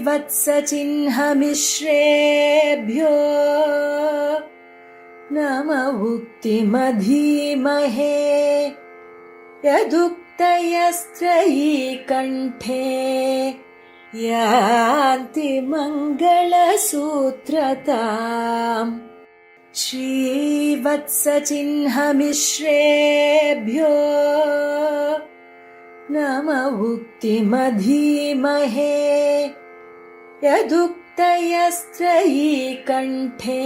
श्रीवत्सचिह्नमिश्रेभ्यो नम उक्तिमधीमहे यदुक्तयस्त्रयी कण्ठे यान्ति मङ्गलसूत्रताम् श्रीवत्सचिह्नमिश्रेभ्यो नम उक्तिमधीमहे यदुक्तयस्त्रयी कण्ठे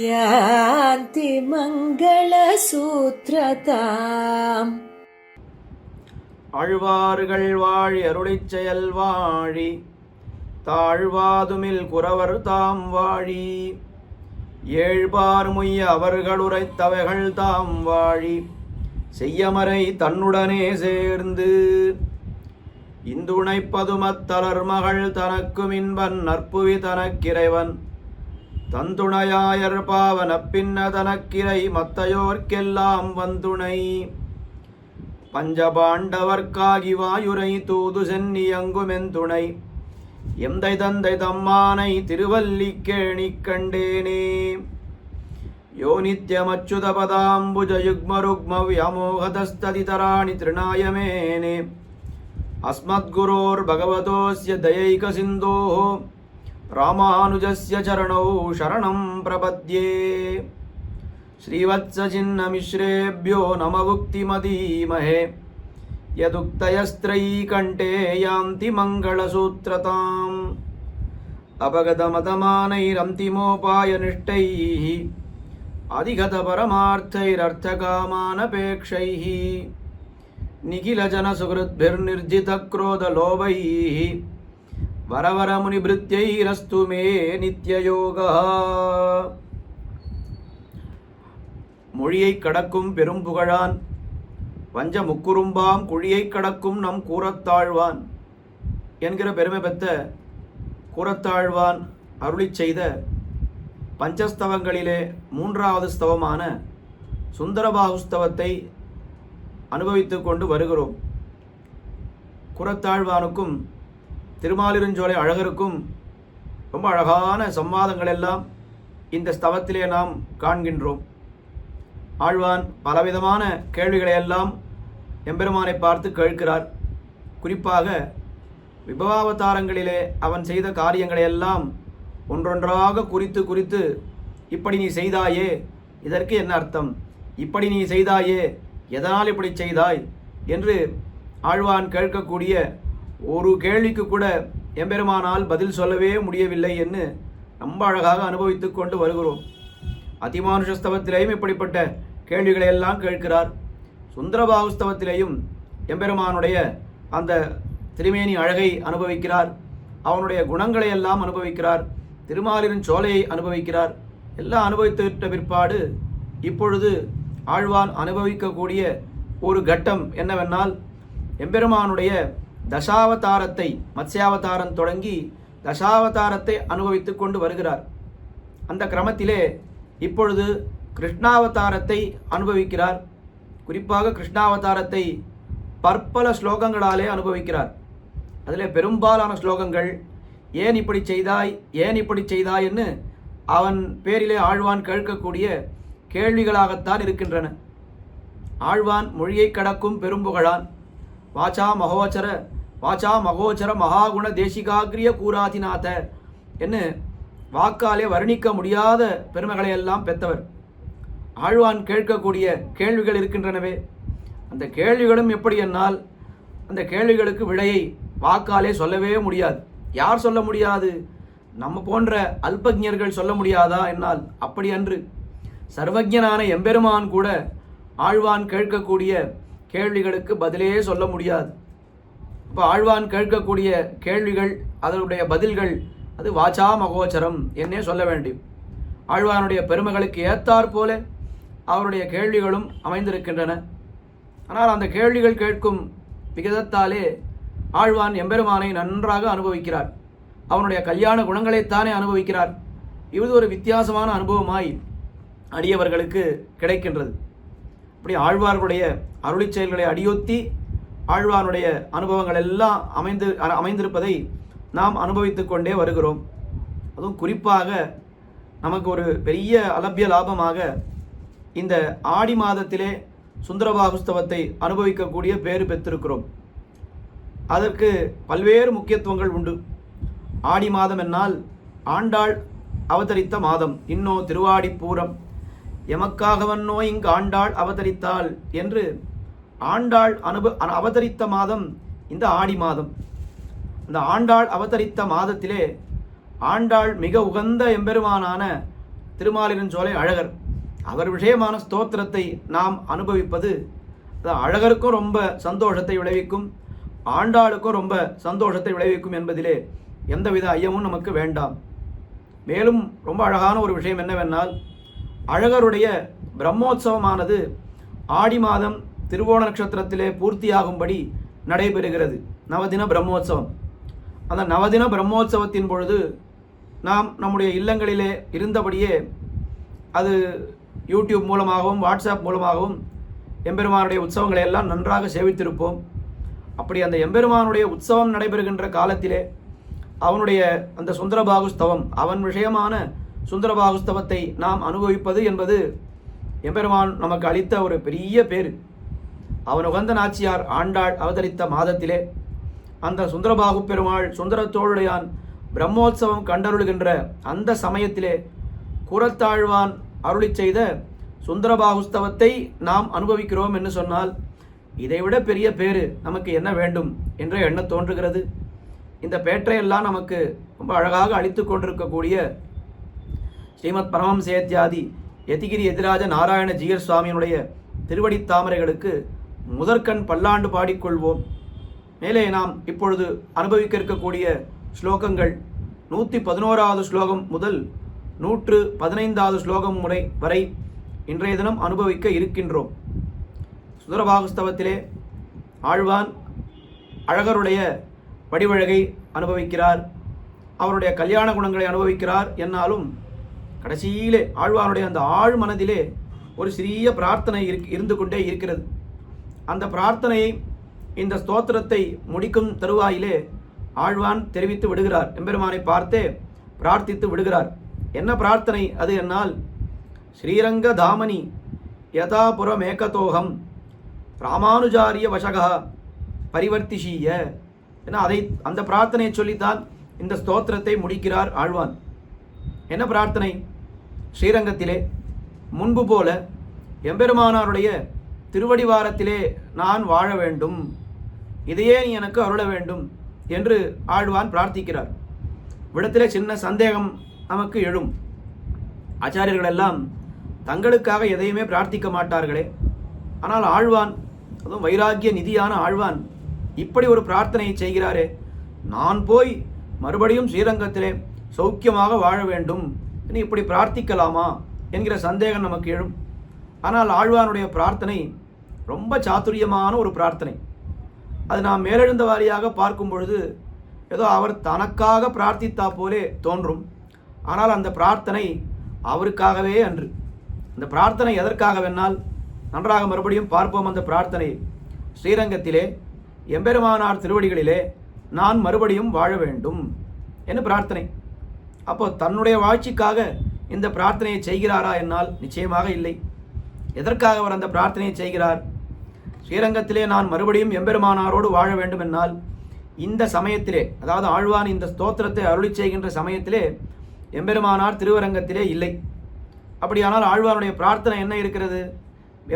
यान्ति मङ्गलसूत्रताम् ஆழ்வார்கள் வாழி அருளிச் செயல் வாழி தாழ்வாதுமில் குறவர் தாம் வாழி ஏழ்பார் முய்ய அவர்கள் உரைத்தவைகள் தாம் வாழி செய்யமறை தன்னுடனே சேர்ந்து இந்துணைப்பதுமத்தலர் மகள் தனக்கும் இன்பன் நற்புவி தனக்கிறைவன் தந்துணையாயர் பாவன பின்ன தனக்கிரை மத்தையோர்க்கெல்லாம் வந்துணை பஞ்சபாண்டவர்க்காகி வாயுரை தூது சென்னியங்குமெந்துணை எந்தை தந்தை தம்மானை திருவல்லிக்கேணி கண்டேனே யோ நித்யமச்சுதபதாம்புஜயுக்மருக்ம வியாமோகதஸ்ததிதராணி திருநாயமேனே அஸ்மத்குரோர்பகவதோஸ்ய தயைகசிந்தோः ராமானுஜஸ்ய சரணௌ சரணம் பிரபத்யே श्रीवत्सचिह्नमिश्रेभ्यो नम उक्तिमधीमहे यदुक्तयस्त्रयी कण्ठे यान्ति मङ्गलसूत्रताम् अपगतमतमानैरन्तिमोपायनिष्टैः अधिगतपरमार्थैरर्थकामानपेक्षैः निखिलजनसुहृद्भिर्निर्जितक्रोधलोभैः वरवरमुनिभृत्यैरस्तु मे नित्ययोगः மொழியை கடக்கும் பெரும் புகழான் வஞ்ச முக்குறும்பாம் குழியை கடக்கும் நம் கூறத்தாழ்வான் என்கிற பெருமை பெற்ற கூறத்தாழ்வான் அருளிச் செய்த பஞ்சஸ்தவங்களிலே மூன்றாவது ஸ்தவமான சுந்தரபாகுஸ்தவத்தை அனுபவித்து கொண்டு வருகிறோம். கூறத்தாழ்வானுக்கும் திருமாலிருஞ்சோலை அழகருக்கும் ரொம்ப அழகான சம்வாதங்கள் எல்லாம் இந்த ஸ்தவத்திலே நாம் காண்கின்றோம். ஆழ்வான் பலவிதமான கேள்விகளை எல்லாம் எம்பெருமானை பார்த்து கேட்கிறார். குறிப்பாக விபவாவதாரங்களிலே அவன் செய்த காரியங்களை எல்லாம் ஒன்றொன்றாக குறித்து இப்படி நீ செய்தாயே, இதற்கு என்ன அர்த்தம், இப்படி நீ செய்தாயே, எதனால் இப்படி செய்தாய் என்று ஆழ்வான் கேட்கக்கூடிய ஒரு கேள்விக்கு கூட எம்பெருமானால் பதில் சொல்லவே முடியவில்லை என்று ரொம்ப அழகாக அனுபவித்து கொண்டு வருகிறோம். அதிமானுஷஸ்தவத்திலேயும் இப்படிப்பட்ட கேள்விகளை எல்லாம் கேட்கிறார். சுந்தரபாகுஸ்தவத்திலேயும் எம்பெருமானுடைய அந்த திருமேனி அழகை அனுபவிக்கிறார், அவனுடைய குணங்களை எல்லாம் அனுபவிக்கிறார், திருமாலிருஞ்சோலையை அனுபவிக்கிறார். எல்லாம் அனுபவித்துவிட்ட பிற்பாடு இப்பொழுது ஆழ்வான் அனுபவிக்கக்கூடிய ஒரு கட்டம் என்னவென்றால், எம்பெருமானுடைய தசாவதாரத்தை, மத்ஸ்யாவதாரம் தொடங்கி தசாவதாரத்தை அனுபவித்து கொண்டு வருகிறார். அந்த கிரமத்திலே இப்பொழுது கிருஷ்ணாவதாரத்தை அனுபவிக்கிறார். குறிப்பாக கிருஷ்ணாவதாரத்தை பற்பல ஸ்லோகங்களாலே அனுபவிக்கிறார். அதில் பெரும்பாலான ஸ்லோகங்கள் ஏன் இப்படி செய்தாய், ஏன் இப்படி செய்தாய் என்று அவன் பேரிலே ஆழ்வான் கேட்கக்கூடிய கேள்விகளாகத்தான் இருக்கின்றன. ஆழ்வான் மொழியை கடக்கும் பெரும்புகழான் வாச்சா மகோச்சர மகாகுண தேசிகாகிரிய கூராதிநாத என்று வாக்காலே வர்ணிக்க முடியாத பெருமைகளை எல்லாம் பெற்றவர். ஆழ்வான் கேட்கக்கூடிய கேள்விகள் இருக்கின்றனவே, அந்த கேள்விகளும் எப்படி என்னால் அந்த கேள்விகளுக்கு விடையை வாக்காலே சொல்லவே முடியாது. யார் சொல்ல முடியாது? நம்ம போன்ற அல்பஜ்ஞர்கள் சொல்ல முடியாதா என்னால்? அப்படி அன்று சர்வஜனான எம்பெருமான் கூட ஆழ்வான் கேட்கக்கூடிய கேள்விகளுக்கு பதிலே சொல்ல முடியாது. இப்போ ஆழ்வான் கேட்கக்கூடிய கேள்விகள், அதனுடைய பதில்கள் அது வாச்சா மகோச்சரம் என்னே சொல்ல வேண்டும். ஆழ்வானுடைய பெருமைகளுக்கு ஏத்தாற் போல அவருடைய கேள்விகளும் அமைந்திருக்கின்றன. ஆனால் அந்த கேள்விகள் கேட்கும் விகிதத்தாலே ஆழ்வான் எம்பெருமானை நன்றாக அனுபவிக்கிறார். அவனுடைய கல்யாண குணங்களைத்தானே அனுபவிக்கிறார். இது ஒரு வித்தியாசமான அனுபவமாய் அடியவர்களுக்கு கிடைக்கின்றது. இப்படி ஆழ்வார்களுடைய அருளிச் செயல்களை அடியொத்தி ஆழ்வானுடைய அனுபவங்கள் எல்லாம் அமைந்திருப்பதை நாம் அனுபவித்து கொண்டே வருகிறோம். அதுவும் குறிப்பாக நமக்கு ஒரு பெரிய அலபிய லாபமாக இந்த ஆடி மாதத்திலே சுந்தரபாகுஸ்தவத்தை அனுபவிக்கக்கூடிய பேறு பெற்றிருக்கிறோம். அதற்கு பல்வேறு முக்கியத்துவங்கள் உண்டு. ஆடி மாதம் என்னால் ஆண்டாள் அவதரித்த மாதம். இன்னோ திருவாடிப்பூரம் எமக்காகவன்னோ இங்கு ஆண்டாள் அவதரித்தாள் என்று ஆண்டாள் அவதரித்த மாதம் இந்த ஆடி மாதம். இந்த ஆண்டாள் அவதரித்த மாதத்திலே ஆண்டாள் மிக உகந்த எம்பெருமானான திருமாலிருஞ்சோலை அழகர் அவர் விஷயமான ஸ்தோத்திரத்தை நாம் அனுபவிப்பது அழகருக்கும் ரொம்ப சந்தோஷத்தை விளைவிக்கும், ஆண்டாளுக்கும் ரொம்ப சந்தோஷத்தை விளைவிக்கும் என்பதிலே எந்தவித ஐயமும் நமக்கு வேண்டாம். மேலும் ரொம்ப அழகான ஒரு விஷயம் என்னவென்றால், அழகருடைய பிரம்மோற்சவமானது ஆடி மாதம் திருவோண நட்சத்திரத்திலே பூர்த்தியாகும்படி நடைபெறுகிறது. நவதின பிரம்மோற்சவம். அந்த நவதின பிரம்மோற்சவத்தின் பொழுது நாம் நம்முடைய இல்லங்களிலே இருந்தபடியே அது யூடியூப் மூலமாகவும் வாட்ஸ்அப் மூலமாகவும் எம்பெருமானுடைய உற்சவங்களை எல்லாம் நன்றாக சேவித்திருப்போம். அப்படி அந்த எம்பெருமானுடைய உற்சவம் நடைபெறுகின்ற காலத்திலே அவனுடைய அந்த சுந்தரபாகுஸ்தவம், அவன் விஷயமான சுந்தரபாகுஸ்தவத்தை நாம் அனுபவிப்பது என்பது எம்பெருமான் நமக்கு அளித்த ஒரு பெரிய பேரு. அவன் உகந்த நாச்சியார் ஆண்டாள் அவதரித்த மாதத்திலே அந்த சுந்தரபாகு பெருமாள் சுந்தரத்தோளுடையான் பிரம்மோற்சவம் கண்டருளுகின்ற அந்த சமயத்திலே கூறத்தாழ்வான் அருளி செய்த சுந்தரபாகுஸ்தவத்தை நாம் அனுபவிக்கிறோம் என்று சொன்னால் இதைவிட பெரிய பேரு நமக்கு என்ன வேண்டும் என்ற எண்ணம் தோன்றுகிறது. இந்த பேற்றையெல்லாம் நமக்கு ரொம்ப அழகாக அளித்து கொண்டிருக்கக்கூடிய ஸ்ரீமத் பரமஹம்சேத்யாதி யதிகிரி எதிராஜ நாராயண ஜீயர் சுவாமியினுடைய திருவடி தாமரைகளுக்கு முதற்கண் பல்லாண்டு பாடிக்கொள்வோம். மேலே நாம் இப்பொழுது அனுபவிக்க இருக்கக்கூடிய ஸ்லோகங்கள் 111வது ஸ்லோகம் முதல் 115வது ஸ்லோகம் வரை இன்றைய தினம் அனுபவிக்க இருக்கின்றோம். சுந்தரபாகுஸ்தவத்திலே ஆழ்வான் அழகருடைய வடிவழகை அனுபவிக்கிறார், அவருடைய கல்யாண குணங்களை அனுபவிக்கிறார். என்னாலும் கடைசியிலே ஆழ்வானுடைய அந்த ஆழ் மனதிலே ஒரு சிறிய பிரார்த்தனை இருந்து கொண்டே இருக்கிறது. அந்த பிரார்த்தனையை இந்த ஸ்தோத்திரத்தை முடிக்கும் தருவாயிலே ஆழ்வான் தெரிவித்து விடுகிறார். எம்பெருமானை பார்த்தே பிரார்த்தித்து விடுகிறார். என்ன பிரார்த்தனை அது என்னால், ஸ்ரீரங்க தாமனி யதாபுரமேகதோகம் ராமானுஜாரிய வசகா பரிவர்த்திஷீய என அந்த பிரார்த்தனையை சொல்லித்தான் இந்த ஸ்தோத்திரத்தை முடிக்கிறார் ஆழ்வான். என்ன பிரார்த்தனை? ஸ்ரீரங்கத்திலே முன்பு போல எம்பெருமானாருடைய திருவடிவாரத்திலே நான் வாழ வேண்டும், இதையே நீ எனக்கு அருள வேண்டும் என்று ஆழ்வான் பிரார்த்திக்கிறார். விடத்திலே சின்ன சந்தேகம் நமக்கு எழும். ஆச்சாரியர்கள் எல்லாம் தங்களுக்காக எதையுமே பிரார்த்திக்க மாட்டார்களே, ஆனால் ஆழ்வான், அதுவும் வைராக்கிய நிதியான ஆழ்வான் இப்படி ஒரு பிரார்த்தனையை செய்கிறாரே, நான் போய் மறுபடியும் ஸ்ரீரங்கத்திலே சௌக்கியமாக வாழ வேண்டும் என்று இப்படி பிரார்த்திக்கலாமா என்கிற சந்தேகம் நமக்கு எழும். ஆனால் ஆழ்வானுடைய பிரார்த்தனை ரொம்ப சாதுரியமான ஒரு பிரார்த்தனை. அது நாம் மேலெழுந்த வாரியாக பார்க்கும் பொழுது ஏதோ அவர் தனக்காக பிரார்த்தித்தா போலே தோன்றும். ஆனால் அந்த பிரார்த்தனை அவருக்காகவே அன்று. அந்த பிரார்த்தனை எதற்காகவென்னால் நன்றாக மறுபடியும் பார்ப்போம். அந்த பிரார்த்தனை ஸ்ரீரங்கத்திலே எம்பெருமானார் திருவடிகளிலே நான் மறுபடியும் வாழ வேண்டும் என்று பிரார்த்தனை. அப்போ தன்னுடைய வாழ்ச்சிக்காக இந்த பிரார்த்தனையை செய்கிறாரா என்னால் நிச்சயமாக இல்லை. எதற்காக அவர் அந்த பிரார்த்தனையை செய்கிறார்? ஸ்ரீரங்கத்திலே நான் மறுபடியும் எம்பெருமானாரோடு வாழ வேண்டும் என்னால் இந்த சமயத்திலே, அதாவது ஆழ்வான் இந்த ஸ்தோத்திரத்தை அருளி செய்கின்ற சமயத்திலே எம்பெருமானார் திருவரங்கத்திலே இல்லை. அப்படியானால் ஆழ்வானுடைய பிரார்த்தனை என்ன இருக்கிறது?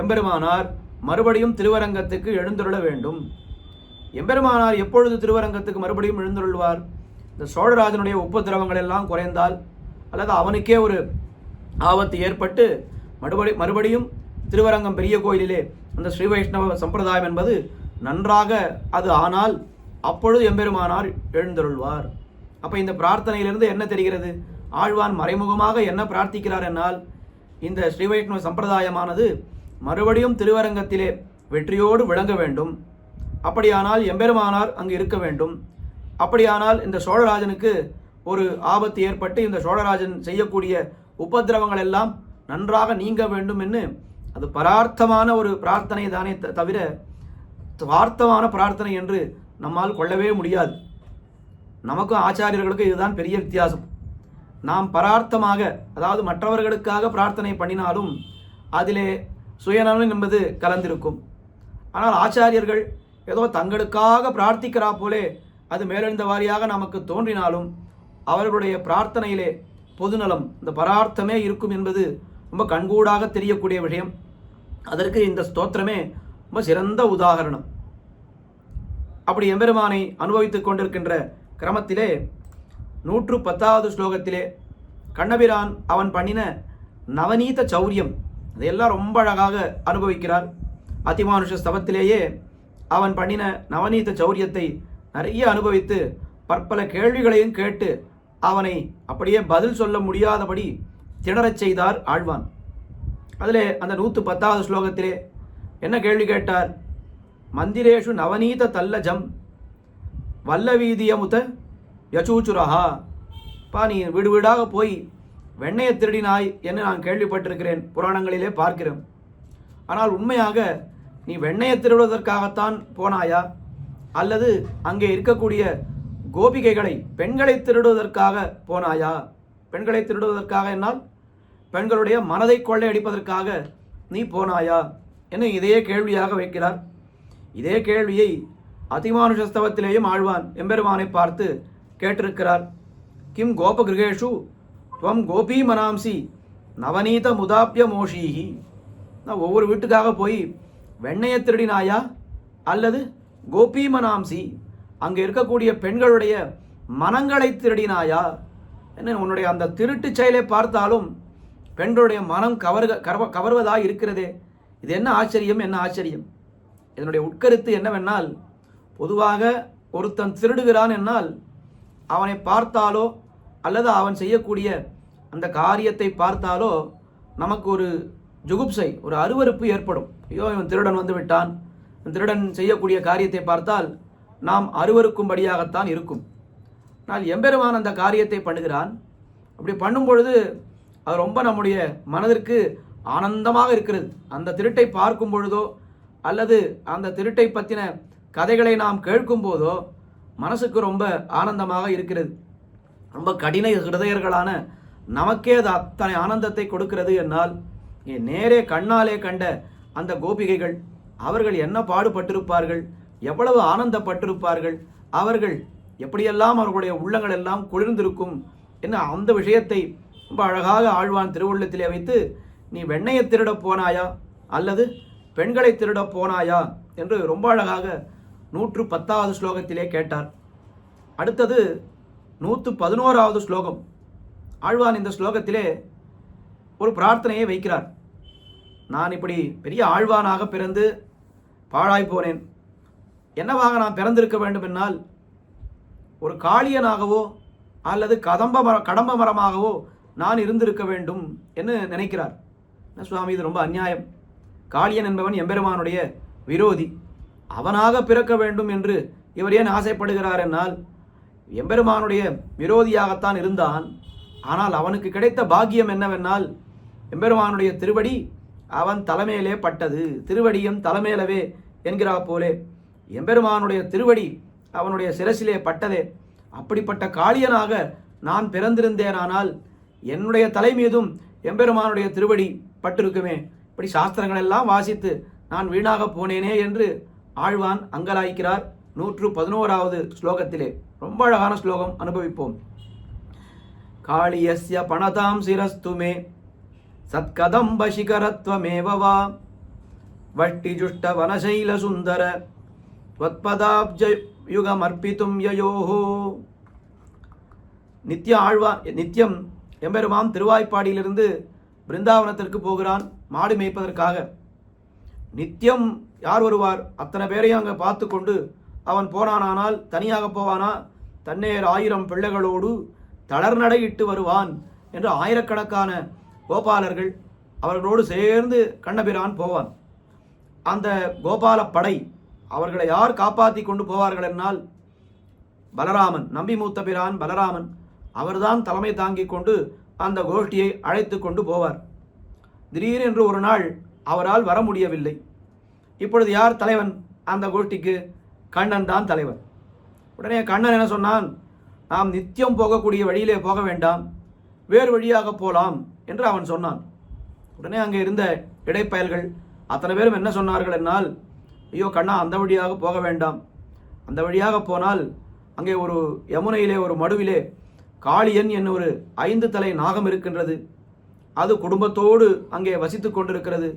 எம்பெருமானார் மறுபடியும் திருவரங்கத்துக்கு எழுந்தருள வேண்டும். எம்பெருமானார் எப்பொழுது திருவரங்கத்துக்கு மறுபடியும் எழுந்தருள்வார்? இந்த சோழராஜனுடைய உபதிரவங்கள் எல்லாம் குறைந்தால், அல்லது அவனுக்கே ஒரு ஆபத்து ஏற்பட்டு மறுபடியும் திருவரங்கம் பெரிய கோயிலிலே அந்த ஸ்ரீ வைஷ்ணவ சம்பிரதாயம் என்பது நன்றாக அது ஆனால் அப்பொழுது எம்பெருமானார் எழுந்தருள்வார். அப்போ இந்த பிரார்த்தனையிலிருந்து என்ன தெரிகிறது? ஆழ்வான் மறைமுகமாக என்ன பிரார்த்திக்கிறார் என்னால், இந்த ஸ்ரீ வைஷ்ணவ சம்பிரதாயமானது மறுபடியும் திருவரங்கத்திலே வெற்றியோடு விளங்க வேண்டும். அப்படியானால் எம்பெருமானார் அங்கு இருக்க வேண்டும். அப்படியானால் இந்த சோழராஜனுக்கு ஒரு ஆபத்து ஏற்பட்டு இந்த சோழராஜன் செய்யக்கூடிய உபதிரவங்கள் எல்லாம் நன்றாக நீங்க வேண்டும் என்று அது பரார்த்தமான ஒரு பிரார்த்தனை தானே தவிர சுவார்த்தமான பிரார்த்தனை என்று நம்மால் கொள்ளவே முடியாது. நமக்கும் ஆச்சாரியர்களுக்கும் இதுதான் பெரிய வித்தியாசம். நாம் பரார்த்தமாக, அதாவது மற்றவர்களுக்காக பிரார்த்தனை பண்ணினாலும் அதிலே சுயநலம் என்பது கலந்திருக்கும். ஆனால் ஆச்சாரியர்கள் ஏதோ தங்களுக்காக பிரார்த்திக்கிறா போலே அது மேலெழுந்த வாரியாக நமக்கு தோன்றினாலும் அவர்களுடைய பிரார்த்தனையிலே பொதுநலம், இந்த பரார்த்தமே இருக்கும் என்பது ரொம்ப கண்கூடாக தெரியக்கூடிய விஷயம். அதற்கு இந்த ஸ்தோத்திரமே ரொம்ப சிறந்த உதாகரணம். அப்படி எம்பெருமானை அனுபவித்துக் கொண்டிருக்கின்ற கிரமத்திலே 110வது ஸ்லோகத்திலே கண்ணபிரான் அவன் பண்ணின நவநீத சௌரியம் அதையெல்லாம் ரொம்ப அழகாக அனுபவிக்கிறார். அதிமானுஷ ஸ்தவத்திலேயே அவன் பண்ணின நவநீத சௌரியத்தை நிறைய அனுபவித்து பற்பல கேள்விகளையும் கேட்டு அவனை அப்படியே பதில் சொல்ல முடியாதபடி திணறச் செய்தார் ஆழ்வான். அதிலே அந்த 110வது ஸ்லோகத்திலே என்ன கேள்வி கேட்டார்? மந்திரேஷு நவநீத தல்லஜம் வல்லவீதியமுத யசூச்சுரஹா. பா, நீ வீடு வீடாக போய் வெண்ணையை திருடினாய் என்று நான் கேள்விப்பட்டிருக்கிறேன், புராணங்களிலே பார்க்கிறேன். ஆனால் உண்மையாக நீ வெண்ணையை திருடுவதற்காகத்தான் போனாயா, அல்லது அங்கே இருக்கக்கூடிய கோபிகைகளை, பெண்களை திருடுவதற்காக போனாயா? பெண்களை திருடுவதற்காக என்னால் பெண்களுடைய மனதை கொள்ளையடிப்பதற்காக நீ போனாயா என்று இதே கேள்வியாக வைக்கிறார். இதே கேள்வியை அதிமானுஷஸ்தவத்திலேயும் ஆழ்வான் எம்பெருமானை பார்த்து கேட்டிருக்கிறார். கிம் கோபகிருகேஷு துவம் கோபி மனாம்சி நவநீத முதாப்பிய மோஷீஹி. நான் ஒவ்வொரு வீட்டுக்காக போய் வெண்ணையை திருடினாயா, அல்லது கோபி மனாம்சி அங்கே இருக்கக்கூடிய பெண்களுடைய மனங்களை திருடினாயா? என்ன உன்னுடைய அந்த திருட்டு செயலை பார்த்தாலும் பெண்களுடைய மனம் கவர்வதாக இருக்கிறதே, இது என்ன ஆச்சரியம், என்ன ஆச்சரியம்? இதனுடைய உட்கருத்து என்னவென்னால், பொதுவாக ஒருத்தன் திருடுகிறான் என்னால் அவனை பார்த்தாலோ அல்லது அவன் செய்யக்கூடிய அந்த காரியத்தை பார்த்தாலோ நமக்கு ஒரு ஜுகுப்சை, ஒரு அருவருப்பு ஏற்படும். ஐயோ, இவன் திருடன் வந்து விட்டான், திருடன் செய்யக்கூடிய காரியத்தை பார்த்தால் நாம் அருவருக்கும்படியாகத்தான் இருக்கும். ஆனால் எம்பெருமான் அந்த காரியத்தை பண்ணுகிறான். அப்படி பண்ணும் பொழுது அது ரொம்ப நம்முடைய மனதிற்கு ஆனந்தமாக இருக்கிறது. அந்த திருட்டை பார்க்கும் பொழுதோ அல்லது அந்த திருட்டை பற்றின கதைகளை நாம் கேட்கும் போதோ மனசுக்கு ரொம்ப ஆனந்தமாக இருக்கிறது. ரொம்ப கடின ஹிருதயர்களான நமக்கே அது அத்தனை ஆனந்தத்தை கொடுக்கிறது என்னால் நேரே கண்ணாலே கண்ட அந்த கோபிகைகள் அவர்கள் என்ன பாடுபட்டிருப்பார்கள், எவ்வளவு ஆனந்தப்பட்டிருப்பார்கள், அவர்கள் எப்படியெல்லாம் அவர்களுடைய உள்ளங்கள் எல்லாம் குளிர்ந்திருக்கும் என்ன அந்த விஷயத்தை ரொம்ப அழகாக ஆழ்வான் திருவுள்ளத்திலே வைத்து, நீ வெண்ணையை திருடப் போனாயா அல்லது பெண்களை திருடப் போனாயா என்று ரொம்ப அழகாக 110வது ஸ்லோகத்திலே கேட்டார். அடுத்தது 111வது ஸ்லோகம். ஆழ்வான் இந்த ஸ்லோகத்திலே ஒரு பிரார்த்தனையை வைக்கிறார். நான் இப்படி பெரிய ஆழ்வானாக பிறந்து பாழாய் போனேன். என்னவாக நான் பிறந்திருக்க வேண்டும் என்னால் ஒரு காளியனாகவோ அல்லது கடம்ப மரமாகவோ நான் இருந்திருக்க வேண்டும் என்று நினைக்கிறார். சுவாமி, இது ரொம்ப அநியாயம். காளியன் என்பவன் எம்பெருமானுடைய விரோதி, அவனாக பிறக்க வேண்டும் என்று இவர் ஏன் ஆசைப்படுகிறார் என்னால் எம்பெருமானுடைய விரோதியாகத்தான் இருந்தான். ஆனால் அவனுக்கு கிடைத்த பாக்கியம் என்னவென்னால் எம்பெருமானுடைய திருவடி அவன் தலைமையிலே பட்டது. திருவடியும் தலைமையிலவே என்கிறா போலே எம்பெருமானுடைய திருவடி அவனுடைய சிரசிலே பட்டதே. அப்படிப்பட்ட காளியனாக நான் பிறந்திருந்தேனானால் என்னுடைய தலை மீதும் எம்பெருமானுடைய திருவடி பட்டிருக்குமே. இப்படி சாஸ்திரங்கள் எல்லாம் வாசித்து நான் வீணாக போனேனே என்று ஆழ்வான் அங்கலாய்க்கிறார் 111வது ஸ்லோகத்திலே. ரொம்ப அழகான ஸ்லோகம், அனுபவிப்போம். காளியஸ்ய பணதாம் சிரஸ்துமே சத்கதம்ப சிகரத்வமேவ வா வஷ்டிஜுஷ்ட வனசைல சுந்தர வத்பதாப்ஜ யுகமர்ப்பித்தும் யயோஹோ. நித்தியம் எம்பெருமான் திருவாய்ப்பாடியிலிருந்து பிருந்தாவனத்திற்கு போகிறான் மாடு மேய்ப்பதற்காக. நித்தியம் யார் வருவார்? அத்தனை பேரையும் அங்கே பார்த்து கொண்டு அவன் போனானால் தனியாக போவானா? தன்னேர் 1000 பிள்ளைகளோடு தளர்நடையிட்டு வருவான் என்று ஆயிரக்கணக்கான கோபாலர்கள் அவர்களோடு சேர்ந்து கண்ணபிரான் போவான். அந்த கோபால படை அவர்களை யார் காப்பாற்றி கொண்டு போவார்கள் என்னால் பலராமன், நம்பி மூத்த பிரான் பலராமன் அவர்தான் தலைமை தாங்கி கொண்டு அந்த கோஷ்டியை அழைத்து கொண்டு போவார். திடீரென்று ஒரு நாள் அவரால் வர முடியவில்லை. இப்பொழுது யார் தலைவன் அந்த கோஷ்டிக்கு? கண்ணன் தான் தலைவன். உடனே கண்ணன் என்ன சொன்னான்? நாம் நித்தியம் போகக்கூடிய வழியிலே போக வேண்டாம், வேறு வழியாக போகலாம் என்று அவன் சொன்னான். உடனே அங்கே இருந்த இடைப்பயல்கள் அத்தனை பேரும் என்ன சொன்னார்கள் என்னால், ஐயோ கண்ணா, அந்த வழியாக போக வேண்டாம். அந்த வழியாக போனால் அங்கே ஒரு யமுனையிலே ஒரு மடுவிலே காளியன் என்ன ஒரு 5 தலை நாகம் இருக்கின்றது. அது குடும்பத்தோடு அங்கே வசித்து கொண்டிருக்கிறது.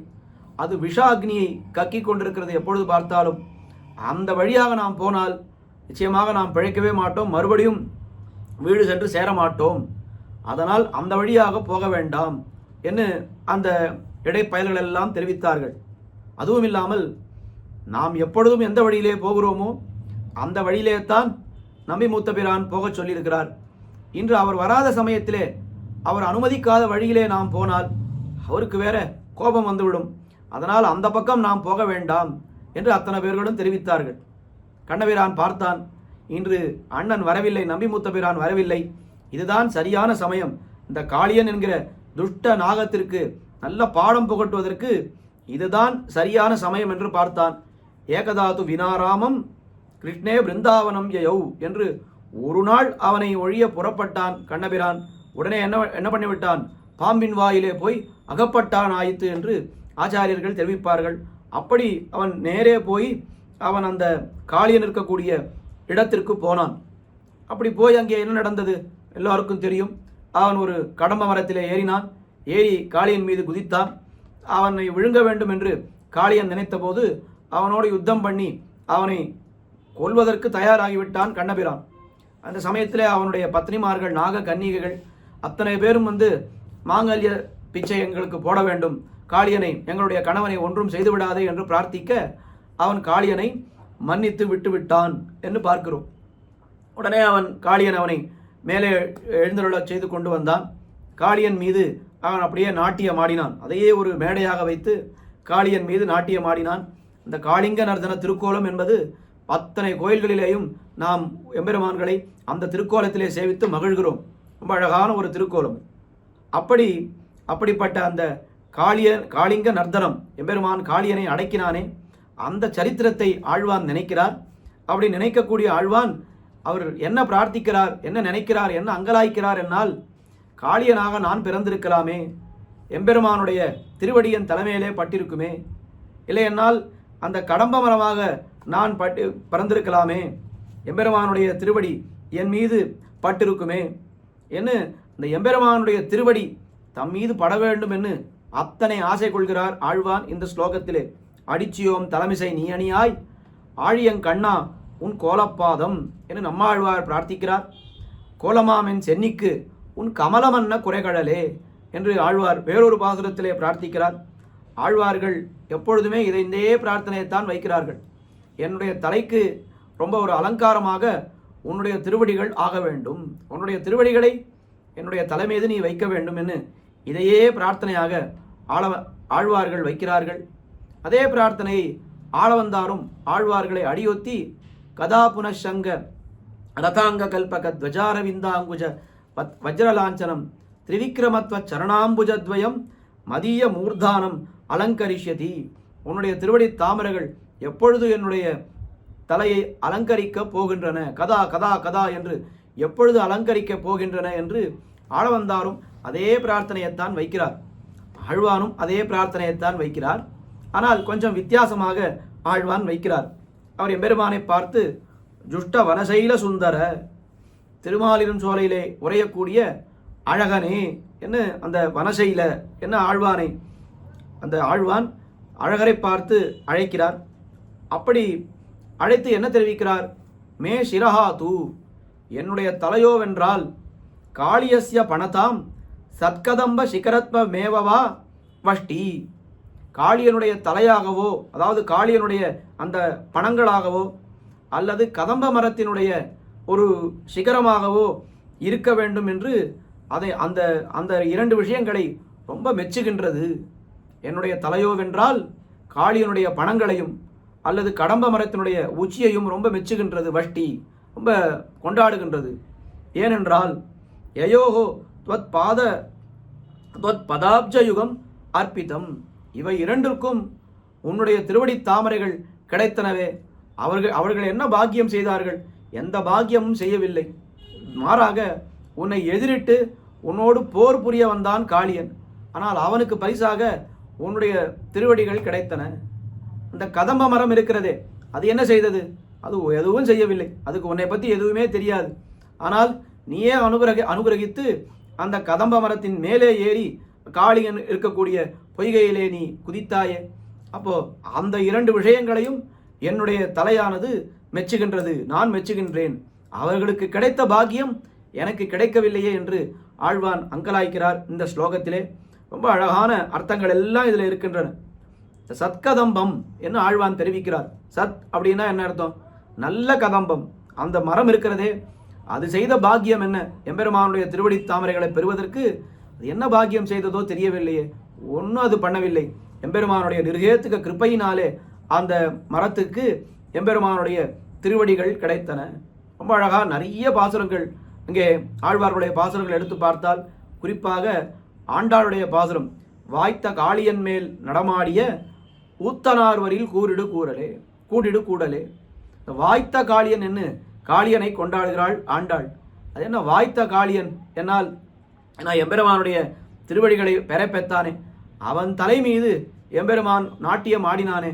அது விஷாக்னியை கக்கி கொண்டிருக்கிறது எப்பொழுது பார்த்தாலும். அந்த வழியாக நாம் போனால் நிச்சயமாக நாம் பிழைக்கவே மாட்டோம், மறுபடியும் வீடு சென்று சேர மாட்டோம். அதனால் அந்த வழியாக போக வேண்டாம் என்று அந்த இடைப்பயல்கள் எல்லாம் தெரிவித்தார்கள். அதுவும் இல்லாமல் நாம் எப்பொழுதும் எந்த வழியிலே போகிறோமோ அந்த வழியிலே தான் நம்பி மூத்த பிரான் போகச் சொல்லியிருக்கிறார். இன்று அவர் வராத சமயத்திலே, அவர் அனுமதிக்காத வழியிலே நாம் போனால் அவருக்கு வேற கோபம் வந்துவிடும். அதனால் அந்த பக்கம் நாம் போக வேண்டாம் என்று அத்தனை பேர்களும் தெரிவித்தார்கள். கண்ணபிரான் பார்த்தான், இன்று அண்ணன் வரவில்லை, நம்பி மூத்த பிரான் வரவில்லை, இதுதான் சரியான சமயம். இந்த காளியன் என்கிற துஷ்ட நாகத்திற்கு நல்ல பாடம் புகட்டுவதற்கு இதுதான் சரியான சமயம் என்று பார்த்தான். ஏகதாத்து வினாராமம் கிருஷ்ணே பிருந்தாவனம் யயௌ என்று ஒரு நாள் அவனை ஒழிய புறப்பட்டான் கண்ணபிரான். உடனே என்ன பண்ணிவிட்டான், பாம்பின் வாயிலே போய் அகப்பட்டான் ஆயிற்று என்று ஆச்சாரியர்கள் தெரிவிப்பார்கள். அப்படி அவன் நேரே போய் அவன் அந்த காளியன் இருக்கக்கூடிய இடத்திற்கு போனான். அப்படி போய் அங்கே என்ன நடந்தது எல்லாருக்கும் தெரியும். அவன் ஒரு கடம்ப மரத்திலே ஏறினான். ஏறி காளியன் மீது குதித்தான். அவனை விழுங்க வேண்டும் என்று காளியன் நினைத்த போது அவனோடு யுத்தம் பண்ணி அவனை கொல்வதற்கு தயாராகிவிட்டான் கண்ணபிரான். அந்த சமயத்தில் அவனுடைய பத்னிமார்கள், நாக கன்னிகைகள் அத்தனை பேரும் வந்து மாங்கல்ய பிச்சை எங்களுக்கு போட வேண்டும், காளியனை, எங்களுடைய கணவனை ஒன்றும் செய்துவிடாதே என்று பிரார்த்திக்க அவன் காளியனை மன்னித்து விட்டு விட்டான் என்று பார்க்கிறோம். உடனே அவன் காளியன் அவனை மேலே எழுந்தருளச் செய்து கொண்டு வந்தான். காளியன் மீது அவன் அப்படியே நாட்டியம் ஆடினான். அதையே ஒரு மேடையாக வைத்து காளியன் மீது நாட்டியம் ஆடினான். இந்த காளிங்க நர்தன திருக்கோலம் என்பது அத்தனை கோயில்களிலேயும் நாம் எம்பெருமான்களை அந்த திருக்கோலத்திலே சேவித்து மகிழ்கிறோம். ரொம்ப அழகான ஒரு திருக்கோலம். அப்படிப்பட்ட அந்த காளிங்க நர்தனம், எம்பெருமான் காளியனை அடக்கினானே, அந்த சரித்திரத்தை ஆழ்வான் நினைக்கிறார். அப்படி நினைக்கக்கூடிய ஆழ்வான் அவர் என்ன பிரார்த்திக்கிறார், என்ன நினைக்கிறார், என்ன அங்கலாய்க்கிறார் என்னால், காளியனாக நான் பிறந்திருக்கலாமே, எம்பெருமானுடைய திருவடியின் தலைமையிலே பட்டிருக்குமே, இல்லை என்னால் அந்த கடம்ப மரமாக நான் பிறந்திருக்கலாமே, எம்பெருமானுடைய திருவடி என் மீது பட்டிருக்குமே என்று இந்த எம்பெருமானுடைய திருவடி தம் மீது பட வேண்டும் என்று அத்தனை ஆசை கொள்கிறார் ஆழ்வான் இந்த ஸ்லோகத்திலே. அடிச்சியோம் தலைமிசை நீ அணியாய் ஆழியங்கண்ணா உன் கோலப்பாதம் என்று நம்மாழ்வார் பிரார்த்திக்கிறார். கோலமாமென் சென்னிக்கு உன் கமலமன்ன குறைகடலே என்று ஆழ்வார் வேறொரு பாசுரத்திலே பிரார்த்திக்கிறார். ஆழ்வார்கள் எப்பொழுதுமே இதே பிரார்த்தனையைத்தான் வைக்கிறார்கள். என்னுடைய தலைக்கு ரொம்ப ஒரு அலங்காரமாக உன்னுடைய திருவடிகள் ஆக வேண்டும், உன்னுடைய திருவடிகளை என்னுடைய தலை மீது நீ வைக்க வேண்டும் என்று இதையே பிரார்த்தனையாக ஆழ்வார்கள் வைக்கிறார்கள். அதே பிரார்த்தனையை ஆளவந்தாரும் ஆழ்வார்களை அடியொத்தி கதா புனஷங்க ரதாங்க கல்பக துவஜாரவிந்தாங்குஜ வஜ்ரலாஞ்சனம் திரிவிக்ரமத்வ சரணாம்புஜத்வயம் மதிய மூர்தானம் அலங்கரிஷ்யதி. உன்னுடைய திருவடி தாமரைகள் எப்பொழுது என்னுடைய தலையை அலங்கரிக்க போகின்றன, கதா கதா கதா என்று எப்பொழுது அலங்கரிக்க போகின்றன என்று ஆளவந்தாரும் அதே பிரார்த்தனையைத்தான் வைக்கிறார். ஆழ்வானும் அதே பிரார்த்தனையைத்தான் வைக்கிறார். ஆனால் கொஞ்சம் வித்தியாசமாக ஆழ்வான் வைக்கிறார். அவர் எம்பெருமானை பார்த்து ஜுஷ்ட வனசைல சுந்தர, திருமாலிரும் சோலையிலே உரையக்கூடிய அழகனே என்ன அந்த வனசைல என்ன ஆழ்வானை, அந்த ஆழ்வான் அழகரை பார்த்து அழைக்கிறார். அப்படி அழைத்து என்ன தெரிவிக்கிறார், மே சிரஹா தூ, என்னுடைய தலையோவென்றால் காளியஸ்ய பணதாம் சத்கதம்ப சிகரத்வ மேவவா வஷ்டி, காளியனுடைய தலையாகவோ, அதாவது காளியனுடைய அந்த பணங்களாகவோ அல்லது கதம்ப மரத்தினுடைய ஒரு சிகரமாகவோ இருக்க வேண்டும் என்று அதை அந்த அந்த 2 விஷயங்களை ரொம்ப மெச்சுகின்றது. என்னுடைய தலையோவென்றால் காளியனுடைய பணங்களையும் அல்லது கடம்ப மரத்தினுடைய உச்சியையும் ரொம்ப மெச்சுகின்றது, வஷ்டி ரொம்ப கொண்டாடுகின்றது. ஏனென்றால் யயோஹோ துவத் பதாப்ஜயுகம் அர்ப்பிதம், இவை 2ற்கும் உன்னுடைய திருவடி தாமரைகள் கிடைத்தனவே. அவர்கள் என்ன பாக்கியம் செய்தார்கள், எந்த பாக்கியமும் செய்யவில்லை. மாறாக உன்னை எதிரிட்டு உன்னோடு போர் புரிய வந்தான் காளியன். ஆனால் அவனுக்கு பரிசாக உன்னுடைய திருவடிகள் கிடைத்தன. அந்த கதம்ப மரம் இருக்கிறதே, அது என்ன செய்தது? அது எதுவும் செய்யவில்லை. அதுக்கு உன்னை பற்றி எதுவுமே தெரியாது. ஆனால் நீயே அனுகிரகித்து அந்த கதம்ப மரத்தின் மேலே ஏறி காளியன் இருக்கக்கூடிய பொய்கையிலே நீ குதித்தாயே. அப்போ அந்த 2 விஷயங்களையும் என்னுடைய தலையானது மெச்சுகின்றது, நான் மெச்சுகின்றேன். அவர்களுக்கு கிடைத்த பாக்கியம் எனக்கு கிடைக்கவில்லையே என்று ஆழ்வான் அங்கலாய்க்கிறார் இந்த ஸ்லோகத்திலே. ரொம்ப அழகான அர்த்தங்கள் எல்லாம் இதில் இருக்கின்றன. சத்கதம்பம் என்று ஆழ்வான் தெரிவிக்கிறார். சத் அப்படின்னா என்ன அர்த்தம்? நல்ல கதம்பம். அந்த மரம் இருக்கிறதே, அது செய்த பாக்கியம் என்ன? எம்பெருமானுடைய திருவடி தாமரைகளை பெறுவதற்கு அது என்ன பாக்கியம் செய்ததோ தெரியவில்லையே. ஒன்றும் அது பண்ணவில்லை. எம்பெருமானுடைய நிர்ஹேத்துக கிருப்பையினாலே அந்த மரத்துக்கு எம்பெருமானுடைய திருவடிகள் கிடைத்தன. ரொம்ப அழகாக நிறைய பாசுரங்கள் இங்கே ஆழ்வார்களுடைய பாசுரங்கள் எடுத்து பார்த்தால், குறிப்பாக ஆண்டாளுடைய பாசுரம், வாய்த்த காளியன் மேல் நடமாடிய ஊத்தனார்வரில் கூறிடு கூறலே கூடிடு கூடலே. வாய்த்த காளியன் என்று காளியனை கொண்டாடுகிறாள் ஆண்டாள். அது என்ன வாய்த்த காளியன் என்னால்? நான் எம்பெருமானுடைய திருவடிகளை பெறப்பெத்தானே, அவன் தலை மீது எம்பெருமான் நாட்டியம் ஆடினானே,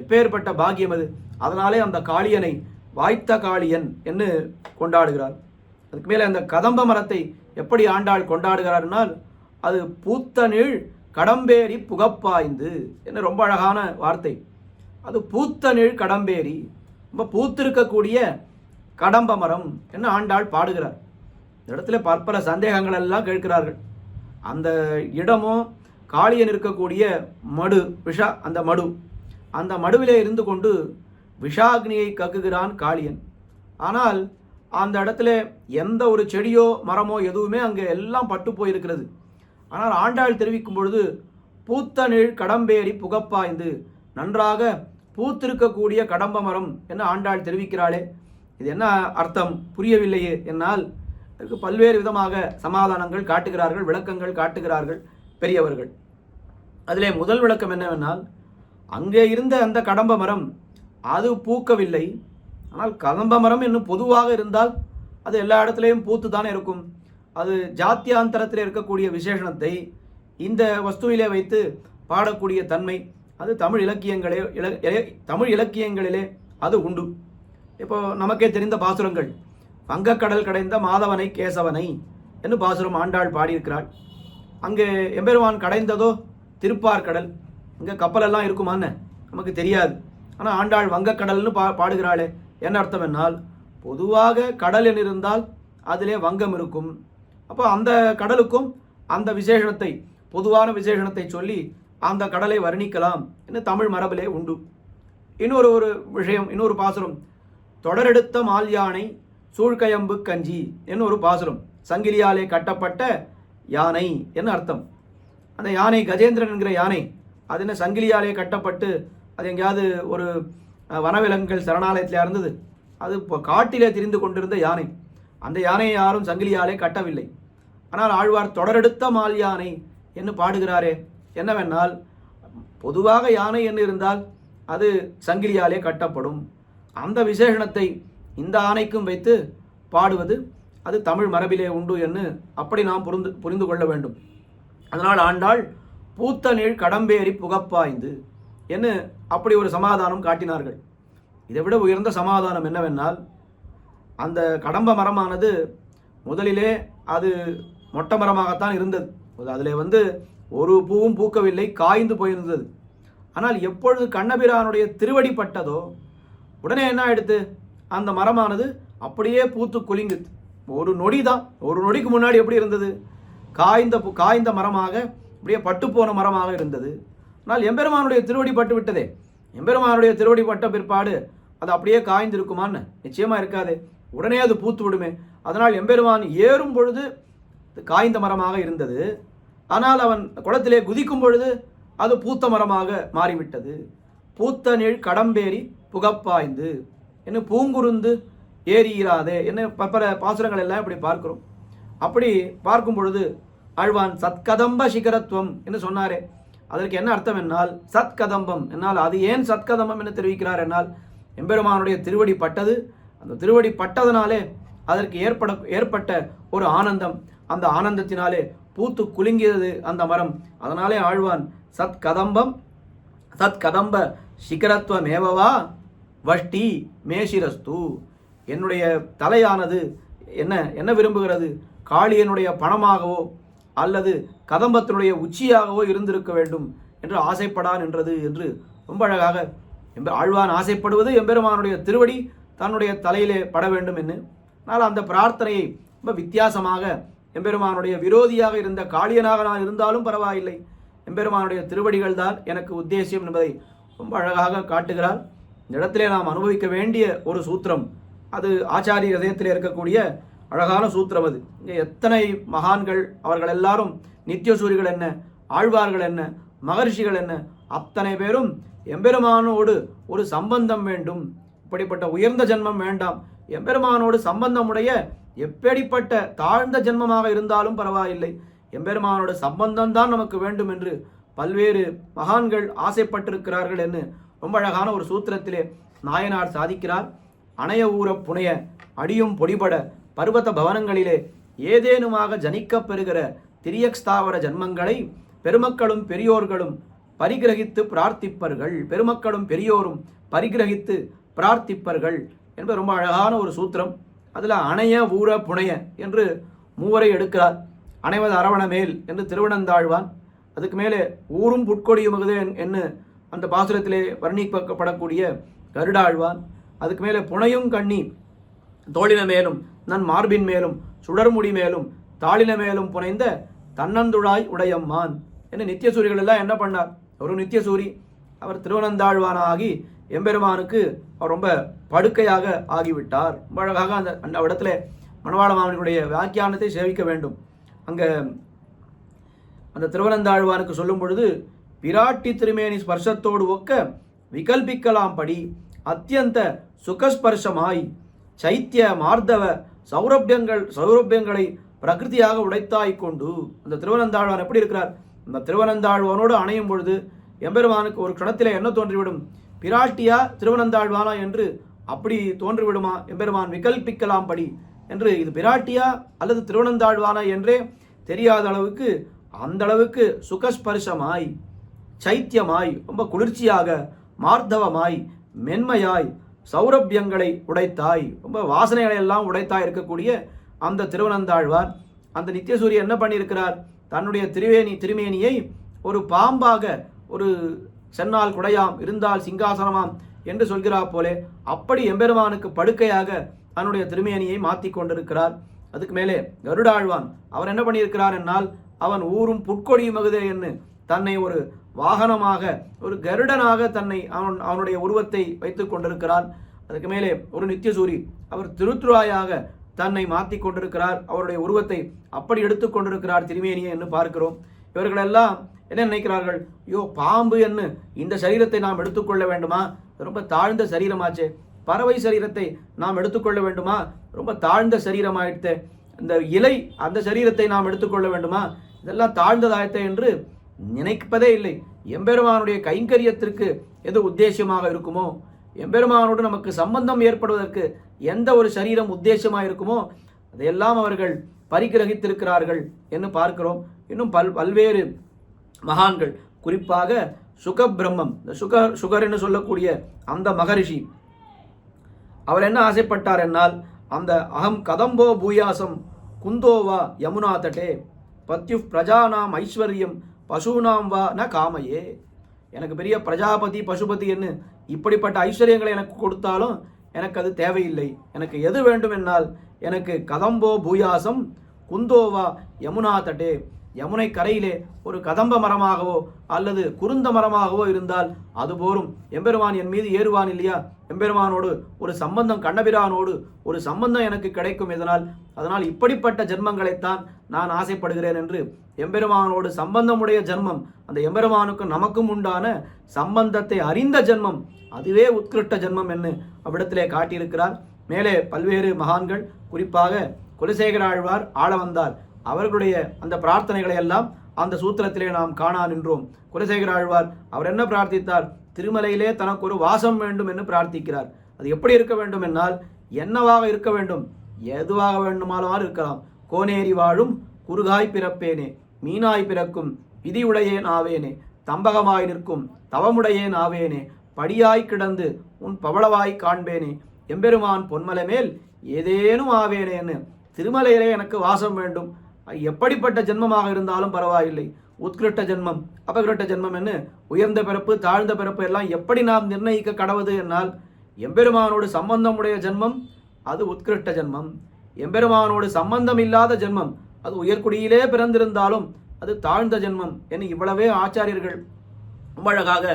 எப்பேற்பட்ட பாக்கியம் அது. அதனாலே அந்த காளியனை வாய்த்த காளியன் என்று கொண்டாடுகிறார். அதுக்கு மேலே அந்த கதம்ப மரத்தை எப்படி ஆண்டாள் கொண்டாடுகிறார்னால், அது பூத்த நீள் கடம்பேரி புகப்பாய்ந்து என்ன ரொம்ப அழகான வார்த்தை. அது பூத்த நீள் கடம்பேரி, ரொம்ப பூத்திருக்கக்கூடிய கடம்ப மரம் என்ன ஆண்டாள் பாடுகிறார். இந்த இடத்துல பற்பல சந்தேகங்கள் எல்லாம் கேட்கிறார்கள். அந்த இடமும் காளியன் இருக்கக்கூடிய மடு அந்த மடுவிலே இருந்து கொண்டு விஷாக்னியை கக்குகிறான் காளியன். ஆனால் அந்த இடத்துல எந்த ஒரு செடியோ மரமோ எதுவுமே அங்கே எல்லாம் பட்டு போயிருக்கிறது. ஆனால் ஆண்டாள் தெரிவிக்கும் பொழுது பூத்த நீள் கடம்பேரி புகப்பாய்ந்து, நன்றாக பூத்திருக்கக்கூடிய கடம்ப மரம் என்ன ஆண்டாள் தெரிவிக்கிறாளே. இது என்ன அர்த்தம் புரியவில்லையே என்னால் இதற்கு பல்வேறு விதமாக சமாதானங்கள் காட்டுகிறார்கள், விளக்கங்கள் காட்டுகிறார்கள் பெரியவர்கள். அதிலே முதல் விளக்கம் என்னவென்றால், அங்கே இருந்த அந்த கடம்ப மரம் அது பூக்கவில்லை. ஆனால் கதம்ப மரம் இன்னும் பொதுவாக இருந்தால் அது எல்லா இடத்துலையும் பூத்து தானே இருக்கும். அது ஜாத்தியாந்தரத்தில் இருக்கக்கூடிய விசேஷணத்தை இந்த வஸ்துவிலே வைத்து பாடக்கூடிய தன்மை அது தமிழ் இலக்கியங்களிலே அது உண்டு. இப்போ நமக்கே தெரிந்த பாசுரங்கள், வங்கக்கடல் கடைந்த மாதவனை கேசவனை என்று பாசுரம் ஆண்டாள் பாடியிருக்கிறாள். அங்கே எம்பெருமான் கடைந்ததோ திருப்பார்கடல். இங்கே கப்பலெல்லாம் இருக்குமான்னு நமக்கு தெரியாது. ஆனால் ஆண்டாள் வங்கக்கடல்னு பாடுகிறாளே. என்ன அர்த்தம் என்னால், பொதுவாக கடல் என்று இருந்தால் அதிலே வங்கம் இருக்கும். அப்போ அந்த கடலுக்கும் அந்த விசேஷணத்தை, பொதுவான விசேஷணத்தை சொல்லி அந்த கடலை வர்ணிக்கலாம் என்று தமிழ் மரபிலே உண்டு. இன்னொரு பாசுரம், தொடரெடுத்த மால் யானை சூழ்கயம்பு கஞ்சி என்னொரு பாசுரம். சங்கிலியாலே கட்டப்பட்ட யானை என்ன அர்த்தம்? அந்த யானை கஜேந்திரன் என்கிற யானை அது என்ன சங்கிலியாலே கட்டப்பட்டு அது எங்கேயாவது ஒரு வனவிலங்குகள் சரணாலயத்தில் இருந்தது. அது இப்போ காட்டிலே திரிந்து கொண்டிருந்த யானை. அந்த யானையை யாரும் சங்கிலியாலே கட்டவில்லை. ஆனால் ஆழ்வார் தொடரெடுத்த மால் யானை என்று பாடுகிறாரே. என்னவென்னால், பொதுவாக யானை என்று இருந்தால் அது சங்கிலியாலே கட்டப்படும். அந்த விசேஷணத்தை இந்த ஆணைக்கும் வைத்து பாடுவது அது தமிழ் மரபிலே உண்டு என்று அப்படி நாம் புரிந்து கொள்ள வேண்டும். அதனால் ஆண்டாள் பூத்த நீள் கடம்பேரி புகப்பாய்ந்து என்று அப்படி ஒரு சமாதானம் காட்டினார்கள். இதை விட உயர்ந்த சமாதானம் என்னவென்னால், அந்த கடம்ப மரமானது முதலிலே அது மொட்டை மரமாகத்தான் இருந்தது. அதில் ஒரு பூவும் பூக்கவில்லை, காய்ந்து போயிருந்தது. ஆனால் எப்பொழுது கண்ணபிரானுடைய திருவடி பட்டதோ உடனே என்ன ஆயிடுத்து, அந்த மரமானது அப்படியே பூத்து குலுங்குது. ஒரு நொடி தான், ஒரு நொடிக்கு முன்னாடி எப்படி இருந்தது, காய்ந்த மரமாக அப்படியே பட்டு போன மரமாக இருந்தது. ஆனால் எம்பெருமானுடைய திருவடி பட்டு விட்டதே. எம்பெருமானுடைய திருவடி பட்ட பிற்பாடு அது அப்படியே காய்ந்திருக்குமான்னு நிச்சயமாக இருக்காதே, உடனே அது பூத்து விடுமே. அதனால் எம்பெருமான் ஏறும் பொழுது காய்ந்த மரமாக இருந்தது. ஆனால் அவன் குளத்திலே குதிக்கும் பொழுது அது பூத்த மரமாக மாறிவிட்டது. பூத்த நீள் கடம்பேரி புகப்பாய்ந்து என்ன பூங்குருந்து ஏறியிராதே என்ன பற்பல பாசுரங்கள் எல்லாம் இப்படி பார்க்கிறோம். அப்படி பார்க்கும் பொழுது ஆழ்வான் சத்கதம்ப சிகரத்துவம் என்று சொன்னாரே, அதற்கு என்ன அர்த்தம் என்னால், சத்கதம்பம் என்னால் அது ஏன் சத்கதம்பம் என்று தெரிவிக்கிறார் என்னால், எம்பெருமானுடைய திருவடி பட்டது. அந்த திருவடி பட்டதனாலே அதற்கு ஏற்பட்ட ஒரு ஆனந்தம், அந்த ஆனந்தத்தினாலே பூத்து குலுங்கியது அந்த மரம். அதனாலே ஆழ்வான் சத்கதம்ப சிகரத்வமேவவா வஷ்டி மேஷிரஸ்து, என்னுடைய தலையானது என்ன விரும்புகிறது, காளியனுடைய பணமாகவோ அல்லது கதம்பத்தினுடைய உச்சியாகவோ இருந்திருக்க வேண்டும் என்று ஆசைப்படான் என்றது என்று ரொம்ப அழகாக ஆழ்வான் ஆசைப்படுவது எம்பெருமானுடைய திருவடி தன்னுடைய தலையிலே பட வேண்டும் என்று. ஆனால் அந்த பிரார்த்தனையை ரொம்ப வித்தியாசமாக, எம்பெருமானுடைய விரோதியாக இருந்த காளியனாக நான் இருந்தாலும் பரவாயில்லை, எம்பெருமானுடைய திருவடிகள் தான் எனக்கு உத்தேசியம் என்பதை ரொம்ப அழகாக காட்டுகிறார். இந்த இடத்திலே நாம் அனுபவிக்க வேண்டிய ஒரு சூத்திரம், அது ஆச்சாரிய இதயத்திலே இருக்கக்கூடிய அழகான சூத்திரம். அது இங்கே எத்தனை மகான்கள், அவர்கள் எல்லாரும் நித்தியசூரிகள் என்ன, ஆழ்வார்கள் என்ன, மகர்ஷிகள் என்ன, அத்தனை பேரும் எம்பெருமானோடு ஒரு சம்பந்தம் வேண்டும், இப்படிப்பட்ட உயர்ந்த ஜென்மம் வேண்டாம், எம்பெருமானோடு சம்பந்தமுடைய எப்படிப்பட்ட தாழ்ந்த ஜென்மமாக இருந்தாலும் பரவாயில்லை, எம்பெருமானோட சம்பந்தம் தான் நமக்கு வேண்டும் என்று பல்வேறு மகான்கள் ஆசைப்பட்டிருக்கிறார்கள் என்று ரொம்ப அழகான ஒரு சூத்திரத்திலே நாயனார் சாதிக்கிறார். அணைய ஊற புனைய அடியும் பொடிபட பர்வத பவனங்களிலே ஏதேனுமாக ஜனிக்கப் பெறுகிற திரியக்ஸ்தாவர ஜன்மங்களை பெருமக்களும் பெரியோர்களும் பரிகிரகித்து பிரார்த்திப்பர்கள், பெருமக்களும் பெரியோரும் பரிகிரகித்து பிரார்த்திப்பர்கள் என்பது ரொம்ப அழகான ஒரு சூத்திரம். அதில் அணைய ஊற புனைய என்று மூவரை எடுக்கிறார். அணைவது அரவண மேல் என்று திருவனந்தாழ்வான், அதுக்கு மேலே ஊரும் புட்கொடியுமகுது என்று அந்த பாசுரத்திலே வர்ணிக்கப்படக்கூடிய கருடாழ்வான், அதுக்கு மேலே புனையும் கண்ணி தோளின மேலும் நன் மார்பின் மேலும் சுடர்முடி மேலும் தாளின மேலும் புனைந்த தன்னந்துழாய் உடையம்மான் என்று நித்தியசூரிகள் எல்லாம் என்ன பண்ணார், ஒரு நித்தியசூரி அவர் திருவனந்தாழ்வானாகி எம்பெருமானுக்கு அவர் ரொம்ப படுக்கையாக ஆகிவிட்டார். ரொம்ப அழகாக அந்த இடத்துல மணவாள மாமனினுடைய வியாக்கியானத்தை சேவிக்க வேண்டும். அங்கே அந்த திருவனந்தாழ்வானுக்கு சொல்லும் பொழுது பிராட்டி திருமேனி ஸ்பர்சத்தோடு ஒக்க விகல்பிக்கலாம் படி அத்தியந்த சுகஸ்பர்ஷமாய் சைத்திய மார்தவ சௌரபியங்களை பிரகிருதியாக உடைத்தாய் கொண்டு. அந்த திருவனந்தாழ்வான் எப்படி இருக்கிறார், அந்த திருவனந்தாழ்வானோடு அணையும் பொழுது எம்பெருமானுக்கு ஒரு க்ஷணத்திலே என்ன தோன்றிவிடும், பிராட்டியா திருவனந்தாழ்வானா என்று அப்படி தோன்றிவிடுமா எம்பெருமான் விகல்பிக்கலாம் படி என்று, இது பிராட்டியா அல்லது திருவனந்தாழ்வானா என்றே தெரியாத அளவுக்கு அந்த அளவுக்கு சுகஸ்பர்ஷமாய் சைத்தியமாய் ரொம்ப குளிர்ச்சியாக மார்தவமாய் மென்மையாய் சௌரபியங்களை உடைத்தாய், ரொம்ப வாசனைகளை எல்லாம் உடைத்தாய் இருக்கக்கூடிய அந்த திருவனந்தாழ்வார் அந்த நித்தியசூரியன் என்ன பண்ணியிருக்கிறார், தன்னுடைய திருமேனியை ஒரு பாம்பாக, ஒரு சென்னால் குடையாம் இருந்தால் சிங்காசனமாம் என்று சொல்கிறார் போலே அப்படி எம்பெருமானுக்கு படுக்கையாக தன்னுடைய திருமேனியை மாற்றி கொண்டிருக்கிறார். அதுக்கு மேலே கருடாழ்வான் அவர் என்ன பண்ணியிருக்கிறார் என்னால், அவன் ஊரும் புட்கொடியும் மகுதே என்று தன்னை ஒரு வாகனமாக, ஒரு கருடனாக தன்னை அவனுடைய உருவத்தை வைத்துக் கொண்டிருக்கிறார். அதுக்கு மேலே ஒரு நித்தியசூரி அவர் திருத்துராயாக தன்னை மாற்றி கொண்டிருக்கிறார், அவருடைய உருவத்தை அப்படி எடுத்துக் கொண்டிருக்கிறார் திருமேனியை என்று பார்க்கிறோம். இவர்களெல்லாம் என்ன நினைக்கிறார்கள், ஐயோ பாம்பு என்று இந்த சரீரத்தை நாம் எடுத்துக்கொள்ள வேண்டுமா, ரொம்ப தாழ்ந்த சரீரமாச்சே, பறவை சரீரத்தை நாம் எடுத்துக்கொள்ள வேண்டுமா, ரொம்ப தாழ்ந்த சரீரமாயிடுத்தே, இந்த இலை அந்த சரீரத்தை நாம் எடுத்துக்கொள்ள வேண்டுமா, இதெல்லாம் தாழ்ந்ததாயத்தே என்று நினைப்பதே இல்லை. எம்பெருமானுடைய கைங்கரியத்திற்கு எது உத்தேசமாக இருக்குமோ, எம்பெருமானோடு நமக்கு சம்பந்தம் ஏற்படுவதற்கு எந்த ஒரு சரீரம் உத்தேசமாக இருக்குமோ அதையெல்லாம் அவர்கள் பரிகிரகித்திருக்கிறார்கள் என்று பார்க்கிறோம். இன்னும் பல்வேறு மகான்கள், குறிப்பாக சுகபிரம்மம், இந்த சுகர் என்று சொல்லக்கூடிய அந்த மகரிஷி, அவர் என்ன ஆசைப்பட்டார் என்னால், அந்த அகம் கதம்போ பூயாசம் குந்தோவா யமுனா தட்டே பத்யு பிரஜானாம் ஐஸ்வர்யம் பசுனாம் வா ந காமையே, எனக்கு பெரிய பிரஜாபதி பசுபதி என்று இப்படிப்பட்ட ஐஸ்வர்யங்களை எனக்கு கொடுத்தாலும் எனக்கு அது தேவையில்லை, எனக்கு எது வேண்டும் என்னால் எனக்கு கதம்போ பூயாசம் குந்தோவா யமுனா தட்டே, யமுனை கரையிலே ஒரு கதம்ப மரமாகவோ அல்லது குருந்த மரமாகவோ இருந்தால் அது போரும், எம்பெருமான் என் மீது ஏறுவான் இல்லையா, எம்பெருமானோடு ஒரு சம்பந்தம், கண்ணபிரானோடு ஒரு சம்பந்தம் எனக்கு கிடைக்கும். அதனால் இப்படிப்பட்ட ஜென்மங்களைத்தான் நான் ஆசைப்படுகிறேன் என்று எம்பெருமானோடு சம்பந்தமுடைய ஜென்மம், அந்த எம்பெருமானுக்கும் நமக்கும் உண்டான சம்பந்தத்தை அறிந்த ஜென்மம், அதுவே உத்கிருஷ்ட ஜென்மம் என்று அவ்விடத்திலே காட்டியிருக்கிறார். மேலே பல்வேறு மகான்கள், குறிப்பாக குலசேகர ஆழ்வார், ஆளவந்தார், அவர்களுடைய அந்த பிரார்த்தனைகளை எல்லாம் அந்த சூத்திரத்திலே நாம் காணா நின்றோம். குலசேகர ஆழ்வார் அவர் என்ன பிரார்த்தித்தார், திருமலையிலே தனக்கு ஒரு வாசம் வேண்டும் என்று பிரார்த்திக்கிறார். அது எப்படி இருக்க வேண்டும் என்னால், என்னவாக இருக்க வேண்டும், எதுவாக வேண்டுமானாலும் இருக்கலாம். கோனேரி வாழும் குறுகாய் பிறப்பேனே, மீனாய் பிறக்கும் விதியுடையேன் ஆவேனே, தம்பகமாய் நிற்கும் தவமுடையேன் ஆவேனே, படியாய் கிடந்து உன் பவளவாய் காண்பேனே, எம்பெருமான் பொன்மலை மேல் ஏதேனும் ஆவேனேன்னு திருமலையிலே எனக்கு வாசம் வேண்டும். எப்படிப்பட்ட ஜென்மமாக இருந்தாலும் பரவாயில்லை. உத்கிருஷ்ட ஜென்மம், அபகிருஷ்ட ஜென்மம் என்ன, உயர்ந்த பிறப்பு தாழ்ந்த பிறப்பு எல்லாம் எப்படி நாம் நிர்ணயிக்க கடவுது என்னால், எம்பெருமானோடு சம்பந்தமுடைய ஜென்மம் அது உத்கிருஷ்ட ஜென்மம், எம்பெருமானோடு சம்பந்தம் இல்லாத ஜென்மம் அது உயர்குடியிலே பிறந்திருந்தாலும் அது தாழ்ந்த ஜென்மம் என இவ்வளவே ஆச்சாரியர்கள் ரொம்ப அழகாக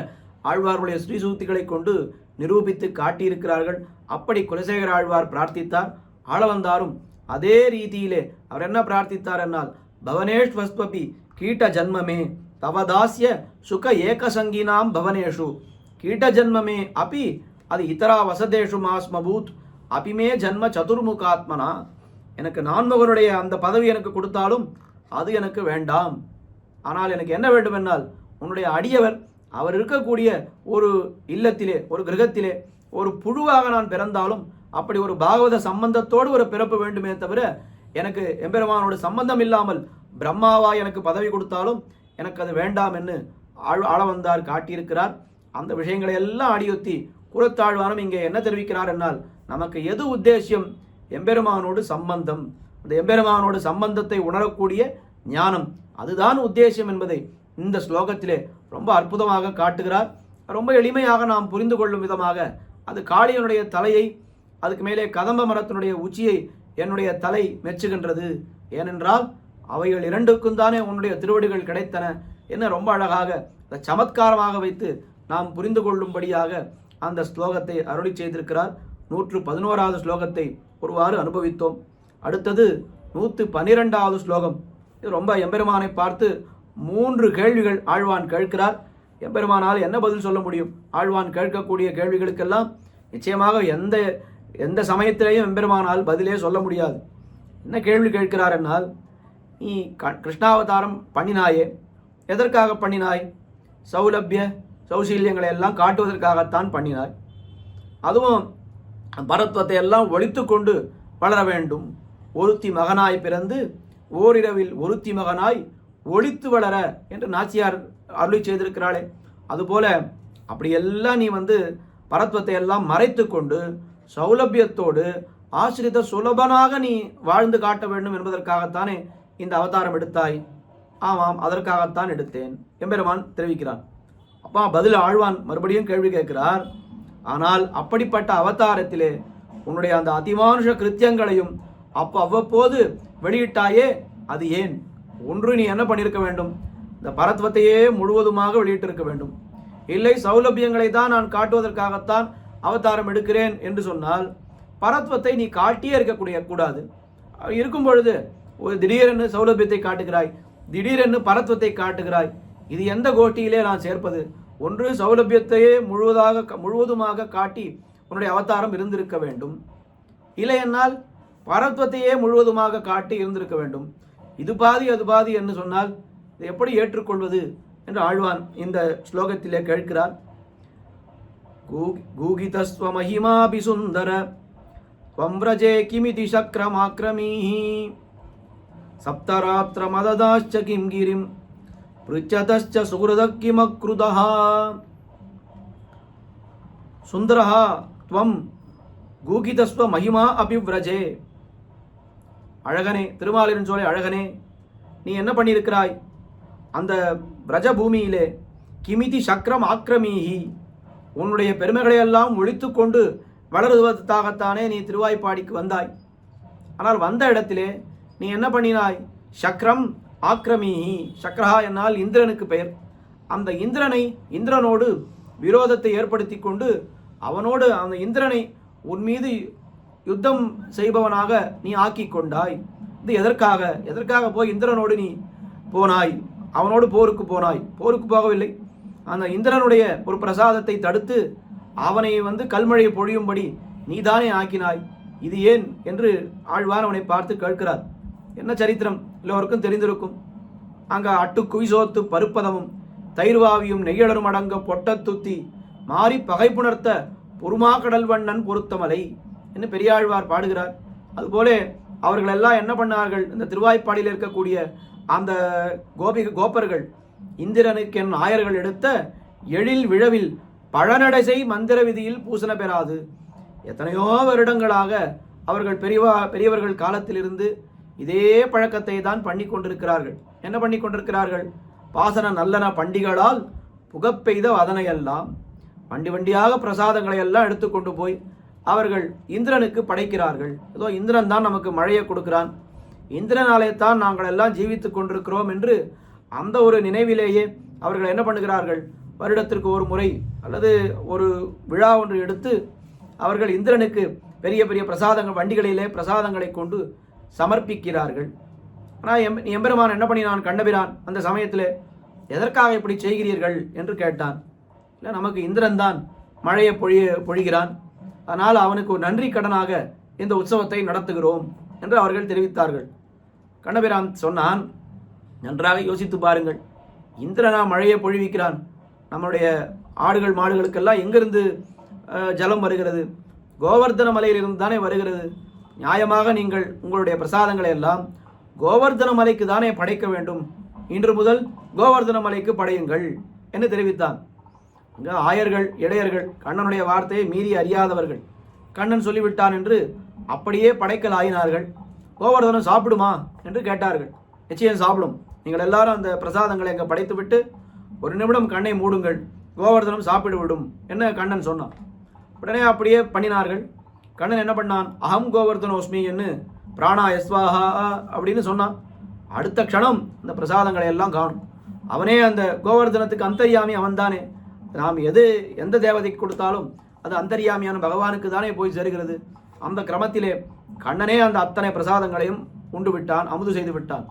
ஆழ்வார்களுடைய ஸ்ரீசூக்திகளை கொண்டு நிரூபித்து காட்டியிருக்கிறார்கள். அப்படி குலசேகர ஆழ்வார் பிரார்த்தித்தார். ஆளவந்தாரும் அதே ரீதியிலே அவர் என்ன பிரார்த்தித்தார் என்னால், பவனேஷ்வஸ்வபி கீட்ட ஜன்மமே தவதாசிய சுக ஏகசங்கினாம் பவனேஷு கீட்ட ஜன்மமே அப்பி அது இதரா வசதேஷு மாஸ்மபூத் அபிமே ஜன்ம சதுர்முகாத்மனா. எனக்கு நான்முகனுடைய அந்த பதவி எனக்கு கொடுத்தாலும் அது எனக்கு வேண்டாம். ஆனால் எனக்கு என்ன வேண்டும் என்னால், உன்னுடைய அடியவர் அவர் இருக்கக்கூடிய ஒரு இல்லத்திலே ஒரு கிரகத்திலே ஒரு புழுவாக நான் பிறந்தாலும் அப்படி ஒரு பாகவத சம்பந்தத்தோடு ஒரு பிறப்பு வேண்டுமே தவிர, எனக்கு எம்பெருமானோட சம்பந்தம் இல்லாமல் பிரம்மாவா எனக்கு பதவி கொடுத்தாலும் எனக்கு அது வேண்டாம் என்று ஆளவந்தார் காட்டியிருக்கிறார். அந்த விஷயங்களை எல்லாம் அடியொத்தி கூறத்தாழ்வானும் இங்கே என்ன தெரிவிக்கிறார் என்னால், நமக்கு எது உத்தேசியம், எம்பெருமானோடு சம்பந்தம், அந்த எம்பெருமானோடு சம்பந்தத்தை உணரக்கூடிய ஞானம் அதுதான் உத்தேசியம் என்பதை இந்த ஸ்லோகத்திலே ரொம்ப அற்புதமாக காட்டுகிறார். ரொம்ப எளிமையாக நாம் புரிந்து கொள்ளும் விதமாக அது காளியனுடைய தலையை, அதுக்கு மேலே கதம்ப மரத்தினுடைய உச்சியை என்னுடைய தலை மெச்சுகின்றது. ஏனென்றால் அவைகள் இரண்டுக்கும் தானே உன்னுடைய திருவடிகள் கிடைத்தன என்ன ரொம்ப அழகாக சமத்காரமாக வைத்து நாம் புரிந்து கொள்ளும்படியாக அந்த ஸ்லோகத்தை அருளி செய்திருக்கிறார். 111வது ஸ்லோகத்தை ஒருவாறு அனுபவித்தோம். அடுத்தது 112வது ஸ்லோகம். இது ரொம்ப எம்பெருமானை பார்த்து 3 கேள்விகள் ஆழ்வான் கேட்கிறார். எம்பெருமானால் என்ன பதில் சொல்ல முடியும்? ஆழ்வான் கேட்கக்கூடிய கேள்விகளுக்கெல்லாம் நிச்சயமாக எந்த சமயத்திலேயும் எம்பெருமானால் பதிலே சொல்ல முடியாது. என்ன கேள்வி கேட்கிறார் என்னால், நீ கிருஷ்ணாவதாரம் பண்ணினாயே, எதற்காக பண்ணினாய்? சௌலபிய சௌசீல்யங்களை எல்லாம் காட்டுவதற்காகத்தான் பண்ணினாய். அதுவும் பரத்வத்தை எல்லாம் ஒழித்து கொண்டு வளர வேண்டும். ஒருத்தி மகனாய் பிறந்து ஓரிரவில் ஒருத்தி மகனாய் ஒழித்து வளர என்று நாச்சியார் அருளி செய்திருக்கிறாளே, அதுபோல அப்படியெல்லாம் நீ பரத்வத்தை எல்லாம் மறைத்து கொண்டு சௌலபியத்தோடு ஆசிரித சுலபனாக நீ வாழ்ந்து காட்ட வேண்டும் என்பதற்காகத்தானே இந்த அவதாரம் எடுத்தாய். ஆமாம், அதற்காகத்தான் எடுத்தேன் எம்பெருமான் தெரிவிக்கிறான். அப்பா பதில் ஆழ்வான் மறுபடியும் கேள்வி கேட்கிறார். ஆனால் அப்படிப்பட்ட அவதாரத்திலே உன்னுடைய அந்த அதிமானுஷ கிருத்தியங்களையும் அவ்வப்போது வெளியிட்டாயே, அது ஏன்? ஒன்று நீ என்ன பண்ணியிருக்க வேண்டும், இந்த பரத்வத்தையே முழுவதுமாக வெளியிட்டிருக்க வேண்டும். இல்லை சௌலபியங்களை தான் நான் காட்டுவதற்காகத்தான் அவதாரம் எடுக்கிறேன் என்று சொன்னால் பரத்வத்தை நீ காட்டியே இருக்கக்கூடிய கூடாது. இருக்கும் பொழுது ஒரு திடீரென்று சௌலபியத்தை காட்டுகிறாய், திடீரென்று பரத்வத்தை காட்டுகிறாய். இது எந்த கோஷ்டியிலே நான் சேர்ப்பது? ஒன்று சௌலபியத்தையே முழுவதுமாக காட்டி உன்னுடைய அவதாரம் இருந்திருக்க வேண்டும். இல்லை என்னால் பரத்வத்தையே முழுவதுமாக காட்டி இருந்திருக்க வேண்டும். இது பாதி அது பாதி என்று சொன்னால் இதை எப்படி ஏற்றுக்கொள்வது என்று ஆழ்வான் இந்த ஸ்லோகத்திலே கேட்கிறார். கூகிதஸ்வ மகிமாபி சுந்தர வம்ரஜே கிமிதி சக்ரமாக்ரமீஹி சப்தராத்திர மததாச்ச கிம் கிரிம் பிருச்சதச்ச சுகிருதக் கிமக்ருதஹ சுந்தரஹ த்வம் கூகிதஸ்வ மகிமா அபிவ்ரஜே. அழகனே, திருமாலின் சோலை அழகனே, நீ என்ன பண்ணியிருக்கிறாய்? அந்த பிரஜ பூமியிலே கிமிதி சக்கரம் ஆக்கிரமீஹி, உன்னுடைய பெருமைகளையெல்லாம் ஒழித்து கொண்டு வளருவதற்காகத்தானே நீ திருவாய்ப்பாடிக்கு வந்தாய். ஆனால் வந்த இடத்திலே நீ என்ன பண்ணினாய்? சக்கரம் ஆக்கிரமீஹி. சக்கரஹா என்னால் இந்திரனுக்கு பெயர். அந்த இந்திரனோடு விரோதத்தை ஏற்படுத்தி கொண்டு அவனோடு அந்த இந்திரனை உன் மீது யுத்தம் செய்பவனாக நீ ஆக்கி கொண்டாய். இது எதற்காக போய் இந்திரனோடு நீ போனாய்? அவனோடு போருக்கு போனாய். போருக்கு போகவில்லை, அந்த இந்திரனுடைய ஒரு பிரசாதத்தை தடுத்து அவனை கல்மழையை பொழியும்படி நீதானே ஆக்கினாய். இது ஏன் என்று ஆழ்வார் அவனை பார்த்து கேட்கிறார். என்ன சரித்திரம் எல்லோருக்கும் தெரிந்திருக்கும். அங்கே அட்டு குவிசோத்து பருப்பதமும் தயிர்வாவியும் நெய்யடரும் அடங்க பொட்டத்துத்தி மாறி பகை புணர்த்த பொறுமா கடல் வண்ணன் பொருத்தமலை என்று பெரியாழ்வார் பாடுகிறார். அதுபோல அவர்கள் எல்லாம் என்ன பண்ணார்கள், இந்த திருவாய்ப்பாடியில் இருக்கக்கூடிய அந்த கோப்பர்கள் இந்திரனுக்கென் ஆயர்கள் எடுத்த எழில் விழவில் பழநடைசை மந்திர விதியில் பூசண பெறாது. எத்தனையோ வருடங்களாக அவர்கள் பெரியவர்கள் காலத்திலிருந்து இதே பழக்கத்தை தான் பண்ணி கொண்டிருக்கிறார்கள். என்ன பண்ணி கொண்டிருக்கிறார்கள்? பாசன நல்லன பண்டிகளால் புகப்பெய்த வதனையெல்லாம் வண்டி வண்டியாக பிரசாதங்களை எல்லாம் எடுத்துக்கொண்டு போய் அவர்கள் இந்திரனுக்கு படைக்கிறார்கள். ஏதோ இந்திரன் தான் நமக்கு மழையை கொடுக்கிறான், இந்திரனாலே தான் நாங்கள் எல்லாம் ஜீவித்து கொண்டிருக்கிறோம் என்று அந்த ஒரு நினைவிலேயே அவர்கள் என்ன பண்ணுகிறார்கள், வருடத்திற்கு ஒரு முறை அல்லது ஒரு விழா ஒன்று எடுத்து அவர்கள் இந்திரனுக்கு பெரிய பெரிய பிரசாதங்கள் வண்டிகளிலே பிரசாதங்களை கொண்டு சமர்ப்பிக்கிறார்கள். ஆனால் எம்பெருமான் என்ன பண்ணினான், கண்ணபிரான் அந்த சமயத்தில் எதற்காக இப்படி செய்கிறீர்கள் என்று கேட்டான். இல்லை, நமக்கு இந்திரன் தான் மழையை பொழிகிறான், அதனால் அவனுக்கு ஒரு நன்றி கடனாக இந்த உற்சவத்தை நடத்துகிறோம் என்று அவர்கள் தெரிவித்தார்கள். கண்ணபிரான் சொன்னான், நன்றாக யோசித்து பாருங்கள், இந்திரனா மழையை பொழிவிக்கிறான், நம்முடைய ஆடுகள் மாடுகளுக்கெல்லாம் எங்கிருந்து ஜலம் வருகிறது? கோவர்தன மலையிலிருந்து தானே வருகிறது. நியாயமாக நீங்கள் உங்களுடைய பிரசாதங்களை எல்லாம் கோவர்தன மலைக்கு தானே படைக்க வேண்டும். இன்று முதல் கோவர்தன மலைக்கு படையுங்கள் என்று தெரிவித்தான். அங்கே ஆயர்கள் இடையர்கள் கண்ணனுடைய வார்த்தையை மீறி அறியாதவர்கள், கண்ணன் சொல்லிவிட்டான் என்று அப்படியே படைக்கல் ஆயினார்கள். கோவர்தனம் சாப்பிடுமா என்று கேட்டார்கள். நிச்சயம் சாப்பிடும், நீங்கள் எல்லாரும் அந்த பிரசாதங்களை அங்கே படைத்துவிட்டு ஒரு நிமிடம் கண்ணை மூடுங்கள், கோவர்தனம் சாப்பிடுவிடும் என்ன கண்ணன் சொன்னான். உடனே அப்படியே பண்ணினார்கள். கண்ணன் என்ன பண்ணான், அகம் கோவர்தனோஸ்மி என்று பிராணா யஸ்வாஹா அப்படின்னு சொன்னான். அடுத்த க்ஷணம் அந்த பிரசாதங்களை எல்லாம் காணும். அவனே அந்த கோவர்தனத்துக்கு அந்தர்யாமி அவன்தானே. நாம் எந்த தேவதைக்கு கொடுத்தாலும் அது அந்தர்யாமியான பகவானுக்கு தானே போய் சேருகிறது. அந்த கிரமத்திலே கண்ணனே அந்த அத்தனை பிரசாதங்களையும் உண்டு விட்டான், அமுது செய்து விட்டான்.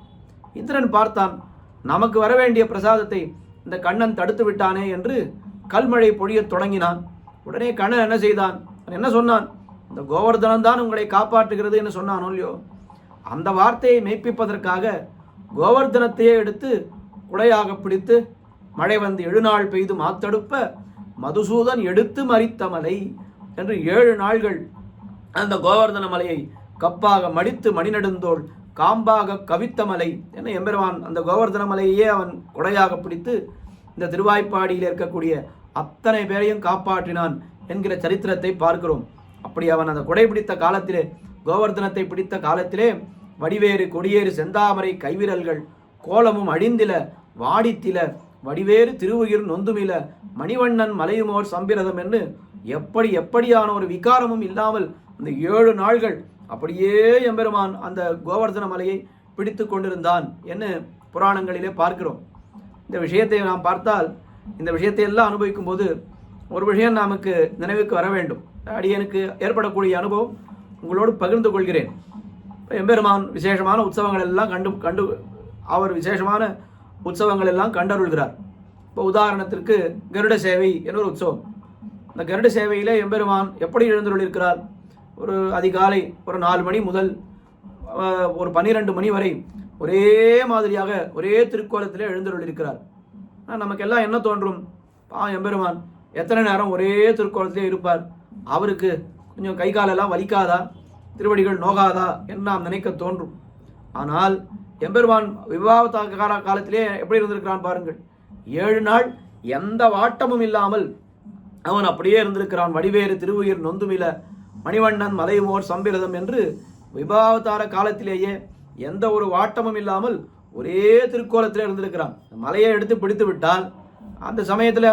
இந்திரன் பார்த்தான், நமக்கு வர வேண்டிய பிரசாதத்தை இந்த கண்ணன் தடுத்து விட்டானே என்று கல்மழை பொழியத் தொடங்கினான். உடனே கண்ணன் என்ன செய்தான், என்ன சொன்னான், இந்த கோவர்தனம் தான் உங்களை காப்பாற்றுகிறது என்று சொன்னானோ இல்லையோ, அந்த வார்த்தையை மெய்ப்பிப்பதற்காக கோவர்தனத்தையே எடுத்து குடையாக பிடித்து மழை வந்து 7 நாள் பெய்து மாத்தடுப்ப மதுசூதன் எடுத்து மறித்த மலை என்று 7 நாள்கள் அந்த கோவர்தன மலையை கப்பாக மடித்து மணிநெடுந்தோள் காம்பாக கவித்த மலை என எம்பெருமான் அந்த கோவர்தன மலையே அவன் குடையாக பிடித்து இந்த திருவாய்ப்பாடியில் இருக்கக்கூடிய அத்தனை பேரையும் காப்பாற்றினான் என்கிற சரித்திரத்தை பார்க்கிறோம். அப்படி அவன் அந்த குடை பிடித்த காலத்திலே, கோவர்தனத்தை பிடித்த காலத்திலே வடிவேறு கொடியேறு செந்தாமரை கைவிரல்கள் கோலமும் அழிந்தில வாடித்தில வடிவேறு திருவுயிர் நொந்துமில மணிவண்ணன் மலையுமோர் சம்பிரதம் என்று எப்படியான ஒரு விகாரமும் இல்லாமல் இந்த 7 நாள்கள் அப்படியே எம்பெருமான் அந்த கோவர்தன மலையை பிடித்து கொண்டிருந்தான் என்று புராணங்களிலே பார்க்கிறோம். இந்த விஷயத்தை நாம் பார்த்தால், இந்த விஷயத்தை எல்லாம் அனுபவிக்கும் போது ஒரு விஷயம் நமக்கு நினைவுக்கு வர வேண்டும். அடியனுக்கு ஏற்படக்கூடிய அனுபவம் உங்களோடு பகிர்ந்து கொள்கிறேன். எம்பெருமான் விசேஷமான உற்சவங்கள் எல்லாம் கண்டு அவர் விசேஷமான உற்சவங்கள் எல்லாம் கண்டருள்கிறார். இப்போ உதாரணத்திற்கு கருட சேவை என்ற ஒரு உற்சவம். இந்த கருட சேவையிலே எம்பெருமான் எப்படி எழுந்தருளிருக்கிறார், ஒரு அதிகாலை ஒரு 4 மணி முதல் ஒரு 12 மணி வரை ஒரே மாதிரியாக ஒரே திருக்கோலத்திலே எழுந்தருளிருக்கிறார். நமக்கெல்லாம் என்ன தோன்றும், எம்பெருமான் எத்தனை நேரம் ஒரே திருக்கோலத்திலே இருப்பார், அவருக்கு கொஞ்சம் கை காலெல்லாம் வலிக்காதா, திருவடிகள் நோகாதா என்று நாம் நினைக்க தோன்றும். ஆனால் எம்பெருமான் விவாகத்தார காலத்திலே எப்படி இருந்திருக்கிறான் பாருங்கள். 7 நாள் எந்த வாட்டமும் இல்லாமல் அவன் அப்படியே இருந்திருக்கிறான். வடிவேறு திருவுயிர் நொந்துமில மணிவண்ணன் மலையுமோர் சம்பிரதம் என்று விவாகத்தார காலத்திலேயே எந்த ஒரு வாட்டமும் இல்லாமல் ஒரே திருக்கோலத்திலே இருந்திருக்கிறான். மலையை எடுத்து பிடித்து விட்டால் அந்த சமயத்தில்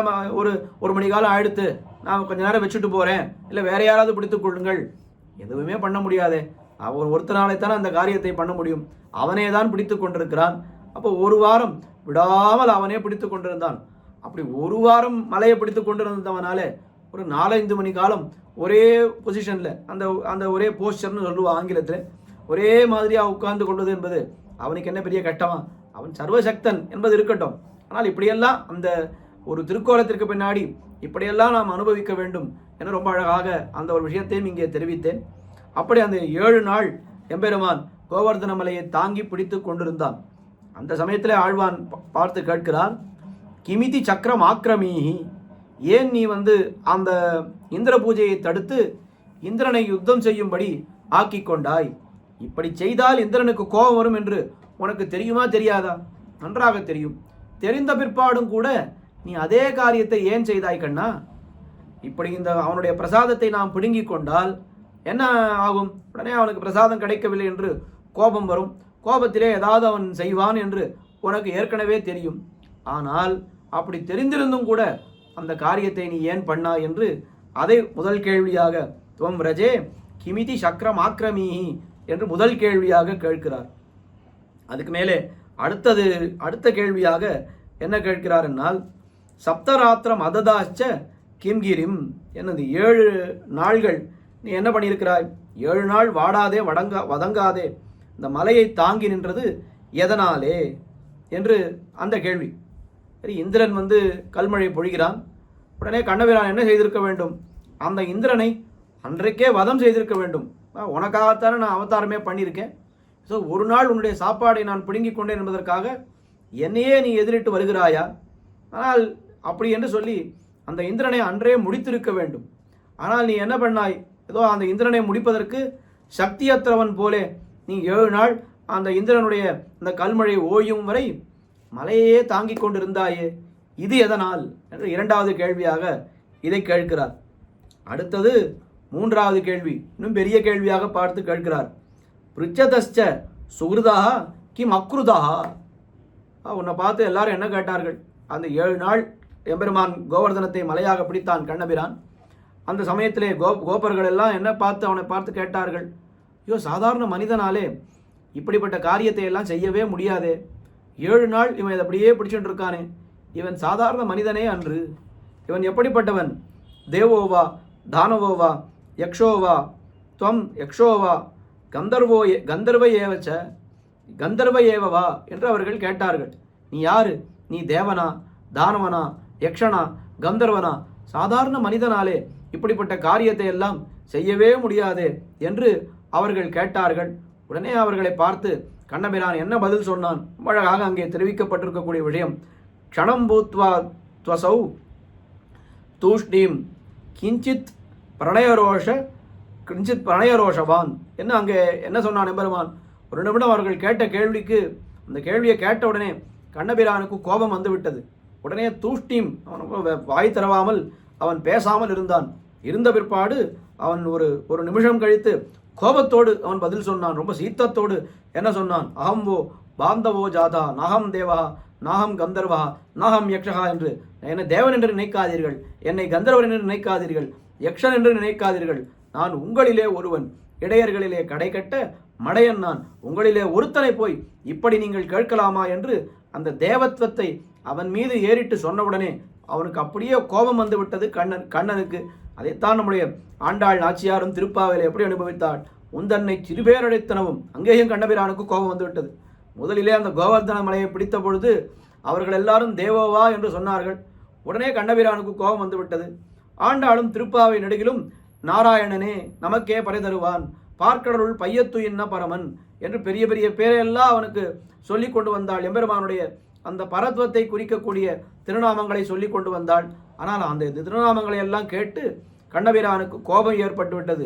ஒரு மணி காலம் ஆயிடுத்து, நான் கொஞ்ச நேரம் வச்சுட்டு போகிறேன், இல்லை வேற யாராவது பிடித்து கொள்ளுங்கள், எதுவுமே பண்ண முடியாதே. அவன் ஒருத்தனாலேத்தானே அந்த காரியத்தை பண்ண முடியும். அவனே தான் பிடித்து கொண்டிருக்கிறான். அப்போ ஒரு வாரம் விடாமல் அவனே பிடித்து கொண்டிருந்தான். அப்படி ஒரு வாரம் மலையை பிடித்து கொண்டிருந்தவனாலே ஒரு 4-5 மணி காலம் ஒரே பொசிஷனில் அந்த ஒரே போஸ்டர்னு சொல்லுவான் ஆங்கிலத்தில், ஒரே மாதிரியாக உட்கார்ந்து கொள்வது என்பது அவனுக்கு என்ன பெரிய கட்டமா? அவன் சர்வசக்தன் என்பது இருக்கட்டும், ஆனால் இப்படியெல்லாம் அந்த ஒரு திருக்கோலத்திற்கு பின்னாடி இப்படியெல்லாம் நாம் அனுபவிக்க வேண்டும் என ரொம்ப அழகாக அந்த ஒரு விஷயத்தையும் இங்கே தெரிவித்தேன். அப்படி அந்த 7 நாள் எம்பெருமான் கோவர்தன மலையை தாங்கி பிடித்து கொண்டிருந்தான். அந்த சமயத்தில் ஆழ்வான் பார்த்து கேட்கிறான், கிமிதி சக்கரம் ஆக்கிரமீஹி, ஏன் நீ அந்த இந்திர பூஜையை தடுத்து இந்திரனை யுத்தம் செய்யும்படி ஆக்கி கொண்டாய் இப்படி செய்தால் இந்திரனுக்கு கோபம் வரும் என்று உனக்கு தெரியுமா தெரியாதா? நன்றாக தெரியும். தெரிந்த பிற்பாடும் கூட நீ அதே காரியத்தை ஏன் செய்தாய் கண்ணா? இப்படி இந்த அவனுடைய பிரசாதத்தை நாம் பிடுங்கி கொண்டால் என்ன ஆகும்? உடனே அவனுக்கு பிரசாதம் கிடைக்கவில்லை என்று கோபம் வரும். கோபத்திலே ஏதாவது அவன் செய்வான் என்று உனக்கு ஏற்கனவே தெரியும். ஆனால் அப்படி தெரிந்திருந்தும் கூட அந்த காரியத்தை நீ ஏன் பண்ணா என்று அதை முதல் கேள்வியாக துவம் ரஜே கிமிதி சக்கரம் ஆக்கிரமீஹி என்று முதல் கேள்வியாக கேட்கிறார். அதுக்கு மேலே அடுத்த கேள்வியாக என்ன கேட்கிறார் என்னால், சப்தராத்திரம் அததாச்ச கிம்கிரிம் என்னது 7 நாள்கள் நீ என்ன பண்ணியிருக்கிறாய்? 7 நாள் வாடாதே வதங்காதே இந்த மலையை தாங்கி நின்றது எதனாலே என்று அந்த கேள்வி. சரி, இந்திரன் கல்மழை பொழிகிறான். உடனே கண்ணபிரான் என்ன செய்திருக்க வேண்டும்? அந்த இந்திரனை அன்றைக்கே வதம் செய்திருக்க வேண்டும். உனக்காகத்தானே நான் அவதாரமே பண்ணியிருக்கேன். ஸோ ஒரு நாள் உன்னுடைய சாப்பாடை நான் பிடுங்கிக் கொண்டேன் என்பதற்காக என்னையே நீ எதிரிட்டு வருகிறாயா? ஆனால் அப்படி என்று சொல்லி அந்த இந்திரனை அன்றே முடித்திருக்க வேண்டும். ஆனால் நீ என்ன பண்ணாய்? ஏதோ அந்த இந்திரனை முடிப்பதற்கு சக்தியற்றவன் போலே நீ 7 நாள் அந்த இந்திரனுடைய அந்த கல்மழை ஓயும் வரை மலையே தாங்கிக் கொண்டிருந்தாயே, இது எதனால் என்று 2வது கேள்வியாக இதை கேட்கிறார். அடுத்தது 3வது கேள்வி, இன்னும் பெரிய கேள்வியாக பார்த்து கேட்கிறார். பிருச்சதஸ்ச சுகிருதா கிம் அக்ருதா. உன்னை பார்த்து எல்லாரும் என்ன கேட்டார்கள்? அந்த 7 நாள் எம்பெருமான் கோவர்தனத்தை மலையாக பிடித்தான் கண்ணபிரான். அந்த சமயத்திலே கோபர்கள் எல்லாம் என்ன பார்த்து அவனை பார்த்து கேட்டார்கள், ஐயோ சாதாரண மனிதனாலே இப்படிப்பட்ட காரியத்தை எல்லாம் செய்யவே முடியாதே. 7 நாள் இவன் இதை அப்படியே பிடிச்சுட்டு இருக்கானே, இவன் சாதாரண மனிதனே அன்று. இவன் எப்படிப்பட்டவன்? தேவோவா தானவோவா யக்ஷோவா துவம் யக்ஷோவா கந்தர்வ ஏவவா என்று அவர்கள் கேட்டார்கள். நீ யாரு? நீ தேவனா தானவனா யக்ஷனா கந்தர்வனா? சாதாரண மனிதனாலே இப்படிப்பட்ட காரியத்தை எல்லாம் செய்யவே முடியாதே என்று அவர்கள் கேட்டார்கள். உடனே அவர்களை பார்த்து கண்ணபிரான் என்ன பதில் சொன்னான்? அழகாக அங்கே தெரிவிக்கப்பட்டிருக்கக்கூடிய விஷயம், க்ஷணம் பூத்வா த்வசௌ தூஷ்ணீம் கிஞ்சித் பிரணயரோஷவான் என்ன அங்கே என்ன சொன்னான் எம்பெருமான்? ஒரு நிமிடம் அவர்கள் கேட்ட கேள்விக்கு, அந்த கேள்வியை கேட்ட உடனே கண்ணபிரானுக்கு கோபம் வந்துவிட்டது. உடனே தூஷ்டீம், அவன் வாய் திறவாமல் அவன் பேசாமல் இருந்தான். இருந்த பிற்பாடு அவன் ஒரு நிமிஷம் கழித்து கோபத்தோடு அவன் பதில் சொன்னான். ரொம்ப சீத்தத்தோடு என்ன சொன்னான்? அகம்போ பாந்தவோ ஜாதா நாகம் தேவா நாகம் கந்தர்வா நாகம் யக்ஷகா என்று என்னை தேவன் என்று நினைக்காதீர்கள், என்னை கந்தர்வன் என்று நினைக்காதீர்கள், யக்ஷன் என்று நினைக்காதீர்கள். நான் உங்களிலே ஒருவன், இடையர்களிலே கடை கட்ட மடையன் நான். உங்களிலே ஒருத்தனை போய் இப்படி நீங்கள் கேட்கலாமா என்று அந்த தேவத்வத்தை அவன் மீது ஏறிட்டு சொன்னவுடனே அவனுக்கு அப்படியே கோபம் வந்து விட்டது கண்ணனுக்கு. அதைத்தான் நம்முடைய ஆண்டாள் நாச்சியாரும் திருப்பாவையில் எப்படி அனுபவித்தாள்? உந்தன்னை சிறுபேரடைத்தனவும். அங்கேயும் கண்ணபிரானுக்கு கோபம் வந்து விட்டது. முதலிலே அந்த கோவர்தன மலையை பிடித்த பொழுது அவர்கள் எல்லாரும் தேவோவா என்று சொன்னார்கள். உடனே கண்ணபிரானுக்கு கோபம் வந்து விட்டது. ஆண்டாளும் திருப்பாவை நெடுகிலும் நாராயணனே நமக்கே பறை தருவான், பார்க்கடலுள் பையத்து என்ன பரமன் என்று பெரிய பெரிய பேரையெல்லாம் அவனுக்கு சொல்லி கொண்டு வந்தாள். எம்பெருமானுடைய அந்த பரத்வத்தை குறிக்கக்கூடிய திருநாமங்களை சொல்லி கொண்டு வந்தாள். ஆனால் அந்த திருநாமங்களை எல்லாம் கேட்டு கண்ணபிரானுக்கு கோபம் ஏற்பட்டு விட்டது.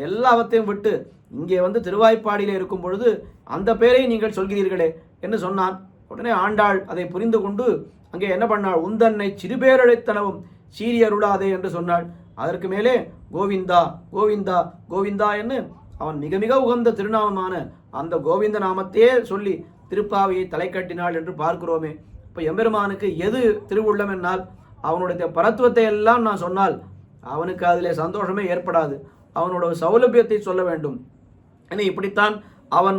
எல்லாவற்றையும் விட்டு இங்கே திருவாய்ப்பாடியிலே இருக்கும் பொழுது அந்த பேரை நீங்கள் சொல்கிறீர்களே என்று சொன்னான். உடனே ஆண்டாள் அதை புரிந்து கொண்டு அங்கே என்ன பண்ணாள்? உந்தன்னை சிறுபேரழைத்தனவும் சீரியருளாதே என்று சொன்னாள். அதற்கு மேலே கோவிந்தா கோவிந்தா கோவிந்தா என்று அவன் மிக மிக உகந்த திருநாமமான அந்த கோவிந்த நாமத்தையே சொல்லி திருப்பாவையை தலை கட்டினாள் என்று பார்க்கிறோமே. இப்போ எம்பெருமானுக்கு எது திருவுள்ளம் என்னால் அவனுடைய பரத்துவத்தை எல்லாம் நான் சொன்னால் அவனுக்கு அதில் சந்தோஷமே ஏற்படாது. அவனோட சௌலபியத்தை சொல்ல வேண்டும். ஏன்னா இப்படித்தான் அவன்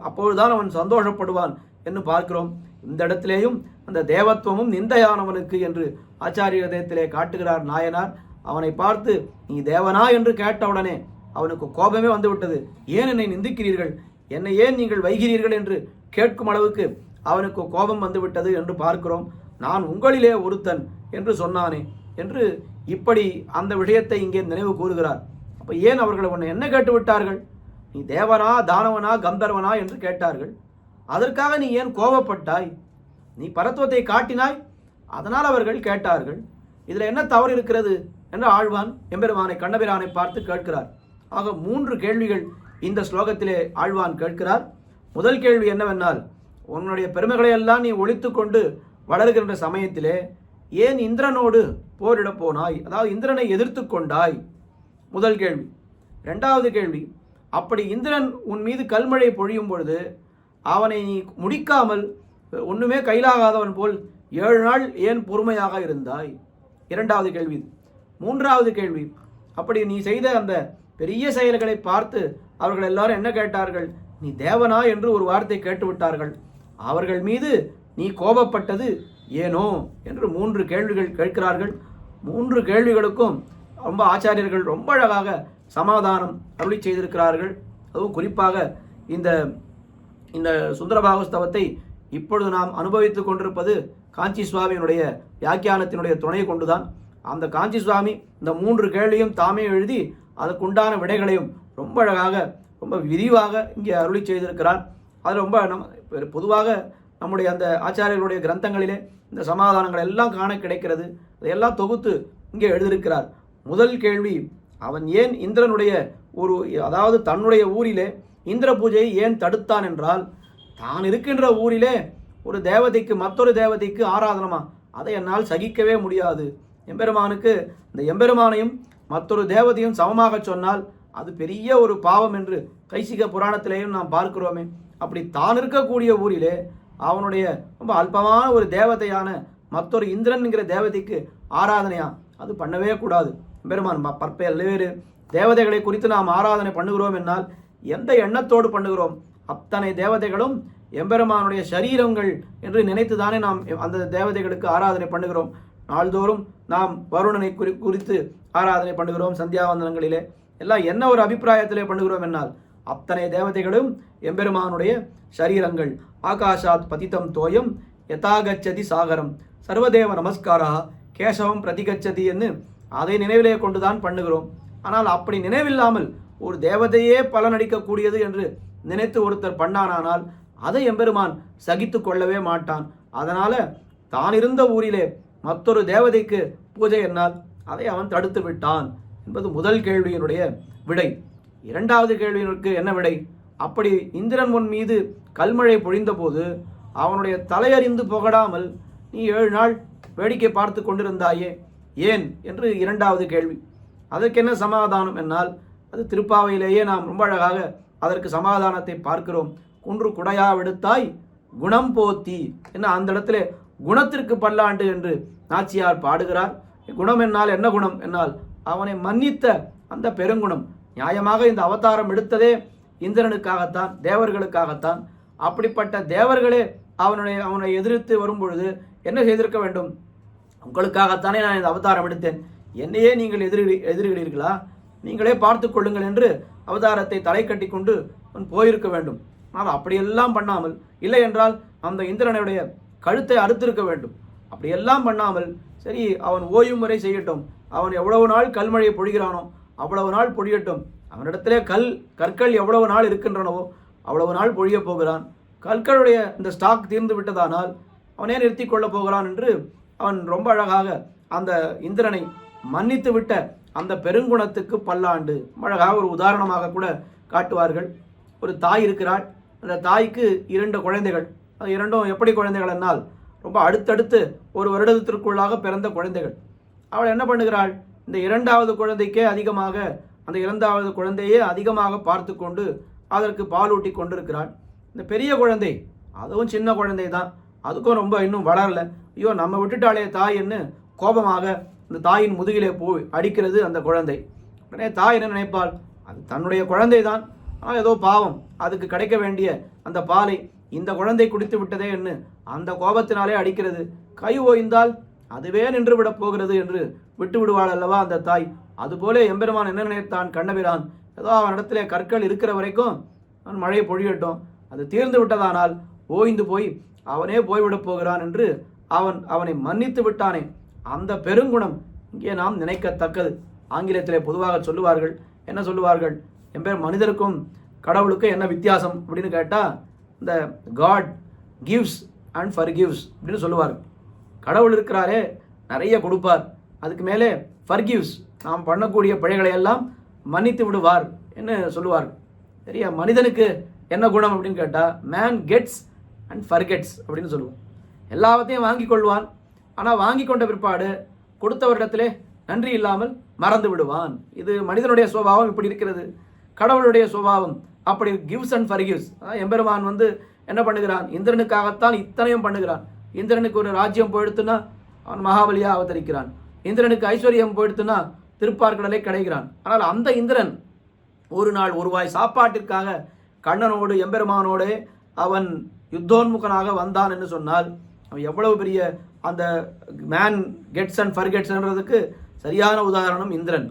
அப்பொழுதுதான் அவன் சந்தோஷப்படுவான் என்று பார்க்கிறோம். இந்த இடத்திலேயும் அந்த தேவத்துவமும் நிந்தையானவனுக்கு என்று ஆச்சாரிய ஹதயத்திலே காட்டுகிறார் நாயனார். அவனை பார்த்து நீ தேவனா என்று கேட்டவுடனே அவனுக்கு கோபமே வந்துவிட்டது. ஏன் என்னை நிந்திக்கிறீர்கள், என்னை ஏன் நீங்கள் வைகிறீர்கள் என்று கேட்கும் அளவுக்கு அவனுக்கு கோபம் வந்துவிட்டது என்று பார்க்கிறோம். நான் உங்களிலே ஒருத்தன் என்று சொன்னானே என்று இப்படி அந்த விஷயத்தை இங்கே நினைவு கூறுகிறார். அப்போ ஏன் அவர்கள் உன்னை என்ன கேட்டு விட்டார்கள்? நீ தேவனா தானவனா கந்தர்வனா என்று கேட்டார்கள். அதற்காக நீ ஏன் கோபப்பட்டாய்? நீ பரத்துவத்தை காட்டினாய், அதனால் அவர்கள் கேட்டார்கள். இதில் என்ன தவறு இருக்கிறது என்று ஆழ்வான் எம்பெருமானை கண்ணபிரானை பார்த்து கேட்கிறார். ஆக 3 கேள்விகள் இந்த ஸ்லோகத்திலே ஆழ்வான் கேட்கிறார். முதல் கேள்வி என்னவென்றால், உன்னுடைய பெருமைகளை எல்லாம் நீ ஒழித்து கொண்டு வளர்கின்ற சமயத்திலே ஏன் இந்திரனோடு போரிடப் போனாய், அதாவது இந்திரனை எதிர்த்து கொண்டாய்? முதல் கேள்வி. இரண்டாவது கேள்வி, அப்படி இந்திரன் உன் மீது கல்மழை பொழியும் பொழுது அவனை நீ முடிக்காமல் ஒன்றுமே கையிலாகாதவன் போல் 7 நாள் ஏன் பொறுமையாக இருந்தாய்? இரண்டாவது கேள்வி. மூன்றாவது கேள்வி, அப்படி நீ செய்த அந்த பெரிய செயல்களை பார்த்து அவர்கள் எல்லாரும் என்ன கேட்டார்கள்? நீ தேவனா என்று ஒரு வார்த்தை கேட்டுவிட்டார்கள். அவர்கள் மீது நீ கோபப்பட்டது ஏனோ என்று 3 கேள்விகள் கேட்கிறார்கள். 3 கேள்விகளுக்கும் ரொம்ப ஆச்சாரியர்கள் ரொம்ப அழகாக சமாதானம் அருளி செய்திருக்கிறார்கள். அதுவும் குறிப்பாக இந்த இந்த சுந்தரபாகஸ்தவத்தை இப்பொழுது நாம் அனுபவித்துக் கொண்டிருப்பது காஞ்சி சுவாமியினுடைய வியாக்கியானத்தினுடைய துணை கொண்டுதான். அந்த காஞ்சி சுவாமி இந்த 3 கேள்வியும் தாமே எழுதி அதற்குண்டான விடைகளையும் ரொம்ப அழகாக ரொம்ப விரிவாக இங்கே அருளி செய்திருக்கிறார். அது ரொம்ப பொதுவாக நம்முடைய அந்த ஆச்சாரியர்களுடைய கிரந்தங்களிலே இந்த சமாதானங்கள் எல்லாம் காண கிடைக்கிறது. அதையெல்லாம் தொகுத்து இங்கே எழுதியிருக்கிறார். முதல் கேள்வி, அவன் ஏன் இந்திரனுடைய அதாவது தன்னுடைய ஊரிலே இந்திர பூஜையை ஏன் தடுத்தான் என்றால், தான் இருக்கின்ற ஊரிலே ஒரு தேவதைக்கு மற்றொரு தேவதைக்கு ஆராதனமா, அதை என்னால் சகிக்கவே முடியாது. எம்பெருமானுக்கு இந்த எம்பெருமானையும் மற்றொரு தேவதையும் சமமாக சொன்னால் அது பெரிய ஒரு பாவம் என்று கைசிக புராணத்திலேயும் நாம் பார்க்கிறோமே. அப்படி தான் இருக்கக்கூடிய ஊரிலே அவனுடைய ரொம்ப அல்பமான ஒரு தேவதையான மற்றொரு இந்திரன் என்கிற தேவதைக்கு ஆராதனையா, அது பண்ணவே கூடாது. எம்பெருமான் பல்வேறு தேவதைகளை குறித்து நாம் ஆராதனை பண்ணுகிறோம் என்னால் எந்த எண்ணத்தோடு பண்ணுகிறோம்? அத்தனை தேவதைகளும் எம்பெருமானுடைய சரீரங்கள் என்று நினைத்துதானே நாம் அந்த தேவதைகளுக்கு ஆராதனை பண்ணுகிறோம். நாள்தோறும் நாம் வருணனை குறித்து ஆராதனை பண்ணுகிறோம். சந்தியாவந்தனங்களிலே எல்லாம் என்ன ஒரு அபிப்பிராயத்திலே பண்ணுகிறோம் என்னால் அத்தனை தேவதைகளும் எம்பெருமானுடைய சரீரங்கள். ஆகாஷாத் பதித்தம் தோயம் யதாகச்சதி சாகரம் சர்வதேவ நமஸ்காரா கேசவம் பிரதிகச்சதி என்று அதை நினைவிலே கொண்டுதான் பண்ணுகிறோம். ஆனால் அப்படி நினைவில்லாமல் ஒரு தேவதையே பலனடிக்கக்கூடியது என்று நினைத்து ஒருத்தர் பண்ணானால் அதை எம்பெருமான் சகித்து கொள்ளவே மாட்டான். அதனால தான் இருந்த ஊரிலே மற்றொரு தேவதைக்கு பூஜை என்னால் அதை அவன் தடுத்து விட்டான் என்பது முதல் கேள்வியினுடைய விடை. இரண்டாவது கேள்வியிற்கு என்ன விடை? அப்படி இந்திரன் முன் மீது கல்மழை பொழிந்த போது அவனுடைய தலையறிந்து புகழாமல் நீ 7 நாள் வேடிக்கை பார்த்து கொண்டிருந்தாயே ஏன் என்று இரண்டாவது கேள்வி. அதற்கு என்ன சமாதானம் என்னால், அது திருப்பாவையிலேயே நாம் ரொம்ப அழகாக அதற்கு சமாதானத்தை பார்க்கிறோம். குன்று குடையா விடுத்தாய் குணம் போத்தி என்ன, அந்த இடத்துல குணத்திற்கு பல்லாண்டு என்று நாச்சியார் பாடுகிறார். குணம் என்னால் என்ன குணம் என்னால் அவனை மன்னித்த அந்த பெருங்குணம். நியாயமாக இந்த அவதாரம் எடுத்ததே இந்திரனுக்காகத்தான், தேவர்களுக்காகத்தான். அப்படிப்பட்ட தேவர்களே அவனை எதிர்த்து வரும்பொழுது என்ன செய்திருக்க வேண்டும்? உங்களுக்காகத்தானே நான் இந்த அவதாரம் எடுத்தேன், என்னையே நீங்கள் எதிர்கிறீர்களா, நீங்களே பார்த்து கொள்ளுங்கள் என்று அவதாரத்தை தலை கட்டி கொண்டு போயிருக்க வேண்டும். ஆனால் அப்படியெல்லாம் பண்ணாமல், இல்லை என்றால் அந்த இந்திரனுடைய கழுத்தை அறுத்திருக்க வேண்டும். அப்படியெல்லாம் பண்ணாமல் சரி அவன் ஓயும் வரை செய்யட்டும், அவன் எவ்வளவு நாள் கல்மழையை பொழிகிறானோ அவ்வளவு நாள் பொழியட்டும், அவனிடத்திலே கற்கள் எவ்வளவு நாள் இருக்கின்றனவோ அவ்வளவு நாள் பொழிய போகிறான், கற்களுடைய இந்த ஸ்டாக் தீர்ந்து விட்டதானால் அவனே நிறுத்தி கொள்ளப் போகிறான் என்று அவன் ரொம்ப அழகாக அந்த இந்திரனை மன்னித்து விட்ட அந்த பெருங்குணத்துக்கு பல்லாண்டு. அழகாக ஒரு உதாரணமாக கூட காட்டுவார்கள். ஒரு தாய் இருக்கிறாள், அந்த தாய்க்கு 2 குழந்தைகள். அது 2 எப்படி குழந்தைகள் என்னால் ரொம்ப அடுத்தடுத்து ஒரு வருடத்திற்குள்ளாக பிறந்த குழந்தைகள். அவள் என்ன பண்ணுகிறாள்? இந்த 2வது குழந்தைக்கே அதிகமாக, அந்த 2வது குழந்தையே அதிகமாக பார்த்து கொண்டு அதற்கு பாலூட்டி கொண்டிருக்கிறாள். இந்த பெரிய குழந்தை அதுவும் சின்ன குழந்தை தான், அதுக்கும் ரொம்ப இன்னும் வளரல. ஐயோ நம்ம விட்டுட்டாலே தாய் என்று கோபமாக இந்த தாயின் முதுகிலே போய் அடிக்கிறது அந்த குழந்தை. உடனே தாய் என்ன நினைப்பாள்? அது தன்னுடைய குழந்தை தான், ஆனால் ஏதோ பாவம் அதுக்கு கிடைக்க வேண்டிய அந்த பாலை இந்த குழந்தை குடித்து விட்டதே என்று அந்த கோபத்தினாலே அடிக்கிறது. கை ஓய்ந்தால் அதுவே நின்று விட போகிறது என்று விட்டு விடுவாள் அல்லவா அந்த தாய். அதுபோல எம்பெருமான் என்ன நினைத்தான்? கண்ணபிரான் ஏதோ அவனிடத்திலே கற்கள் இருக்கிற வரைக்கும் அவன் மழை பொழியட்டும், அது தீர்ந்து விட்டதானால் ஓய்ந்து போய் அவனே போய்விடப் போகிறான் என்று அவனை மன்னித்து விட்டானே, அந்த பெருங்குணம் இங்கே நாம் நினைக்கத்தக்கது. ஆங்கிலத்திலே பொதுவாக சொல்லுவார்கள், என்ன சொல்லுவார்கள்? மனிதருக்கும் கடவுளுக்கும் என்ன வித்தியாசம் அப்படின்னு கேட்டால், இந்த காட் கிவ்ஸ் அண்ட் ஃபர்கிவ்ஸ் அப்படின்னு சொல்லுவார்கள். கடவுள் இருக்கிறாரே நிறைய கொடுப்பார், அதுக்கு மேலே ஃபர்கிவ்ஸ் நாம் பண்ணக்கூடிய பிழைகளை எல்லாம் மன்னித்து விடுவார் என்று சொல்லுவார்கள். சரியா? மனிதனுக்கு என்ன குணம் அப்படின்னு கேட்டால் மேன் கெட்ஸ் அண்ட் ஃபர்கெட்ஸ் அப்படின்னு சொல்லுவோம். எல்லாவற்றையும் வாங்கி கொள்வான், ஆனால் வாங்கி கொண்ட பிற்பாடு கொடுத்தவரிடத்திலே நன்றி இல்லாமல் மறந்து விடுவான். இது மனிதனுடைய சுபாவம் இப்படி இருக்கிறது. கடவுளுடைய சுபாவம் அப்படி கிவ்ஸ் அண்ட் ஃபர்கிவ்ஸ். எம்பெருமான் என்ன பண்ணுகிறான்? இந்திரனுக்காகத்தான் இத்தனையும் பண்ணுகிறான். இந்திரனுக்கு ஒரு ராஜ்யம் போயிடுத்துன்னா அவன் மகாபலியாக அவதரிக்கிறான். இந்திரனுக்கு ஐஸ்வர்யம் போயிடுத்துன்னா திருப்பார்கடலை கிடைக்கிறான். ஆனால் அந்த இந்திரன் ஒரு நாள் ஒரு வாய் சாப்பாட்டிற்காக கண்ணனோடு எம்பெருமானோடு அவன் யுத்தோன்முகனாக வந்தான் என்று சொன்னால் அவன் எவ்வளவு பெரிய அந்த மேன் கெட்ஸ் அண்ட் ஃபர்கெட்ஸ்ன்றதுக்கு சரியான உதாரணம் இந்திரன்.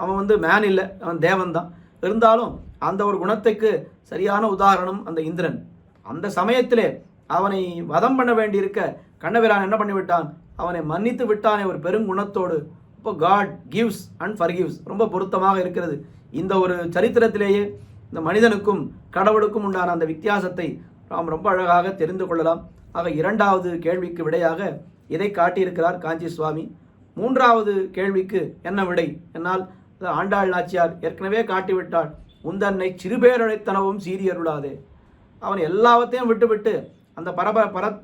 அவன் மேன் இல்லை, அவன் தேவன் தான். இருந்தாலும் அந்த ஒரு குணத்துக்கு சரியான உதாரணம் அந்த இந்திரன். அந்த சமயத்திலே அவனை வதம் பண்ண வேண்டியிருக்க கண்ணபிரான் என்ன பண்ணிவிட்டான்? அவனை மன்னித்து விட்டானே ஒரு பெருங்குணத்தோடு. இப்போ காட் கிவ்ஸ் அண்ட் ஃபர்கிவ்ஸ் ரொம்ப பொருத்தமாக இருக்கிறது. இந்த ஒரு சரித்திரத்திலேயே இந்த மனிதனுக்கும் கடவுளுக்கும் உண்டான அந்த வித்தியாசத்தை நாம் ரொம்ப அழகாக தெரிந்து கொள்ளலாம். ஆக இரண்டாவது கேள்விக்கு விடையாக இதை காட்டியிருக்கிறார் காஞ்சி சுவாமி. மூன்றாவது கேள்விக்கு என்ன விடை என்னால் ஆண்டாள் நாச்சியார் ஏற்கனவே காட்டிவிட்டாள். உந்தன்னை சிறுபேரழைத்தனவும் சீரியருளாதே. அவன் எல்லாவற்றையும் விட்டுவிட்டு அந்த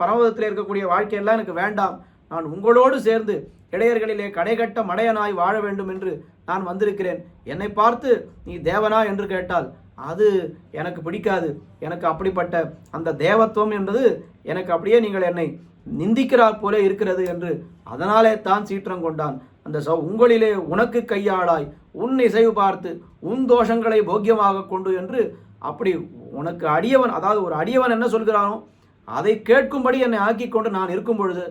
பரமதத்தில் இருக்கக்கூடிய வாழ்க்கையெல்லாம் எனக்கு வேண்டாம், நான் உங்களோடு சேர்ந்து இடையர்களிலே கடைகட்ட மடையனாய் வாழ வேண்டும் என்று நான் வந்திருக்கிறேன். என்னை பார்த்து நீ தேவனா என்று கேட்டால் அது எனக்கு பிடிக்காது. எனக்கு அப்படிப்பட்ட அந்த தேவத்துவம் என்பது எனக்கு அப்படியே நீங்கள் என்னை நிந்திக்கிறார் போல இருக்கிறது என்று அதனாலே தான் சீற்றம் கொண்டான். அந்த உங்களிலே உனக்கு கையாளாய் உன் இசைவு பார்த்து உன் தோஷங்களை போக்கியமாக கொண்டு என்று அப்படி உனக்கு அடியவன், அதாவது ஒரு அடியவன் என்ன சொல்கிறானோ அதை கேட்கும்படி என்னை ஆக்கி கொண்டு நான் இருக்கும் பொழுது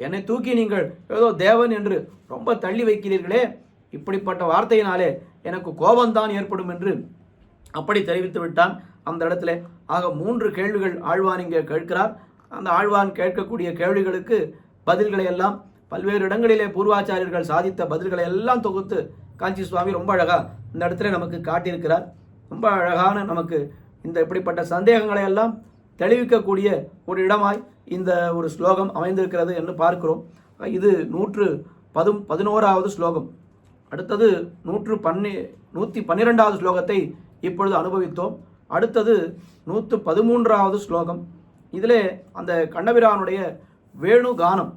என்னை தூக்கி நீங்கள் ஏதோ தேவன் என்று ரொம்ப தள்ளி வைக்கிறீர்களே, இப்படிப்பட்ட வார்த்தையினாலே எனக்கு கோபம்தான் ஏற்படும் என்று அப்படி தெரிவித்து விட்டான் அந்த இடத்துல. ஆக 3 கேள்விகள் ஆழ்வான் இங்கே கேட்கிறார். அந்த ஆழ்வான் கேட்கக்கூடிய கேள்விகளுக்கு பதில்களை எல்லாம் பல்வேறு இடங்களிலே பூர்வாச்சாரியர்கள் சாதித்த பதில்களை எல்லாம் தொகுத்து காஞ்சி சுவாமி ரொம்ப அழகாக இந்த இடத்துல நமக்கு காட்டியிருக்கிறார். ரொம்ப அழகான நமக்கு இந்த இப்படிப்பட்ட சந்தேகங்களை எல்லாம் தெளிவிக்கக்கூடிய ஒரு இடமாய் இந்த ஒரு ஸ்லோகம் அமைந்திருக்கிறது என்று பார்க்கிறோம். இது 111வது ஸ்லோகம். அடுத்தது 112வது ஸ்லோகத்தை இப்பொழுது அனுபவித்தோம். அடுத்தது 113வது ஸ்லோகம். இதிலே அந்த கண்ணபிரானுடைய வேணுகானம்,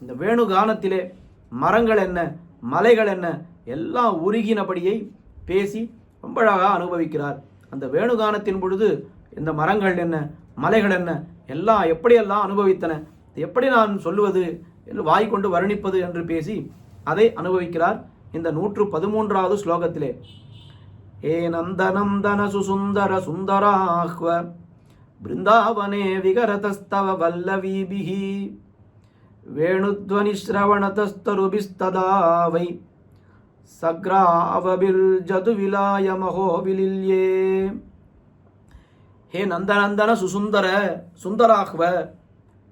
இந்த வேணுகானத்திலே மரங்கள் என்ன மலைகள் என்ன எல்லாம் உருகினபடியை பேசி ரொம்ப அழகாக அனுபவிக்கிறார். அந்த வேணுகானத்தின் பொழுது இந்த மரங்கள் என்ன மலைகள் என்ன எல்லாம் எப்படியெல்லாம் அனுபவித்தன, எப்படி நான் சொல்லுவது என்று வாய்க்கொண்டு வர்ணிப்பது என்று பேசி அதை அனுபவிக்கிறார் இந்த 113வது ஸ்லோகத்திலே. ஏ நந்தநந்தன சுசுந்தர சுந்தராஹ்வ பிருந்தாவனே விகரதஸ்தவ வல்லவீபிஹி வேணுத்வனி ஸ்ரவணதஸ்தருபிஸ்ததா வை சக்ராவபில் ஜது விலாய மகோவிலில்யே. ஹே நந்தநந்தன சுசுந்தர சுந்தராஹ்வ.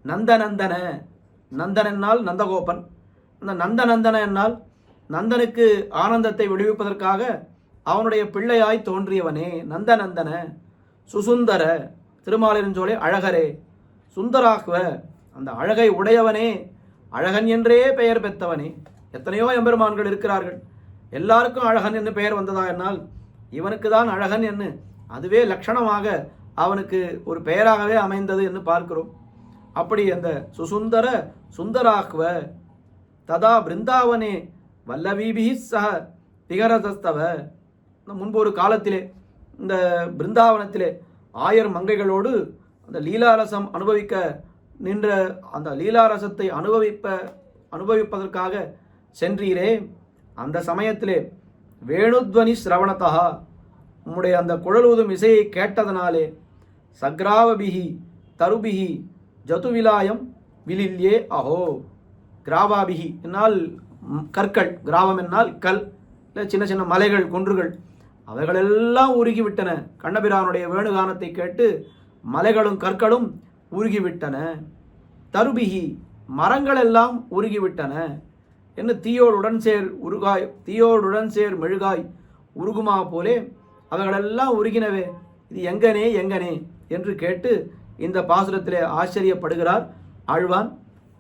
நந்தநந்தன, நந்தன் என்னால் நந்தகோபன். அந்த நந்தநந்தன என்னால் நந்தனுக்கு ஆனந்தத்தை விடுவிப்பதற்காக அவனுடைய பிள்ளையாய் தோன்றியவனே நந்தநந்தன. சுசுந்தர திருமாலிருஞ்சோலை அழகரே. சுந்தராஹ்வ அந்த அழகை உடையவனே, அழகன் என்றே பெயர் பெற்றவனே. எத்தனையோ எம்பெருமான்கள் இருக்கிறார்கள், எல்லாருக்கும் அழகன் என்று பெயர் வந்ததா என்னால் இவனுக்கு தான் அழகன் என்று அதுவே லட்சணமாக அவனுக்கு ஒரு பெயராகவே அமைந்தது என்று பார்க்கிறோம். அப்படி அந்த சுசுந்தர சுந்தராஹ்வ ததா பிருந்தாவனே வல்லவீபி சக விகரதஸ்தவ. முன்பு ஒரு காலத்திலே இந்த பிருந்தாவனத்திலே 1000 மங்கைகளோடு அந்த லீலாரசம் அனுபவிக்க நின்ற அந்த லீலாரசத்தை அனுபவிப்பதற்காக சென்றீரே. அந்த சமயத்திலே வேணுத்வனி ஸ்ரவணதா உம்முடைய அந்த குழலூதும் இசையை கேட்டதனாலே சக்ராவபிஹி தருபிஹி ஜதுவிலாயம் விலில்யே அஹோ. கிராவாபிஹி என்னால் கற்கள், கிராவம் என்னால் கல், இல்லை சின்ன சின்ன மலைகள் குன்றுகள், அவைகளெல்லாம் உருகிவிட்டன. கண்ணபிரானுடைய வேணுகானத்தை கேட்டு மலைகளும் கற்களும் உருகிவிட்டன. தருபிஹி மரங்கள் எல்லாம் உருகிவிட்டன. என்ன தீயோடுடன் சேர் மெழுகாய் உருகுமா போலே அவைகளெல்லாம் உருகினவே, இது எங்கனே எங்கனே என்று கேட்டு இந்த பாசுரத்திலே ஆச்சரியப்படுகிறார் ஆழ்வான்.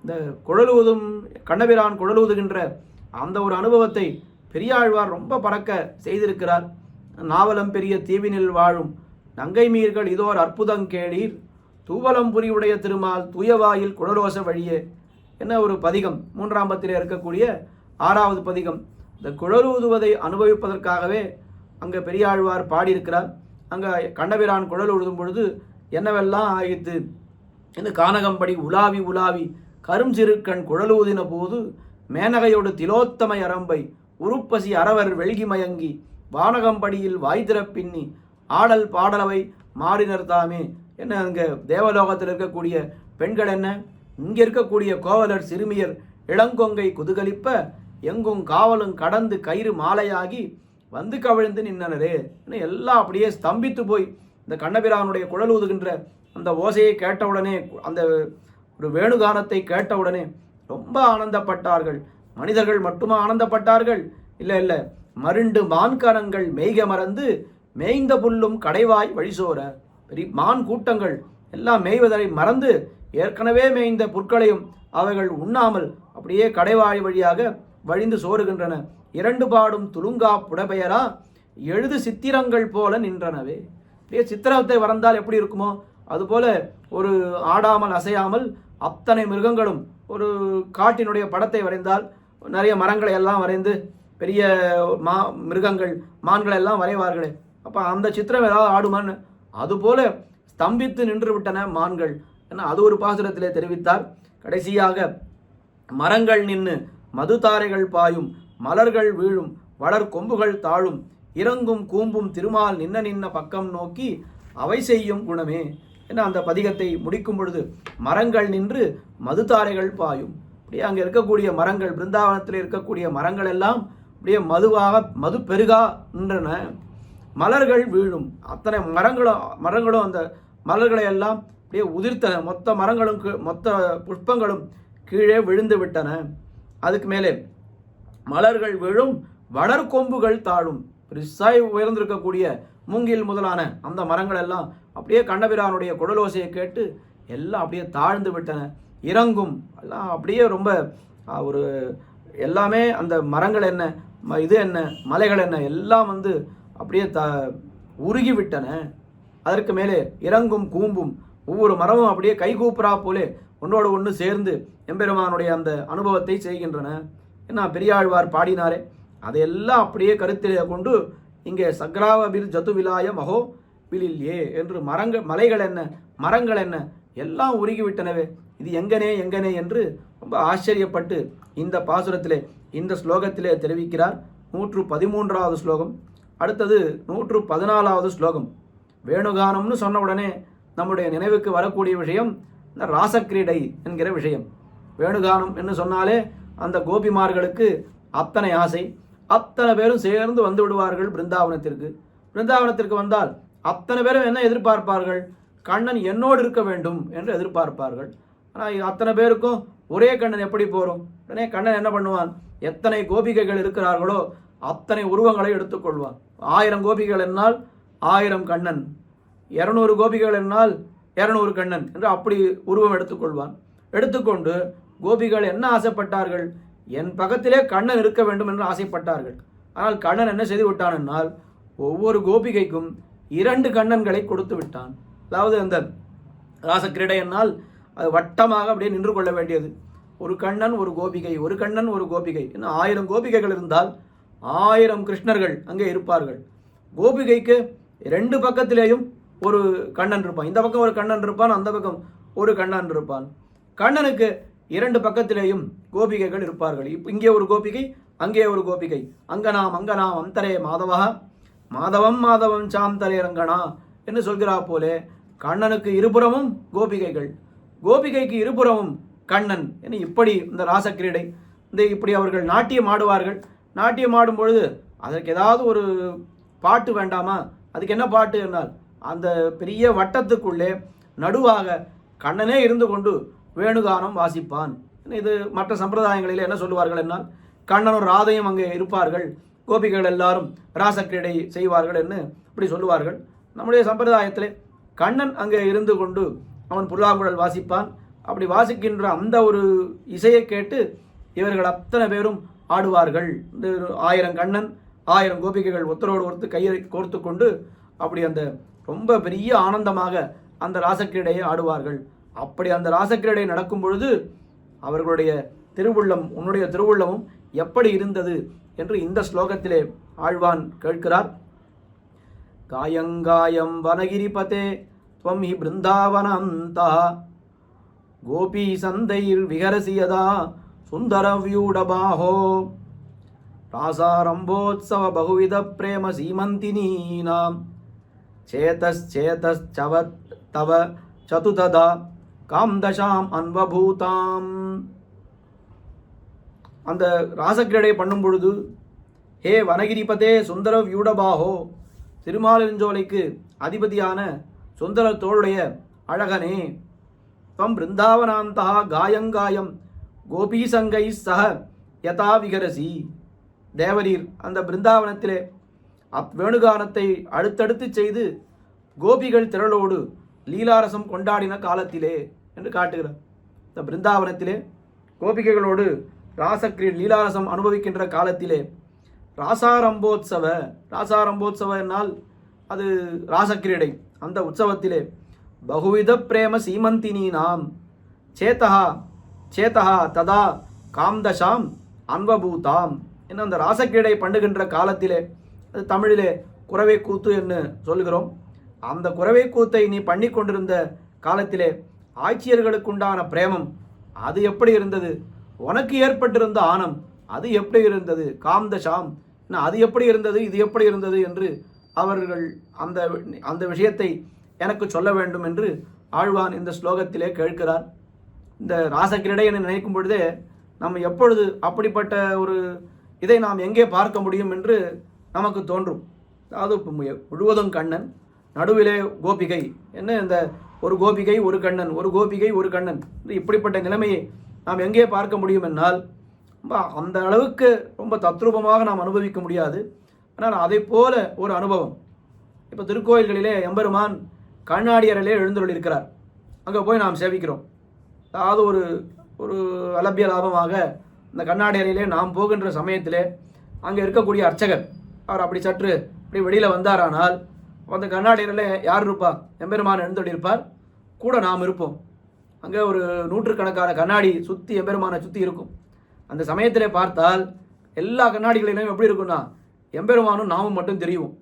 இந்த குழலூதும் கண்ணபிரான் குழலூதுகின்ற அந்த ஒரு அனுபவத்தை பெரியாழ்வார் ரொம்ப பறக்க செய்திருக்கிறார். நாவலம் பெரிய தீவினில் வாழும் நங்கை மீர்கள் இதோர் அற்புதம் கேளீர், தூவலம் புரிவுடைய திருமால் தூயவாயில் குழலோச வழியே என்ன ஒரு பதிகம், 3ஆம் பத்திலே இருக்கக்கூடிய 6வது பதிகம். இந்த குழலூதுவதை அனுபவிப்பதற்காகவே அங்கே பெரியாழ்வார் பாடியிருக்கிறார். அங்கே கண்ணபிரான் குழல் ஊதும் பொழுது என்னவெல்லாம் ஆயிற்று, இந்த கானகம்படி உலாவி உலாவி கருஞ்சிறுக்கண் குழலூதின போது மேனகையோடு திலோத்தமை அரம்பை உருப்பசி அரவர் வெள்கி மயங்கி வானகம்படியில் வாய்திர பின்னி ஆடல் பாடலவை மாறினர் தாமே. என்ன அங்கே தேவலோகத்தில் இருக்கக்கூடிய பெண்கள் என்ன, இங்கே இருக்கக்கூடிய கோவலர் சிறுமியர் இளங்கொங்கை குதுகலிப்ப எங்கும் காவலும் கடந்து கயிறு மாலையாகி வந்து கவிழ்ந்து நின்றனரே. எல்லாம் அப்படியே ஸ்தம்பித்து போய் இந்த கண்ணபிரானுடைய குழல் ஊதுகின்ற அந்த ஓசையை கேட்டவுடனே, அந்த ஒரு வேணுகானத்தை கேட்டவுடனே ரொம்ப ஆனந்தப்பட்டார்கள். மனிதர்கள் மட்டுமா ஆனந்தப்பட்டார்கள்? இல்லை இல்லை, மருண்டு மான்கரங்கள் மேய்க மறந்து மேய்ந்த புல்லும் கடைவாய் வழிசோர. பெரிய மான் கூட்டங்கள் எல்லாம் மேய்வதை மறந்து ஏற்கனவே மேய்ந்த புற்களையும் அவைகள் உண்ணாமல் அப்படியே கடைவாய் வழியாக வழிந்து சோறுகின்றன. 2 பாடும் துலுங்கா புடபெயரா எழுது சித்திரங்கள் போல நின்றனவே. அப்படியே சித்திரத்தை வரைந்தால் எப்படி இருக்குமோ அதுபோல ஒரு ஆடாமல் அசையாமல் அத்தனை மிருகங்களும், ஒரு காட்டினுடைய படத்தை வரைந்தால் நிறைய மரங்களை எல்லாம் வரைந்து பெரிய மிருகங்கள் மான்களை எல்லாம் வரைவார்களே, அப்போ அந்த சித்திரம் ஏதாவது ஆடுமான்னு அதுபோல ஸ்தம்பித்து நின்று விட்டன மான்கள். ஏன்னா அது ஒரு பாசுரத்திலே தெரிவித்தார். கடைசியாக மரங்கள் நின்று மதுதாரைகள் பாயும் மலர்கள் வீழும் வளர் கொம்புகள் தாழும் இறங்கும் கூம்பும் திருமால் நின்ன நின்ன பக்கம் நோக்கி அவை செய்யும் குணமே. ஏன்னா அந்த பதிகத்தை முடிக்கும் பொழுது மரங்கள் நின்று மதுதாரைகள் பாயும், அப்படியே அங்கே இருக்கக்கூடிய மரங்கள், பிருந்தாவனத்தில் இருக்கக்கூடிய மரங்கள் எல்லாம் அப்படியே மது பெருகா நின்றன. மலர்கள் வீழும், அத்தனை மரங்களும் அந்த மலர்களை எல்லாம் அப்படியே உதிர்த்தன. மொத்த மரங்களும் மொத்த புஷ்பங்களும் கீழே விழுந்து விட்டன. அதுக்கு மேலே மலர்கள் விழும் வளர் கொம்புகள் தாழும், பெருசாய் உயர்ந்திருக்கக்கூடிய மூங்கில் முதலான அந்த மரங்கள் எல்லாம் அப்படியே கண்ணபிரானுடைய குடலோசையை கேட்டு எல்லாம் அப்படியே தாழ்ந்து விட்டன. இறங்கும் எல்லாம் அப்படியே ரொம்ப ஒரு எல்லாமே அந்த மரங்கள் என்ன, இது என்ன, மலைகள் என்ன, எல்லாம் வந்து அப்படியே உருகி விட்டன. அதற்கு மேலே இறங்கும் கூம்பும், ஒவ்வொரு மரமும் அப்படியே கைகூப்புறா போலே ஒன்றோடு ஒன்று சேர்ந்து எம்பெருமானுடைய அந்த அனுபவத்தை செய்கின்றன. என்ன பெரியாழ்வார் பாடினாரே, அதையெல்லாம் அப்படியே கருத்திலே கொண்டு இங்கே சக்ராவபில் ஜதுவிலாய மகோ பிலில்யே என்று மலைகள் என்ன, மரங்கள் என்ன, எல்லாம் உருகிவிட்டனவே, இது எங்கனே என்று ரொம்ப ஆச்சரியப்பட்டு இந்த பாசுரத்திலே, இந்த ஸ்லோகத்திலே தெரிவிக்கிறார். 113வது ஸ்லோகம். அடுத்தது 114வது ஸ்லோகம். வேணுகானம்னு சொன்ன உடனே நம்முடைய நினைவுக்கு வரக்கூடிய விஷயம் இந்த ராசக்கிரீடை என்கிற விஷயம். வேணுகானம் என்று சொன்னாலே அந்த கோபிமார்களுக்கு அத்தனை ஆசை. அத்தனை பேரும் சேர்ந்து வந்து விடுவார்கள் பிருந்தாவனத்திற்கு. பிருந்தாவனத்திற்கு வந்தால் அத்தனை பேரும் என்ன எதிர்பார்ப்பார்கள், கண்ணன் என்னோடு இருக்க வேண்டும் என்று எதிர்பார்ப்பார்கள். ஆனால் அத்தனை பேருக்கும் ஒரே கண்ணன் எப்படி போகிறோம்? உடனே கண்ணன் என்ன பண்ணுவான், எத்தனை கோபிகைகள் இருக்கிறார்களோ அத்தனை உருவங்களை எடுத்துக்கொள்வான். 1000 கோபிகள் என்னால் 1000 கண்ணன், 200 கோபிகள் என்னால் 200 கண்ணன் என்று அப்படி உருவம் எடுத்துக்கொள்வான். எடுத்துக்கொண்டு கோபிகள் என்ன ஆசைப்பட்டார்கள், என் பக்கத்திலே கண்ணன் இருக்க வேண்டும் என்று ஆசைப்பட்டார்கள். ஆனால் கண்ணன் என்ன செய்து விட்டான் என்னால் ஒவ்வொரு கோபிகைக்கும் 2 கண்ணன்களை கொடுத்து விட்டான். அதாவது அந்த ராசக்கிரீடை என்னால் அது வட்டமாக அப்படியே நின்று கொள்ள வேண்டியது. ஒரு கண்ணன் ஒரு கோபிகை, ஒரு கண்ணன் ஒரு கோபிகை. இன்னும் 1000 கோபிகைகள் இருந்தால் 1000 கிருஷ்ணர்கள் அங்கே இருப்பார்கள். கோபிகைக்கு 2 பக்கத்திலேயும் ஒரு கண்ணன் இருப்பான். இந்த பக்கம் ஒரு கண்ணன் இருப்பான், அந்த பக்கம் ஒரு கண்ணன் இருப்பான். கண்ணனுக்கு 2 பக்கத்திலேயும் கோபிகைகள் இருப்பார்கள். இங்கே ஒரு கோபிகை, அங்கே ஒரு கோபிகை. அங்கனாம் அந்தரே மாதவா மாதவம் மாதவம் சாந்தரே ரங்கனா என்று சொல்கிறா போலே கண்ணனுக்கு இருபுறமும் கோபிகைகள், கோபிகைக்கு இருபுறமும் கண்ணன் என்று இப்படி இந்த ராசக்கிரீடை இப்படி அவர்கள் நாட்டியம் ஆடுவார்கள். நாட்டியம் ஆடும் பொழுது அதற்கு ஏதாவது ஒரு பாட்டு வேண்டாமா? அதுக்கு என்ன பாட்டு என்னால் அந்த பெரிய வட்டத்துக்குள்ளே நடுவாக கண்ணனே இருந்து கொண்டு வேணுகானம் வாசிப்பான். இது மற்ற சம்பிரதாயங்களில் என்ன சொல்லுவார்கள் என்னால் கண்ணனும் ராதையும் அங்கே இருப்பார்கள், கோபிகள் எல்லாரும் ராசக்கிரீடை செய்வார்கள் என்று இப்படி சொல்லுவார்கள். நம்முடைய சம்பிரதாயத்திலே கண்ணன் அங்கே இருந்து கொண்டு அவன் புல்லாங்குழல் வாசிப்பான். அப்படி வாசிக்கின்ற அந்த ஒரு இசையை கேட்டு இவர்கள் அத்தனை பேரும் ஆடுவார்கள். இந்த 1000 கண்ணன் 1000 கோபிகைகள் ஒருத்தரோடு ஒருத்தர் கையை கோர்த்து கொண்டு அப்படி அந்த ரொம்ப பெரிய ஆனந்தமாக அந்த ராசக்கிரீடையை ஆடுவார்கள். அப்படி அந்த ராசக்கிரீடை நடக்கும் பொழுது அவர்களுடைய திருவுள்ளம், உன்னுடைய திருவுள்ளமும் எப்படி இருந்தது என்று இந்த ஸ்லோகத்திலே ஆழ்வான் கேட்கிறார். காயங்காயம் வனகிரிபதே त्वं हि बृन्दावनान्तः गोपी सन्दैर् विहरसि यदा सुन्दरव्यूढबाहो रासारम्भोत्सव बहुविध प्रेम सीमन्तिनीनां चेतश्चेतश्चव तव चतुतदा காம்தசாம் அன்வபூதாம். அந்த ராசக்கிரீடை பண்ணும் பொழுது, ஹே வனகிரிபதே சுந்தர வியூடபாஹோ, திருமாலிருஞ்சோலைக்கு அதிபதியான சுந்தர தோளுடைய அழகனே, தம் பிருந்தாவனாந்தா காயங்காயம் கோபீசங்கை சக யதா விகரசி, தேவரீர் அந்த பிருந்தாவனத்திலே வேணுகானத்தை அடுத்தடுத்து செய்து கோபிகள் திரளோடு லீலாரசம் கொண்டாடின காலத்திலே என்று காட்டுகிறார். இந்த பிருந்தாவனத்திலே கோபிகைகளோடு லீலாரசம் அனுபவிக்கின்ற காலத்திலே ராசாரம்போத்சவ, ராசாரம்போத்சவ என்னால் அது ராசக்கிரீடை, அந்த உற்சவத்திலே பகுவித பிரேம சீமந்தினி நாம் சேதஹா சேதஹா ததா காம்தசாம் அன்வபூதாம் என்ன அந்த ராசக்கிரீடை பண்ணுகின்ற காலத்திலே, அது தமிழிலே குறவை கூத்து என்று சொல்லுகிறோம். அந்த குறவை கூத்தை நீ பண்ணி கொண்டிருந்த காலத்திலே ஆட்சியர்களுக்குண்டான பிரேமம் அது எப்படி இருந்தது, உனக்கு ஏற்பட்டிருந்த ஆனம் அது எப்படி இருந்தது, காம்தசாம் அது எப்படி இருந்தது, இது எப்படி இருந்தது என்று அவர்கள் அந்த அந்த விஷயத்தை எனக்கு சொல்ல வேண்டும் என்று ஆழ்வான் இந்த ஸ்லோகத்திலே கேட்கிறார். இந்த ராசக்கிரீடை என்று நினைக்கும் பொழுதே நம்ம எப்பொழுது அப்படிப்பட்ட ஒரு இதை நாம் எங்கே பார்க்க முடியும் என்று நமக்கு தோன்றும். அதாவது முழுவதும் கண்ணன், நடுவிலே கோபிகை, என்ன இந்த ஒரு கோபிகை ஒரு கண்ணன், ஒரு கோபிகை ஒரு கண்ணன், இப்படிப்பட்ட நிலைமையை நாம் எங்கே பார்க்க முடியும் என்னால் அந்த அளவுக்கு ரொம்ப தத்ரூபமாக நாம் அனுபவிக்க முடியாது. ஆனால் அதை போல ஒரு அனுபவம் இப்போ திருக்கோயில்களிலே எம்பெருமான் கண்ணாடியரிலே எழுந்தருளிருக்கிறார். அங்கே போய் நாம் சேவிக்கிறோம். அதாவது ஒரு ஒரு அலபிய லாபமாக இந்த கண்ணாடியரையிலே நாம் போகின்ற சமயத்திலே அங்கே இருக்கக்கூடிய அர்ச்சகர் அவர் அப்படி சற்று அப்படி வெளியில் வந்தாரானால் அந்த கண்ணாடியரில் யார் இருப்பா, எம்பெருமான் எழுந்தருளிருப்பார், கூட நாம் இருப்போம். அங்கே ஒரு நூற்றுக்கணக்கான கண்ணாடி சுற்றி எம்பெருமானை சுற்றி இருக்கும். அந்த சமயத்திலே பார்த்தால் எல்லா கண்ணாடிகளிலையும் எப்படி இருக்குன்னா எம்பெருமானும் நாமும் மட்டும் தெரியும்.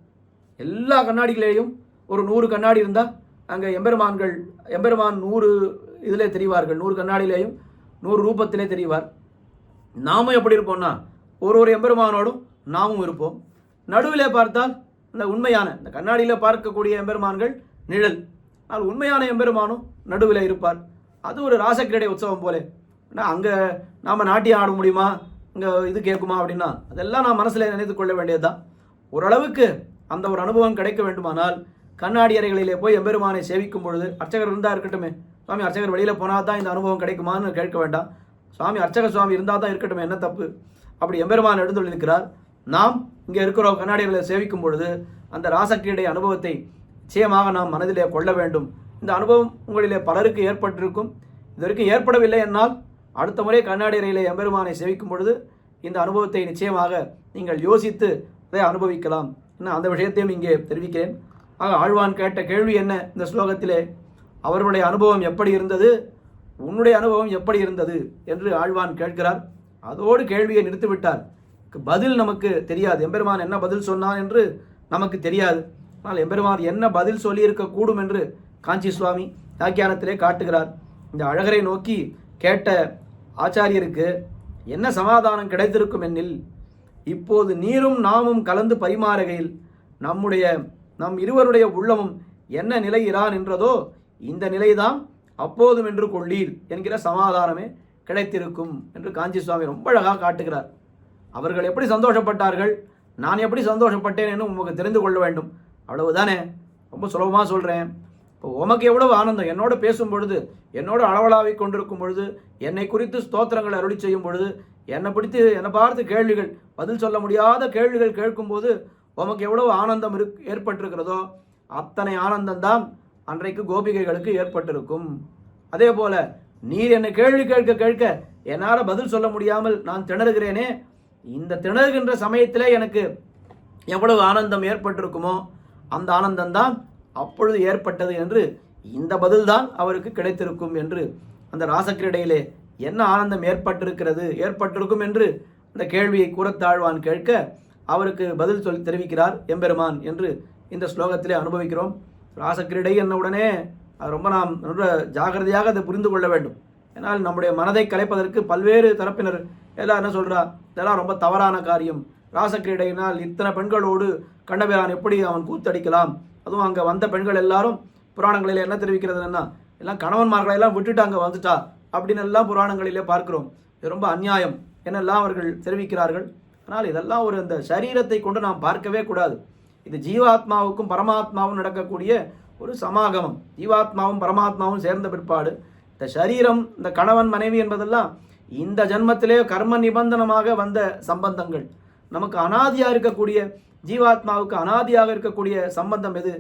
எல்லா கண்ணாடிகளிலேயும் ஒரு 100 கண்ணாடி இருந்தால் அங்கே எம்பெருமான் 100 இதிலே தெரிவார்கள், 100 கண்ணாடியிலேயும் 100 ரூபத்திலே தெரிவார். நாமும் எப்படி இருப்போம்னா ஒரு எம்பெருமானோடும் நாமும் இருப்போம். நடுவிலே பார்த்தால் இந்த உண்மையான இந்த கண்ணாடியில் பார்க்கக்கூடிய எம்பெருமான்கள் நிழல், ஆனால் உண்மையான எம்பெருமானும் நடுவில் இருப்பார். அது ஒரு ராசக்கிரீடை உற்சவம் போலே. அங்கே நாம் நாட்டியம் ஆட முடியுமா, இங்கே இது கேட்குமா அப்படின்னா அதெல்லாம் நான் மனசில் நினைத்து கொள்ள வேண்டியது தான். ஓரளவுக்கு அந்த ஒரு அனுபவம் கிடைக்க வேண்டுமானால் கண்ணாடி அறைகளிலே போய் எம்பெருமானை சேவிக்கும் பொழுது அர்ச்சகர் இருந்தால் இருக்கட்டுமே, சுவாமி அர்ச்சகர் வெளியில் போனால் தான் இந்த அனுபவம் கிடைக்குமான்னு கேட்க வேண்டாம். சுவாமி அர்ச்சகர் சுவாமி இருந்தால் தான் இருக்கட்டுமே, என்ன தப்பு. அப்படி எம்பெருமான் எழுந்துள்ளிருக்கிறார். நாம் இங்கே இருக்கிறோம் கண்ணாடிகளை சேவிக்கும் பொழுது அந்த ராசக்கிரீடை அனுபவத்தை நிச்சயமாக நாம் மனதிலே கொள்ள வேண்டும். இந்த அனுபவம் உங்களிலே பலருக்கு ஏற்பட்டிருக்கும். இது வரைக்கும் ஏற்படவில்லை என்னால் அடுத்த முறை கண்ணாடி அறையிலே எம்பெருமானை சேவிக்கும் பொழுது இந்த அனுபவத்தை நிச்சயமாக நீங்கள் யோசித்து அதை அனுபவிக்கலாம். அந்த விஷயத்தையும் இங்கே தெரிவிக்கிறேன். ஆக ஆழ்வான் கேட்ட கேள்வி என்ன இந்த ஸ்லோகத்திலே, அவர்களுடைய அனுபவம் எப்படி இருந்தது, உன்னுடைய அனுபவம் எப்படி இருந்தது என்று ஆழ்வான் கேட்கிறார். அதோடு கேள்வியை நிறுத்திவிட்டார். பதில் நமக்கு தெரியாது, எம்பெருமான் என்ன பதில் சொன்னான் என்று நமக்கு தெரியாது. ஆனால் எம்பெருமான் என்ன பதில் சொல்லியிருக்கக்கூடும் என்று காஞ்சி சுவாமி வியாக்கியானத்திலே காட்டுகிறார். இந்த அழகரை நோக்கி கேட்ட ஆச்சாரியருக்கு என்ன சமாதானம் கிடைத்திருக்கும் என்னில், இப்போது நீரும் நாமும் கலந்து பரிமாறுகையில் நம் இருவருடைய உள்ளமும் என்ன நிலையிறான் என்றதோ இந்த நிலைதான் அப்போதும் என்று கொள்ளீர் என்கிற சமாதானமே கிடைத்திருக்கும் என்று காஞ்சி சுவாமி ரொம்ப அழகாக காட்டுகிறார். அவர்கள் எப்படி சந்தோஷப்பட்டார்கள், நான் எப்படி சந்தோஷப்பட்டேன் என்று உங்களுக்கு தெரிந்து கொள்ள வேண்டும், அவ்வளவுதானே. ரொம்ப சுலபமாக சொல்கிறேன். இப்போ உமக்கு எவ்வளவு ஆனந்தம் என்னோட பேசும் பொழுது, என்னோட அளவலாவிக் கொண்டிருக்கும் பொழுது, என்னை குறித்து ஸ்தோத்திரங்கள் அருளி செய்யும் பொழுது, என்னை பார்த்து கேள்விகள், பதில் சொல்ல முடியாத கேள்விகள் கேட்கும்போது உமக்கு எவ்வளவு ஆனந்தம் ஏற்பட்டிருக்கிறதோ அத்தனை ஆனந்தம்தான் அன்றைக்கு கோபிகைகளுக்கு ஏற்பட்டிருக்கும். அதே போல நீர் என்னை கேள்வி கேட்க என்னால் பதில் சொல்ல முடியாமல் நான் திணறுகிறேனே, இந்த திணறுகின்ற சமயத்திலே எனக்கு எவ்வளவு ஆனந்தம் ஏற்பட்டிருக்குமோ அந்த ஆனந்தம்தான் அப்பொழுது ஏற்பட்டது என்று இந்த பதில்தான் அவருக்கு கிடைத்திருக்கும் என்று அந்த ராசக்கிரீடையிலே என்ன ஆனந்தம் ஏற்பட்டிருக்கும் என்று அந்த கேள்வியை கூறத்தாழ்வான் கேட்க அவருக்கு பதில் சொல்லி தெரிவிக்கிறார் எம்பெருமான் என்று இந்த ஸ்லோகத்திலே அனுபவிக்கிறோம். ராசக்கிரீடை என்ன உடனே ரொம்ப நாம் ரொம்ப ஜாகிரதையாக அதை புரிந்து கொள்ள வேண்டும். ஏன்னால் நம்முடைய மனதை கலைப்பதற்கு பல்வேறு தரப்பினர் எல்லாம் என்ன சொல்கிறா, இதெல்லாம் ரொம்ப தவறான காரியம். ராசக்கிரீடையினால் இத்தனை பெண்களோடு கண்ணபிரான் எப்படி அவன் கூத்தடிக்கலாம், அதுவும் அங்கே வந்த பெண்கள் எல்லாரும் புராணங்களில் என்ன தெரிவிக்கிறதுன்னா எல்லாம் கணவன்மார்களை எல்லாம் விட்டுட்டு அங்கே வந்துட்டா அப்படின்னு எல்லாம் புராணங்களிலே பார்க்கிறோம். இது ரொம்ப அநியாயம் என்னெல்லாம் அவர்கள் தெரிவிக்கிறார்கள். ஆனால் இதெல்லாம் ஒரு இந்த சரீரத்தை கொண்டு நாம் பார்க்கவே கூடாது. இது ஜீவாத்மாவுக்கும் பரமாத்மாவும் நடக்கக்கூடிய ஒரு சமாகமம். ஜீவாத்மாவும் பரமாத்மாவும் சேர்ந்த பிற்பாடு இந்த சரீரம், இந்த கணவன் மனைவி என்பதெல்லாம் இந்த ஜன்மத்திலே கர்ம நிபந்தனமாக வந்த சம்பந்தங்கள். நமக்கு அனாதியாக இருக்கக்கூடிய ஜீவாத்மாவுக்கு அனாதியாக இருக்கக்கூடிய சம்பந்தம் எது?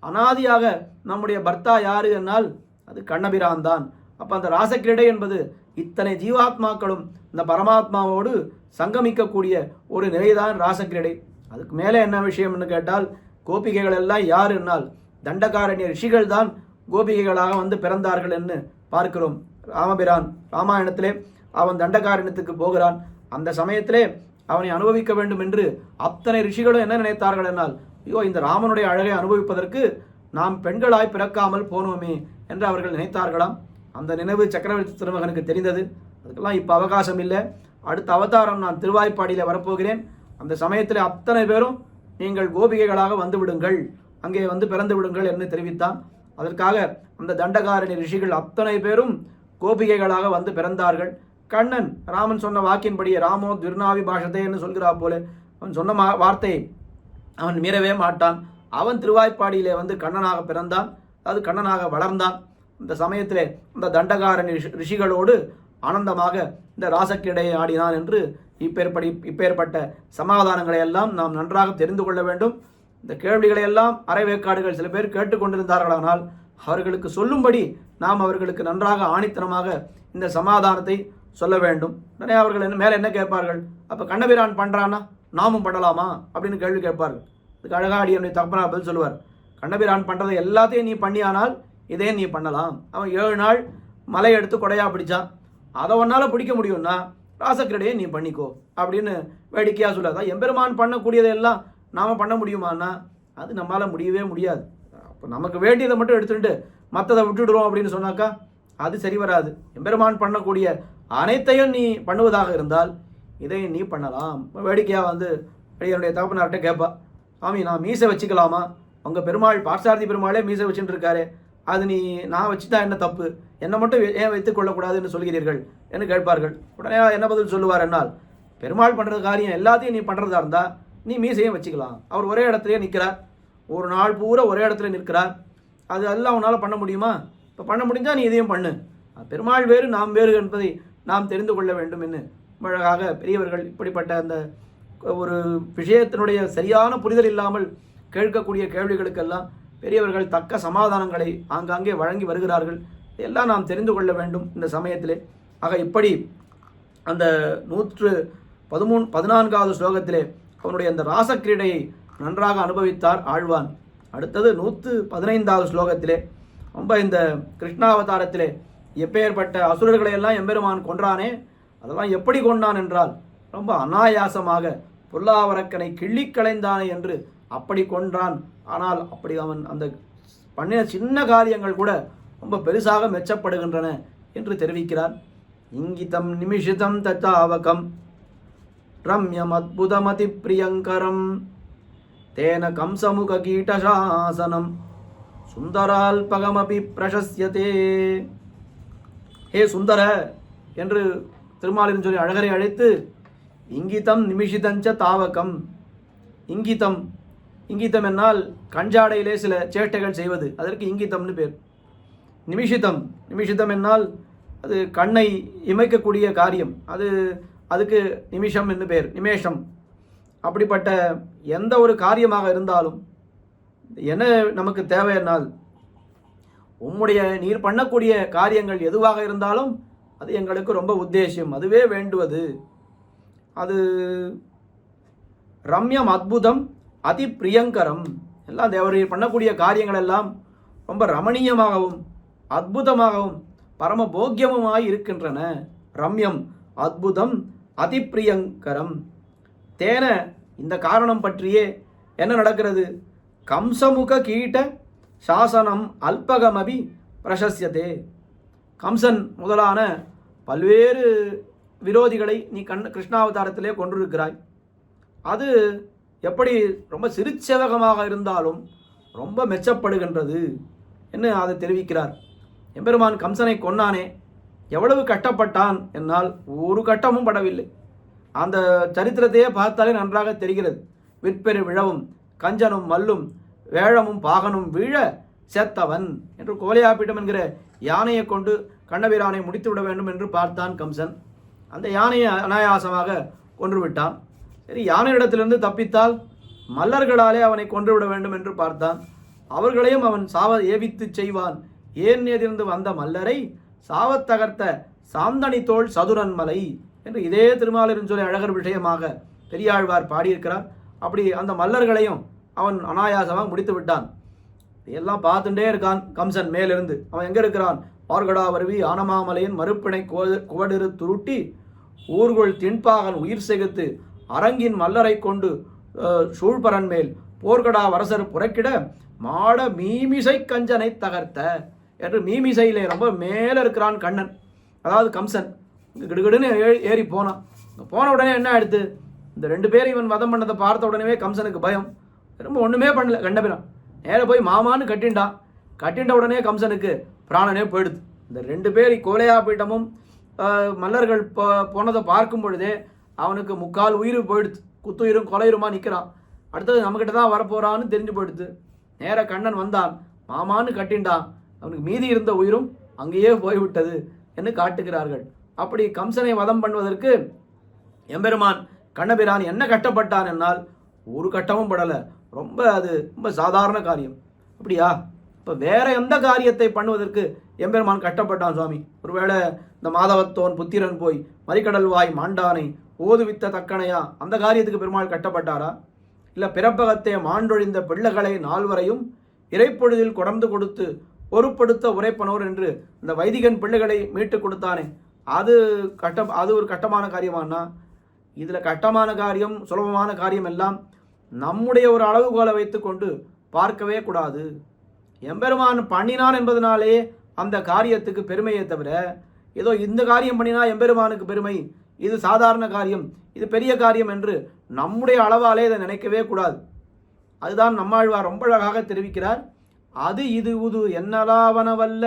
அனாதியாக நம்முடைய பர்த்தா யாரு என்னால் அது கண்ணபிரான் தான். அப்போ அந்த ராசக்கிரீடை என்பது இத்தனை ஜீவாத்மாக்களும் இந்த பரமாத்மாவோடு சங்கமிக்கக்கூடிய ஒரு நிலைதான் ராசக்கிரீடை. அதுக்கு மேலே என்ன விஷயம்னு கேட்டால், கோபிகைகள் எல்லாம் யார் என்னால் தண்டகாரண்ய ரிஷிகள் தான் கோபிகைகளாக வந்து பிறந்தார்கள் என்று பார்க்கிறோம். ராமபிரான் ராமாயணத்திலே அவன் தண்டகாரண்யத்துக்கு போகிறான். அந்த சமயத்திலே அவனை அனுபவிக்க வேண்டும் என்று அத்தனை ரிஷிகளும் என்ன நினைத்தார்கள் என்னால், ஐயோ இந்த ராமனுடைய அழகை அனுபவிப்பதற்கு நாம் பெண்களாய் பிறக்காமல் போனோமே என்று அவர்கள் நினைத்தார்களாம். அந்த நினைவு சக்கரவர்த்தி திருமகனுக்கு தெரிந்தது. அதுக்கெல்லாம் இப்போ அவகாசம் இல்லை. அடுத்த அவதாரம் நான் திருவாய்ப்பாடியில் வரப்போகிறேன். அந்த சமயத்தில் அத்தனை பேரும் நீங்கள் கோபிகைகளாக வந்து விடுங்கள், அங்கே வந்து பிறந்து விடுங்கள் என்று தெரிவித்தான். அதற்காக அந்த தண்டகாரணி ரிஷிகள் அத்தனை பேரும் கோபிகைகளாக வந்து பிறந்தார்கள். கண்ணன் ராமன் சொன்ன வாக்கின்படியே ராமோ துர்நாவி பாஷதே என்று சொல்கிறா போல அவன் சொன்ன வார்த்தையை அவன் மீறவே மாட்டான். அவன் திருவாய்ப்பாடியிலே வந்து கண்ணனாக பிறந்தான், அது கண்ணனாக வளர்ந்தான். இந்த சமயத்திலே இந்த தண்டகாரணி ரிஷிகளோடு ஆனந்தமாக இந்த ராசக்கிரீடையை ஆடினான் என்று இப்பேற்பட்ட சமாதானங்களை எல்லாம் நாம் நன்றாக தெரிந்து கொள்ள வேண்டும். இந்த கேள்விகளை எல்லாம் அரைவேக்காடுகள் சில பேர் கேட்டுக்கொண்டிருந்தார்களானால் அவர்களுக்கு சொல்லும்படி நாம் அவர்களுக்கு நன்றாக ஆணித்தனமாக இந்த சமாதானத்தை சொல்ல வேண்டும். உடனே அவர்கள் மேலே என்ன கேட்பார்கள், அப்போ கண்ணபிரான் பண்ணுறான்னா நாமும் பண்ணலாமா அப்படின்னு கேள்வி கேட்பார்கள். இதுக்கு அழகாடி என்னுடைய தகப்பனா பதில் சொல்லுவார், கண்ணபிரான் பண்ணுறதை எல்லாத்தையும் நீ பண்ணியானால் இதே நீ பண்ணலாம். அவன் 7 நாள் மலை எடுத்து கொடையாக பிடிச்சான், அதை ஒன்றால் பிடிக்க முடியும்னா ராசக்கிரீடையை நீ பண்ணிக்கோ அப்படின்னு வேடிக்கையாக சொல்லாதா. எம்பெருமான் பண்ணக்கூடியதையெல்லாம் நாம் பண்ண முடியுமான்னா அது நம்மளால் முடியவே முடியாது. அப்போ நமக்கு வேண்டியதை மட்டும் எடுத்துட்டு மற்றதை விட்டுடுறோம் அப்படின்னு சொன்னாக்கா அது சரி வராது. எம்பெருமான் பண்ணக்கூடிய அனைத்தையும் நீ பண்ணுவதாக இருந்தால் இதை நீ பண்ணலாம். வேடிக்கையாக வந்து என்னுடைய தகப்பனார்கிட்ட கேட்பா, சாமி நான் மீசை வச்சுக்கலாமா, உங்கள் பெருமாள் பார்சாரதி பெருமாளே மீசை வச்சுட்டு இருக்காரு, அது நான் வச்சுதான் என்ன தப்பு, என்னை மட்டும் ஏன் வைத்துக் கொள்ளக்கூடாதுன்னு சொல்கிறீர்கள் என்று கேட்பார்கள். உடனே என்ன பதில் சொல்லுவார் என்னால், பெருமாள் பண்ணுற காரியம் எல்லாத்தையும் நீ பண்ணுறதா இருந்தால் நீ மீசையும் வச்சுக்கலாம். அவர் ஒரே இடத்துலையே நிற்கிறார், ஒரு நாள் பூரா ஒரே இடத்துல நிற்கிறார், அது எல்லாம் உன்னால் பண்ண முடியுமா? இப்போ பண்ண முடிஞ்சால் நீ இதையும் பண்ணு. பெருமாள் வேறு நாம் வேறு என்பதை நாம் தெரிந்து கொள்ள வேண்டும் என்று அழகாக பெரியவர்கள் இப்படிப்பட்ட அந்த ஒரு விஷயத்தினுடைய சரியான புரிதல் இல்லாமல் கேட்கக்கூடிய கேள்விகளுக்கெல்லாம் பெரியவர்கள் தக்க சமாதானங்களை ஆங்காங்கே வழங்கி வருகிறார்கள். எல்லாம் நாம் தெரிந்து கொள்ள வேண்டும் இந்த சமயத்திலே. ஆக இப்படி அந்த 114வது ஸ்லோகத்திலே அவனுடைய அந்த ராசக்கிரீடையை நன்றாக அனுபவித்தார் ஆழ்வான். அடுத்தது 115வது ஸ்லோகத்திலே ரொம்ப இந்த கிருஷ்ணாவதாரத்திலே எப்பேற்பட்ட அசுரர்களை எல்லாம் எம்பெருமான் கொன்றானே, அதெல்லாம் எப்படி கொண்டான் என்றால் ரொம்ப அனாயாசமாக பொல்லாவரக்கனை கிள்ளி களைந்தானே என்று அப்படி கொன்றான். ஆனால் அப்படி அவன் அந்த பண்ணின சின்ன காரியங்கள் கூட ரொம்ப பெருசாக மெச்சப்படுகின்றன என்று தெரிவிக்கிறார். இங்கிதம் நிமிஷிதம் தத்தாவகம் ரம்யம் அத்புதமதி பிரியங்கரம் தேன கம்சமுக கீட்டசாசனம் சுந்தரால்பகமபி பிரசஸ்யதே. ஹே சுந்தர என்று திருமாலின் சொல்லி அழகரை அழைத்து, இங்கிதம் நிமிஷிதஞ்ச தாவகம். இங்கிதம் இங்கிதம் என்னால் கஞ்சாடையிலே சில சேட்டைகள் செய்வது, அதற்கு இங்கிதம்னு பேர். நிமிஷிதம் நிமிஷிதம் என்னால் அது கண்ணை இமைக்கக்கூடிய காரியம், அதுக்கு நிமிஷம் என்று பேர், நிமேஷம். அப்படிப்பட்ட எந்த ஒரு காரியமாக இருந்தாலும் என்ன நமக்கு தேவை என்னால் நீர் பண்ணக்கூடிய காரியங்கள் எதுவாக இருந்தாலும் அது எங்களுக்கு ரொம்ப உத்தேசியம், அதுவே வேண்டுவது. அது ரம்யம் அத்புதம் அதி பிரியங்கரம். எல்லாம் தேவர்கள் பண்ணக்கூடிய காரியங்கள் எல்லாம் ரொம்ப ரமணீயமாகவும் அற்புதமாகவும் பரம போக்கியமுமாய் இருக்கின்றன. ரம்யம் அற்புதம் அதிப்பிரியங்கரம். தேன இந்த காரணம் பற்றியே என்ன நடக்கிறது? கம்சமுக கீட்ட சாசனம் அல்பகமபி பிரசஸ்யதே. கம்சன் முதலான பல்வேறு விரோதிகளை நீ கிருஷ்ணாவதாரத்திலே கொண்டிருக்கிறாய். அது எப்படி ரொம்ப சிறுச்சேவகமாக இருந்தாலும் ரொம்ப மெச்சப்படுகின்றது என்று அதை தெரிவிக்கிறார். எம்பெருமான் கம்சனை கொன்னானே, எவ்வளவு கட்டப்பட்டான் என்னால் ஒரு கட்டமும் படவில்லை. அந்த சரித்திரத்தையே பார்த்தாலே நன்றாக தெரிகிறது. விற்பெரு விழவும் கஞ்சனும் மல்லும் வேழமும் பாகனும் வீழ செத்தவன் என்று கோலையாப்பீட்டம் என்கிற யானையை கொண்டு கண்ணபிரானை முடித்து விட வேண்டும் என்று பார்த்தான் கம்சன். அந்த யானையை அனாயாசமாக கொன்று விட்டான். சரி, யானையிடத்திலிருந்து தப்பித்தால் மல்லர்களாலே அவனை கொன்றுவிட வேண்டும் என்று பார்த்தான். அவர்களையும் அவன் சாவ ஏவித்து செய்வான். ஏன் எதிர்ந்து வந்த மல்லரை சாவத்தகர்த்த சாந்தனி தோள் சதுரன்மலை என்று இதே திருமாலிருஞ்சொலை அழகர் விஷயமாக பெரியாழ்வார் பாடியிருக்கிறார். அப்படி அந்த மல்லர்களையும் அவன் அனாயாசமாக முடித்து விட்டான். இதெல்லாம் பார்த்துட்டே இருக்கான் கம்சன் மேலிருந்து. அவன் எங்கே இருக்கிறான்? பார்கடா வருவி ஆனமாமலையின் மறுப்பிணை குவடிரு துருட்டி ஊர்கொள் திண்பாகன் உயிர் செகுத்து அரங்கின் மல்லரை கொண்டு சூழ்பரன் மேல் போர்கடா வரசர் புறக்கிட மாட மீமிசை கஞ்சனை தகர்த்த என்று மீமிசையிலே ரொம்ப மேலே இருக்கிறான் கண்ணன், அதாவது கம்சன். கிடுகிடுன்னு ஏறி போனான். போன உடனே என்ன ஆயிடுத்து? இந்த 2 பேரும் இவன் வதம் பண்ணதை பார்த்த உடனே கம்சனுக்கு பயம். ரொம்ப ஒன்றுமே பண்ணல. கண்டபிரான் நேர போய் மாமான்னு கட்டின்டான். கட்டின்ற உடனே கம்சனுக்கு பிராணனே போயிடுது. இந்த 2 பேர் கோலையாப்பீட்டமும் மல்லர்கள் போனதை பார்க்கும் பொழுதே அவனுக்கு 3/4 உயிர் போயிடுது. குத்துயிரும் கொலையுருமா நிற்கிறான். அடுத்தது நம்மக்கிட்ட தான் வரப்போறான்னு தெரிஞ்சு போயிடுது. நேர கண்ணன் வந்தான், மாமான்னு கட்டின்டான். அவனுக்கு மீதி இருந்த உயிரும் அங்கேயே போய்விட்டது என்று காட்டுகிறார்கள். அப்படி கம்சனை வதம் பண்ணுவதற்கு எம்பெருமான் கண்ணபிரான் என்ன கட்டப்பட்டான் என்னால் ஒரு கட்டமும் படலை. அது ரொம்ப சாதாரண காரியம். அப்படியா? இப்போ வேற எந்த காரியத்தை பண்ணுவதற்கு எம்பெருமான் கட்டப்பட்டான் சுவாமி? ஒருவேளை இந்த மாதவத்தோன் புத்திரன் போய் மறிக்கடல் வாய் மாண்டானை ஓதுவித்த தக்கனையா, அந்த காரியத்துக்கு பெருமாள் கட்டப்பட்டாரா? இல்லை பிறப்பகத்தை மாண்டொழிந்த பிள்ளைகளை 4 வரையும் இறைப்பொழுதில் கொடர்ந்து கொடுத்து பொறுப்படுத்த உரைப்பனோர் என்று இந்த வைதிகன் பிள்ளைகளை மீட்டு கொடுத்தானே, அது ஒரு கட்டமான காரியமானா? இதில் கட்டமான காரியம் சுலபமான காரியம் எல்லாம் நம்முடைய ஒரு அளவுகோலை வைத்து கொண்டு பார்க்கவே கூடாது. எம்பெருமான் பண்ணினான் என்பதனாலே அந்த காரியத்துக்கு பெருமையை தவிர ஏதோ இந்த காரியம் பண்ணினா எம்பெருமானுக்கு பெருமை, இது சாதாரண காரியம், இது பெரிய காரியம் என்று நம்முடைய அளவாலே இதை நினைக்கவே கூடாது. அதுதான் நம்மாழ்வார் ரொம்ப அழகாக தெரிவிக்கிறார். அது இது உது என்னலாவனவல்ல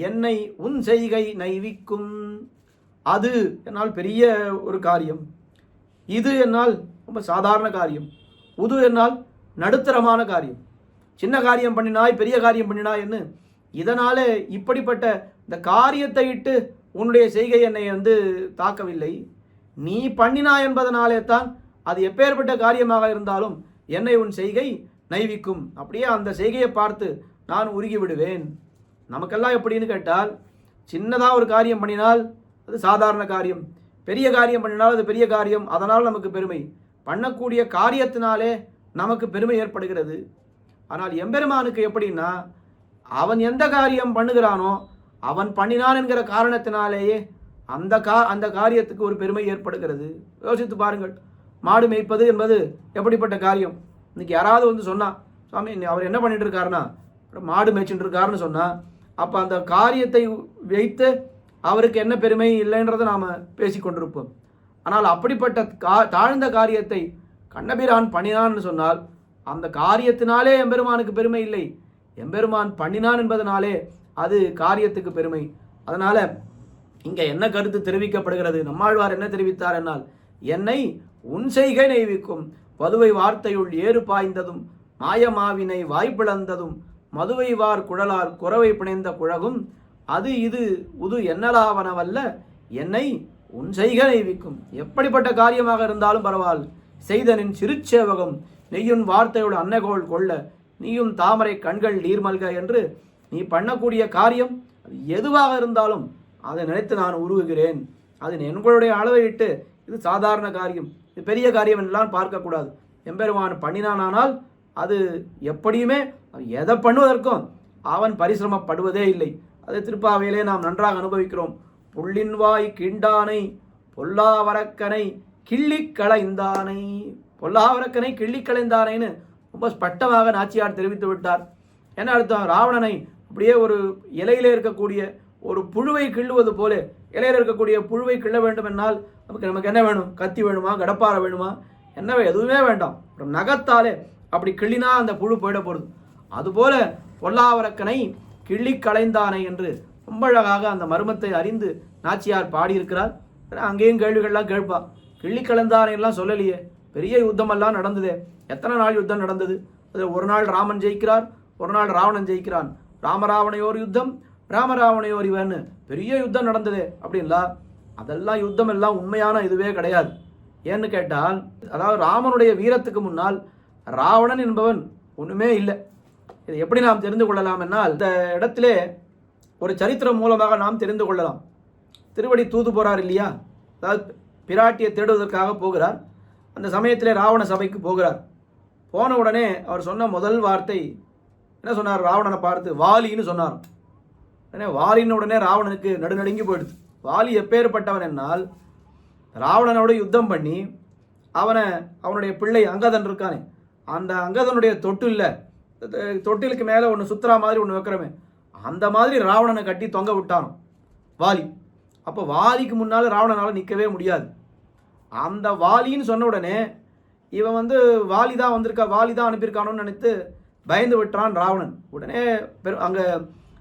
என்னை உன் செய்கை நைவிக்கும். அது என்னால் பெரிய ஒரு காரியம், இது என்னால் ரொம்ப சாதாரண காரியம், உது என்னால் நடுத்தரமான காரியம். சின்ன காரியம் பண்ணினாய் பெரிய காரியம் பண்ணினாய் என்று இதனாலே இப்படிப்பட்ட இந்த காரியத்தை இட்டு உன்னுடைய செய்கை என்னை தாக்கவில்லை. நீ பண்ணினாய் என்பதனாலே தான் அது எப்பேற்பட்ட காரியமாக இருந்தாலும் என்னை உன் செய்கை நைவிக்கும். அப்படியே அந்த செய்கையை பார்த்து நான் உருகி விடுவேன். நமக்கெல்லாம் எப்படின்னு கேட்டால், சின்னதாக ஒரு காரியம் பண்ணினால் அது சாதாரண காரியம், பெரிய காரியம் பண்ணினால் அது பெரிய காரியம், அதனால் நமக்கு பெருமை. பண்ணக்கூடிய காரியத்தினாலே நமக்கு பெருமை ஏற்படுகிறது. ஆனால் எம்பெருமானுக்கு எப்படின்னா, அவன் எந்த காரியம் பண்ணுகிறானோ அவன் பண்ணினான் என்கிற காரணத்தினாலேயே அந்த காரியத்துக்கு ஒரு பெருமை ஏற்படுகிறது. யோசித்து பாருங்கள், மாடு மேய்ப்பது என்பது எப்படிப்பட்ட காரியம்? இன்னைக்கு யாராவது சொன்னான், சுவாமி அவர் என்ன பண்ணிட்டு இருக்காருன்னா மாடு மேய்ச்சிட்டு இருக்காருன்னு சொன்னால், அப்போ அந்த காரியத்தை வைத்து அவருக்கு என்ன பெருமை இல்லைன்றதை நாம் பேசி கொண்டிருப்போம். ஆனால் அப்படிப்பட்ட தாழ்ந்த காரியத்தை கண்ணபிரான் பண்ணினான்னு சொன்னால் அந்த காரியத்தினாலே எம்பெருமானுக்கு பெருமை இல்லை, எம்பெருமான் பண்ணினான் என்பதனாலே அது காரியத்துக்கு பெருமை. அதனால் இங்கே என்ன கருத்து தெரிவிக்கப்படுகிறது? நம்மாழ்வார் என்ன தெரிவித்தார் என்னால், என்னை உன் செய்கை நெய்விக்கும் பதுவை வார்த்தையுள் ஏறு பாய்ந்ததும் மாயமாவினை வாய்ப்பிழந்ததும் மதுவை வார் குழலார் குறவை பிணைந்த குழகும் அது இது உது என்னலாவனவல்ல என்னை உன் செய்கை நெய்விக்கும். எப்படிப்பட்ட காரியமாக இருந்தாலும் பரவாயில்ல, செய்தனின் சிறுச்சேவகம் நெய்யுன் வார்த்தையோடு அன்னகோள் கொள்ள நீயும் தாமரை கண்கள் நீர்மல்க என்று நீ பண்ணக்கூடிய காரியம் அது எதுவாக இருந்தாலும் அதை நினைத்து நான் உருவுகிறேன். அது எங்களுடைய அளவை இட்டு இது சாதாரண காரியம், இது பெரிய காரியம் என்றெல்லாம் பார்க்கக்கூடாது. எம்பெருமான் பண்ணினானால் அது எப்படியுமே எதை பண்ணுவதற்கும் அவன் பரிசிரமப்படுவதே இல்லை. அதை திருப்பாவையிலே நாம் நன்றாக அனுபவிக்கிறோம். புள்ளின்வாய் கீண்டானை பொல்லாவரக்கனை கிள்ளி களைந்தானை, பொல்லாவரக்கனை கிள்ளி களைந்தானைன்னு ரொம்ப ஸ்பஷ்டமாக நாச்சியார் தெரிவித்து விட்டார். என்ன அர்த்தம்? ராவணனை அப்படியே ஒரு இலையிலே இருக்கக்கூடிய ஒரு புழுவை கிள்ளுவது போல, இலையில் இருக்கக்கூடிய புழுவை கிள்ள வேண்டும் என்னால் நமக்கு என்ன வேணும்? கத்தி வேணுமா? கடப்பாறை வேணுமா? என்னவே எதுவுமே வேண்டாம், ஒரு நகத்தாலே அப்படி கிள்ளினா அந்த புழு போயிட போகிறது. அதுபோல பொல்லாவரக்கனை கிள்ளி களைந்தானை என்று ரொம்ப அழகாக அந்த மர்மத்தை அறிந்து நாச்சியார் பாடியிருக்கிறார். அங்கேயும் கேள்விகள்லாம் கேட்பா. கிள்ளி களைந்தானை எல்லாம் சொல்லலையே, பெரிய யுத்தமெல்லாம் நடந்ததே. எத்தனை நாள் யுத்தம் நடந்தது? அது ஒரு நாள் ராமன் ஜெயிக்கிறார், ஒரு நாள் ராவணன் ஜெயிக்கிறான். ராமராவணையோர் யுத்தம், ராமராவணையோர் இவன் பெரிய யுத்தம் நடந்ததே அப்படின்லா. அதெல்லாம் யுத்தம் எல்லாம் உண்மையான இதுவே கிடையாது. ஏன்னு கேட்டால், அதாவது ராமனுடைய வீரத்துக்கு முன்னால் ராவணன் என்பவன் ஒன்றுமே இல்லை. இதை எப்படி நாம் தெரிந்து கொள்ளலாம் என்னால், இந்த இடத்திலே ஒரு சரித்திரம் மூலமாக நாம் தெரிந்து கொள்ளலாம். திருவடி தூது போகிறார் இல்லையா, அதாவது பிராட்டியை தேடுவதற்காக போகிறார். அந்த சமயத்திலே ராவண சபைக்கு போகிறார். போன உடனே அவர் சொன்ன முதல் வார்த்தை என்ன சொன்னார்? ராவணனை பார்த்து வாலின்னு சொன்னார். உடனே வாலின்னு உடனே ராவணனுக்கு நடுநடுங்கி போயிடுது. வாலி எப்பேற்பட்டவன் என்னால், ராவணனோடு யுத்தம் பண்ணி அவனுடைய பிள்ளை அங்கதன் இருக்கானே, அந்த அங்கதனுடைய தொட்டிலுக்கு மேலே ஒன்று சுத்துறா மாதிரி ஒன்று வைக்கிறமே, அந்த மாதிரி ராவணனை கட்டி தொங்க விட்டானோ வாலி. அப்போ வாலிக்கு முன்னால் ராவணனால் நிற்கவே முடியாது. அந்த வாலின்னு சொன்ன உடனே இவன் வாலி தான் வந்திருக்கா, வாலி தான் அனுப்பியிருக்கானோன்னு நினைத்து பயந்து விட்டான் ராவணன். உடனே அங்கே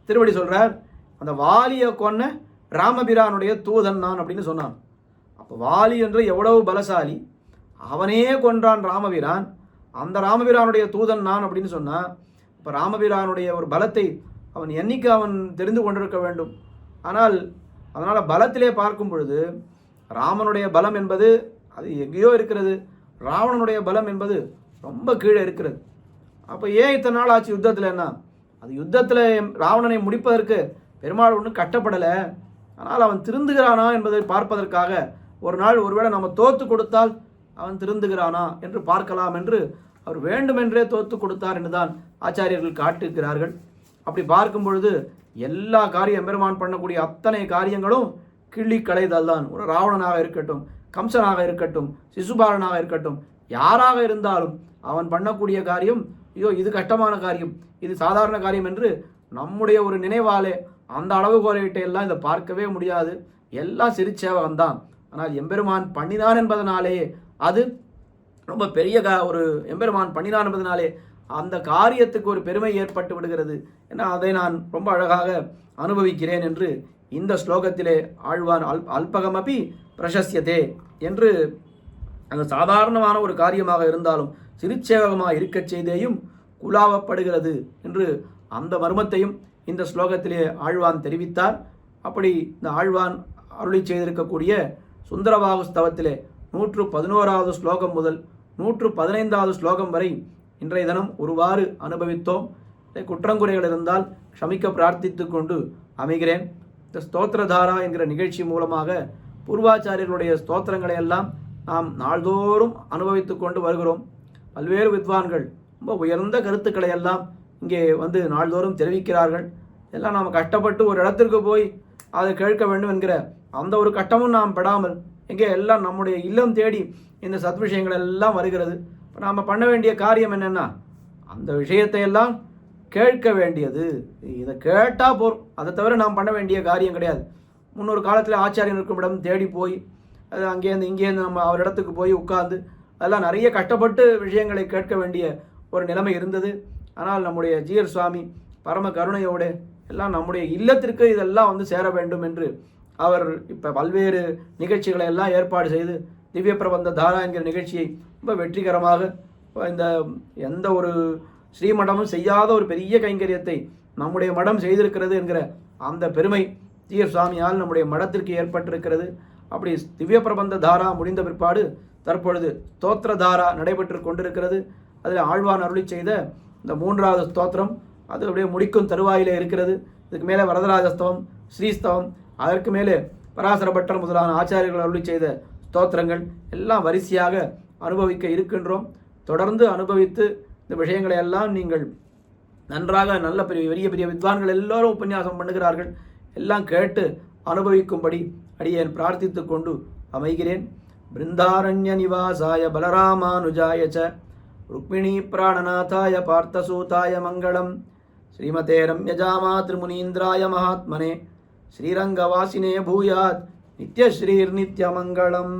திருவடி சொல்கிறார், அந்த வாலியை கொன்ன ராமபிரானுடைய தூதன் நான் அப்படின்னு சொன்னான். அப்போ வாலி என்று எவ்வளவு பலசாலி, அவனே கொன்றான் ராமபிரான், அந்த ராமபிரானுடைய தூதன் நான் அப்படின்னு சொன்னான். இப்போ ராமபிரானுடைய ஒரு பலத்தை அவன் என்னைக்கு அவன் தெரிந்து கொண்டிருக்க வேண்டும். அதனால் பலத்திலே பார்க்கும் பொழுது ராமனுடைய பலம் என்பது அது எங்கேயோ இருக்கிறது, ராவணனுடைய பலம் என்பது ரொம்ப கீழே இருக்கிறது. அப்போ ஏன் இத்தனை நாள் ஆச்சு யுத்தத்தில்? என்ன அது யுத்தத்தில் ராவணனை முடிப்பதற்கு பெருமாள் ஒன்றும் கட்டப்படலை. ஆனால் அவன் திருந்துகிறானா என்பதை பார்ப்பதற்காக ஒரு நாள் ஒருவேளை நம்ம தோற்று கொடுத்தால் அவன் திருந்துகிறானா என்று பார்க்கலாம் என்று அவர் வேண்டுமென்றே தோற்று கொடுத்தார் என்றுதான் ஆச்சாரியர்கள் காட்டுகிறார்கள். அப்படி பார்க்கும் பொழுது எல்லா காரியம் எம்பெருமான் பண்ணக்கூடிய அத்தனை காரியங்களும் கிள்ளி களைதல் தான். ஒரு ராவணனாக இருக்கட்டும், கம்சனாக இருக்கட்டும், சிசுபாலனாக இருக்கட்டும், யாராக இருந்தாலும் அவன் பண்ணக்கூடிய காரியம் ஐயோ இது கஷ்டமான காரியம், இது சாதாரண காரியம் என்று நம்முடைய ஒரு நினைவாலே அந்த அளவுகோலையிட்ட எல்லாம் இதை பார்க்கவே முடியாது. எல்லாம் சிறுச்சேவகம்தான். ஆனால் எம்பெருமான் பண்ணினான் என்பதனாலே அது ரொம்ப பெரிய ஒரு எம்பெருமான் பண்ணினான் என்பதனாலே அந்த காரியத்துக்கு ஒரு பெருமை ஏற்பட்டு விடுகிறது. ஏன்னா அதை நான் ரொம்ப அழகாக அனுபவிக்கிறேன் என்று இந்த ஸ்லோகத்திலே ஆழ்வான் அல்பகமபி பிரசஸ்யதே என்று அந்த சாதாரணமான ஒரு காரியமாக இருந்தாலும் சிறுச்சேவகமாக இருக்கச் செய்தேயும் குலாவப்படுகிறது என்று அந்த மர்மத்தையும் இந்த ஸ்லோகத்திலே ஆழ்வான் தெரிவித்தார். அப்படி இந்த ஆழ்வான் அருளி செய்திருக்கக்கூடிய சுந்தரபாகு ஸ்தவத்திலே 111வது ஸ்லோகம் முதல் 115வது ஸ்லோகம் வரை இன்றைய தினம் ஒருவாறு அனுபவித்தோம். குற்றங்குறைகள் இருந்தால் க்ஷமிக்க பிரார்த்தித்து கொண்டு அமைகிறேன். இந்த ஸ்தோத்திரதாரா என்கிற நிகழ்ச்சி மூலமாக பூர்வாச்சாரியர்களுடைய ஸ்தோத்திரங்களை எல்லாம் நாம் நாள்தோறும் அனுபவித்து கொண்டு வருகிறோம். பல்வேறு வித்வான்கள் ரொம்ப உயர்ந்த கருத்துக்களை எல்லாம் இங்கே நாள்தோறும் தெரிவிக்கிறார்கள். எல்லாம் நாம் கஷ்டப்பட்டு ஒரு இடத்திற்கு போய் அதை கேட்க வேண்டும் என்கிற அந்த ஒரு கட்டமும் நாம் படாமல் எங்கே எல்லாம் நம்முடைய இல்லம் தேடி இந்த சத் விஷயங்கள் எல்லாம் வருகிறது. இப்போ நாம் பண்ண வேண்டிய காரியம் என்னென்னா அந்த விஷயத்தை எல்லாம் கேட்க வேண்டியது. இதை கேட்டால் போதும், அதை தவிர நாம் பண்ண வேண்டிய காரியம் கிடையாது. முன்னொரு காலத்தில் ஆச்சாரியன் இருக்கும் இடம் தேடி போய் அது அங்கேருந்து இங்கேருந்து நம்ம அவர் இடத்துக்கு போய் உட்கார்ந்து அதெல்லாம் நிறைய கஷ்டப்பட்டு விஷயங்களை கேட்க வேண்டிய ஒரு நிலைமை இருந்தது. ஆனால் நம்முடைய ஜீயர் சுவாமி பரம கருணையோடு எல்லாம் நம்முடைய இல்லத்திற்கு இதெல்லாம் சேர வேண்டும் என்று அவர் இப்போ பல்வேறு நிகழ்ச்சிகளை எல்லாம் ஏற்பாடு செய்து திவ்ய பிரபந்த தாரா என்கிற நிகழ்ச்சியை ரொம்ப வெற்றிகரமாக இந்த எந்த ஒரு ஸ்ரீமடமும் செய்யாத ஒரு பெரிய கைங்கரியத்தை நம்முடைய மடம் செய்திருக்கிறது என்கிற அந்த பெருமை ஜீயர் சுவாமியால் நம்முடைய மடத்திற்கு ஏற்பட்டிருக்கிறது. அப்படி திவ்ய பிரபந்த தாரா முடிந்த பிற்பாடு தற்பொழுது ஸ்தோத்திர தாரா நடைபெற்று கொண்டிருக்கிறது. அதில் ஆழ்வான் அருளி செய்த இந்த 3வது ஸ்தோத்திரம் அது அப்படியே முடிக்கும் தருவாயிலே இருக்கிறது. இதுக்கு மேலே வரதராஜஸ்தவம், ஸ்ரீஸ்தவம், அதற்கு மேலே பராசர பட்டர் முதலான ஆச்சாரியர்கள் அருளி செய்த ஸ்தோத்திரங்கள் எல்லாம் வரிசையாக அனுபவிக்க இருக்கின்றோம். தொடர்ந்து அனுபவித்து இந்த விஷயங்களை எல்லாம் நீங்கள் நன்றாக நல்ல பெரிய பெரிய வித்வான்கள் எல்லோரும் உபன்யாசம் பண்ணுகிறார்கள், எல்லாம் கேட்டு அனுபவிக்கும்படி அடியேன் பிரார்த்தித்து கொண்டு அமைகிறேன். பிருந்தாரண்ய நிவாசாய பலராமானுஜாய ச ருக்மிணீ பிராணநாதாய பார்த்தசூதாய மங்களம். ஸ்ரீமதே ரம்யஜாமாத்ருமுனீந்திராய மகாத்மனே ஸ்ரீரங்கவாசினே பூயாத் நித்யஸ்ரீர்நித்யமங்களம்.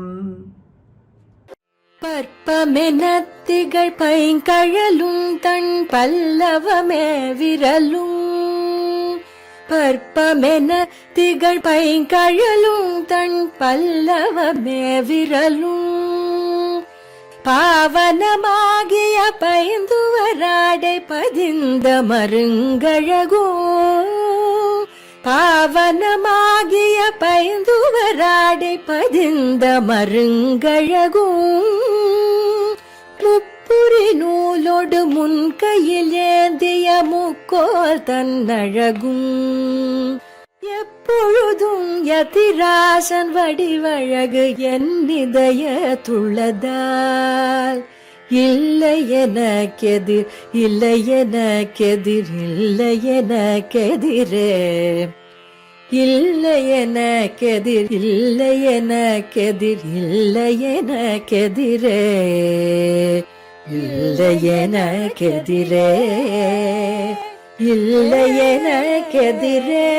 பற்பமெனத்திகள் பைங்கழலும் தன் பல்லவமே விரலும். பற்பமென திகழ் பைங்கழலும் தன் பல்லவமே விரலும். பாவனமாகிய பைந்துவராடை பதிந்த மருங்கழகோ. பாவனமாகிய பைந்துவராடை பதிந்த மருங்கழகும். முப்புரி நூலோடு முன்கையில் ஏந்திய முக்கோல் தன்னழகும். எப்பொழுதும் யதிராசன் வடிவழகு என் இதய துள்ளதால். இல்லை எனக்கெதிர் இல்லை எனக்கெதிர் இல்லை எனக்கெதிரே. இல்லை எனக்கெதிர் இல்லை எனக்கெதிர் இல்லை எனக்கெதிரே. இல்லை எனக்கெதிரே இல்லை எனக்கெதிரே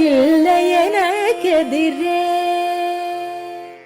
இல்லை எனக்கெதிரே.